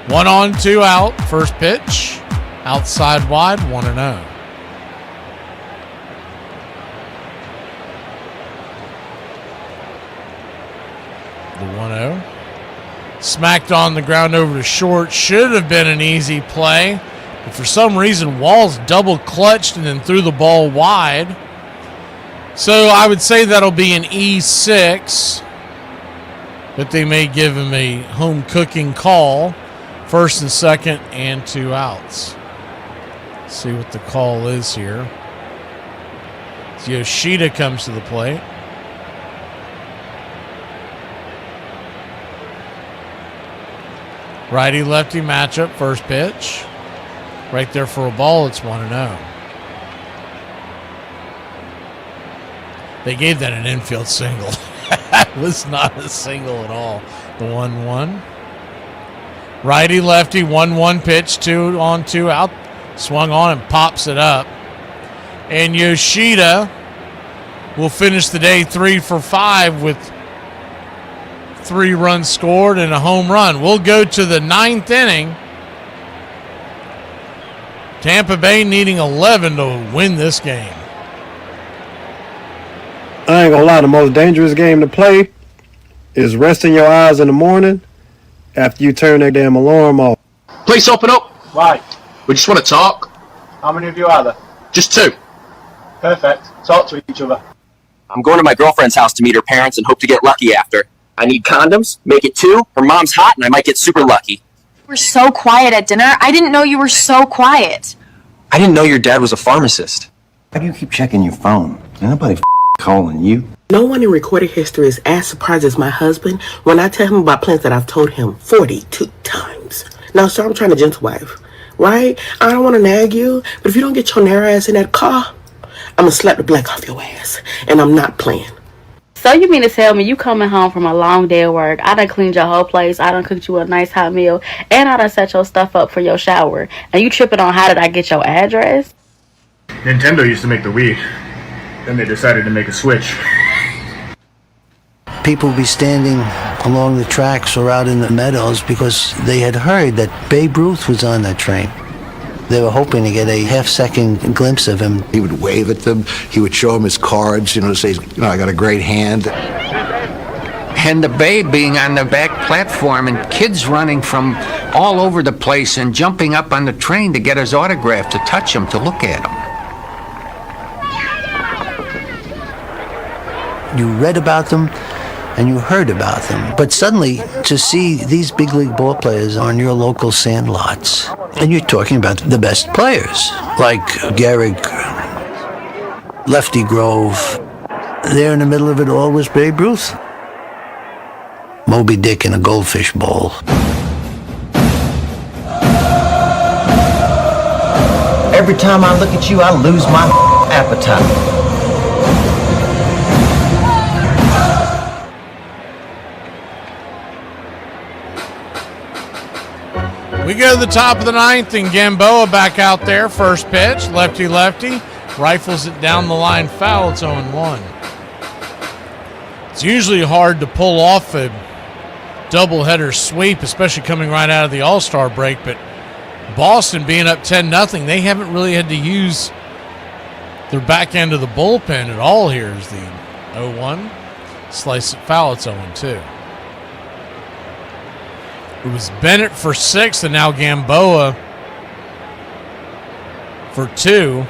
One on, 2 out. First pitch, outside wide, 1-0. The 1-0. Smacked on the ground over to short. Should have been an easy play. But for some reason, Walls double clutched and then threw the ball wide. So I would say that'll be an E6. But they may give him a home cooking call. First and second and 2 outs. Let's see what the call is here. So Yoshida comes to the plate. Righty-lefty matchup, first pitch. Right there for a ball, it's 1-0. They gave that an infield single. That was not a single at all. The 1-1. Righty-lefty, 1-1 pitch, 2 on, 2 out. Swung on and pops it up. And Yoshida will finish the day 3 for 5 with 3 runs scored and a home run. We'll go to the 9th inning. Tampa Bay needing 11 to win this game. I ain't gonna lie, the most dangerous game to play is resting your eyes in the morning after you turn that damn alarm off. Please open up. Right. We just want to talk. How many of you are there? Just 2. Perfect. Talk to each other. I'm going to my girlfriend's house to meet her parents and hope to get lucky after. I need condoms, make it 2. Her mom's hot and I might get super lucky. You were so quiet at dinner. I didn't know you were so quiet. I didn't know your dad was a pharmacist. Why do you keep checking your phone? Ain't nobody calling you. No one in recorded history is as surprised as my husband when I tell him about plans that I've told him 42 times. Now, sir, I'm trying to gentle wife, right? I don't want to nag you, but if you don't get your narrow ass in that car, I'm going to slap the black off your ass, and I'm not playing. So you mean to tell me you coming home from a long day of work, I done cleaned your whole place, I done cooked you a nice hot meal, and I done set your stuff up for your shower, and you tripping on how did I get your address? Nintendo used to make the Wii. Then they decided to make a Switch. People would be standing along the tracks or out in the meadows because they had heard that Babe Ruth was on that train. They were hoping to get a half-second glimpse of him. He would wave at them. He would show them his cards, to say, I got a great hand. And the Babe being on the back platform and kids running from all over the place and jumping up on the train to get his autograph, to touch him, to look at him. You read about them and you heard about them. But suddenly, to see these big league ball players on your local sandlots, and you're talking about the best players, like Gehrig, Lefty Grove. There in the middle of it all was Babe Ruth. Moby Dick in a goldfish bowl. Every time I look at you, I lose my appetite. We go to the top of the 9th, and Gamboa back out there. First pitch, lefty-lefty. Rifles it down the line, foul. It's 0-1. It's usually hard to pull off a doubleheader sweep, especially coming right out of the All-Star break. But Boston being up 10-0, they haven't really had to use their back end of the bullpen at all here. Is the 0-1. Slice it, foul. It's 0-2. It was Bennett for 6, and now Gamboa for 2.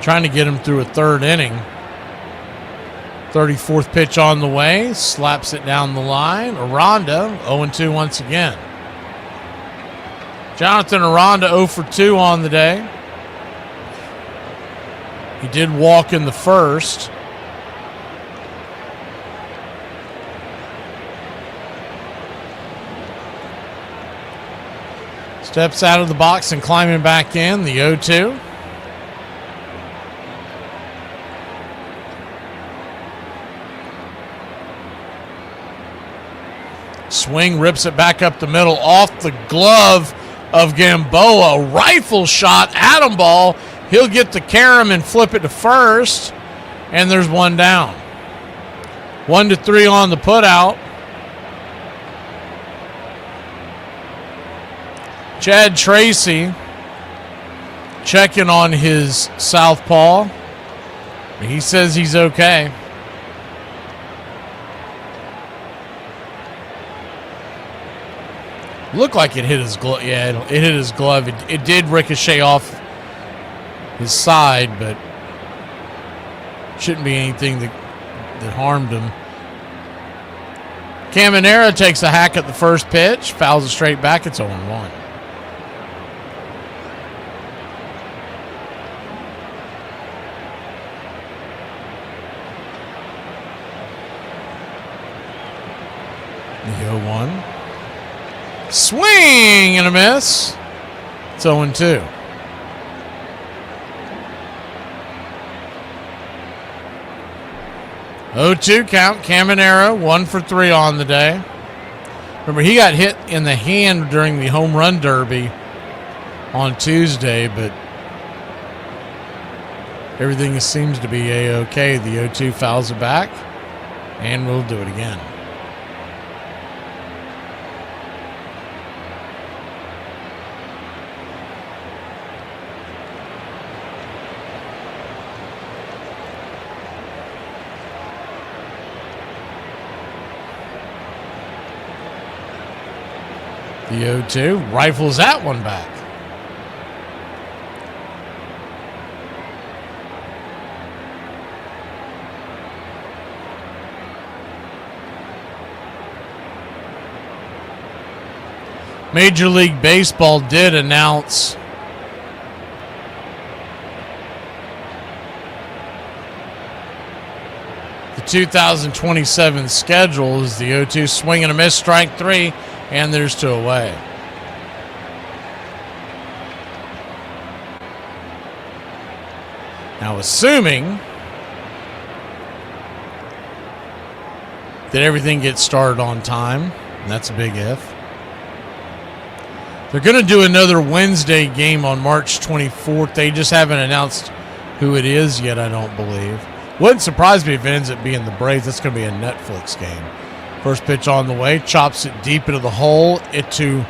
Trying to get him through a 3rd inning. 34th pitch on the way. Slaps it down the line. Aranda, 0-2 once again. Jonathan Aranda 0 for 2 on the day. He did walk in the first. Steps out of the box and climbing back in, the 0-2. Swing, rips it back up the middle, off the glove of Gamboa. Rifle shot, atom ball. He'll get the carom and flip it to first. And there's one down. 1-3 on the putout. Chad Tracy checking on his southpaw. He says he's okay. Looked like it hit his glove. Yeah, it hit his glove. It did ricochet off his side, but shouldn't be anything that harmed him. Caminera takes a hack at the first pitch, fouls it straight back. It's 0-1. The 0-1. Swing and a miss. It's 0-2. Oh-2 count. Caminera 1 for 3 on the day. Remember, he got hit in the hand during the home run derby on Tuesday, but everything seems to be A-OK. The 0-2 fouls it back, and we'll do it again. The 0-2 rifles that one back. Major League Baseball did announce the 2027 schedule is the 0-2 swing and a miss, strike 3. And there's 2 away. Now, assuming that everything gets started on time, and that's a big if, they're going to do another Wednesday game on March 24th. They just haven't announced who it is yet, I don't believe. Wouldn't surprise me if it ends up being the Braves. That's going to be a Netflix game. First pitch on the way, chops it deep into the hole, it to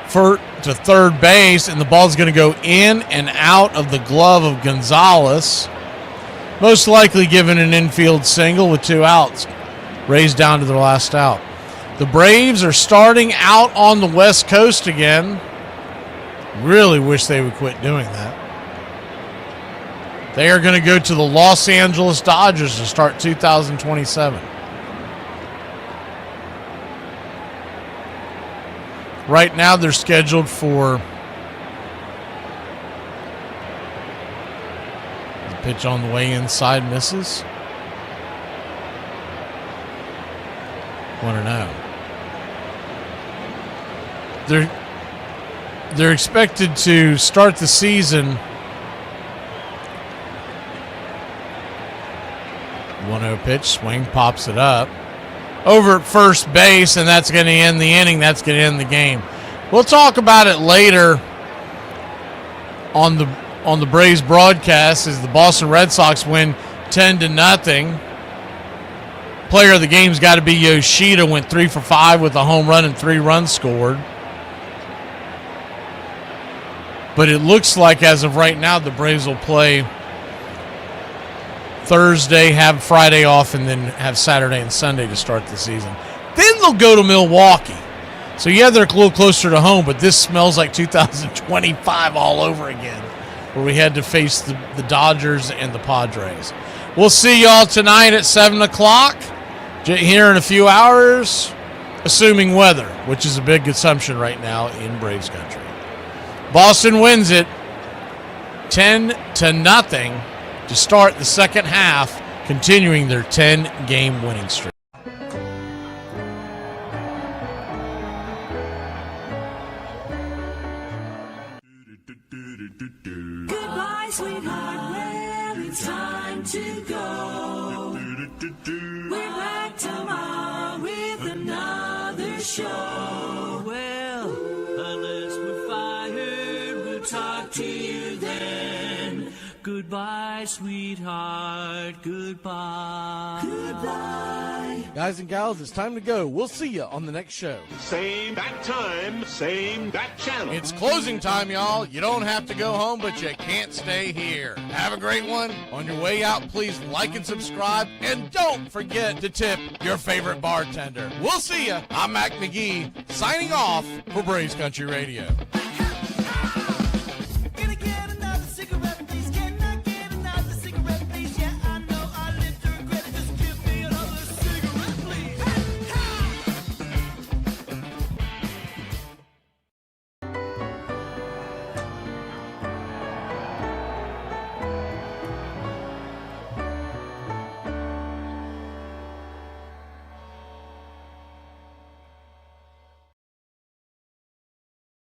third base, and the ball's going to go in and out of the glove of Gonzalez. Most likely given an infield single with 2 outs, raised down to their last out. The Braves are starting out on the West Coast again. Really wish they would quit doing that. They are going to go to the Los Angeles Dodgers to start 2027. Right now, they're scheduled for the pitch on the way inside, misses. 1-0. They're expected to start the season 1-0 pitch, swing, pops it up. Over at first base, and that's going to end the inning. That's going to end the game. We'll talk about it later on the Braves broadcast as the Boston Red Sox win 10-0. Player of the game's got to be Yoshida. Went 3 for 5 with a home run and 3 runs scored. But it looks like as of right now, the Braves will play Thursday, have Friday off, and then have Saturday and Sunday to start the season. Then they'll go to Milwaukee. So, yeah, they're a little closer to home, but this smells like 2025 all over again, where we had to face the Dodgers and the Padres. We'll see y'all tonight at 7 o'clock here in a few hours, assuming weather, which is a big assumption right now in Braves country. Boston wins it 10-0. To start the second half, continuing their 10-game winning streak. Goodbye, sweetheart. Well, it's time to go. We're back tomorrow with another show. Well, unless we're fired, we'll talk to you then. Goodbye, sweetheart. Goodbye. Goodbye. Guys and gals, it's time to go. We'll see you on the next show. Same bat time, same bat channel. It's closing time, y'all. You don't have to go home, but you can't stay here. Have a great one. On your way out, please like and subscribe, and don't forget to tip your favorite bartender. We'll see you. I'm Mac McGee, signing off for Braves Country Radio.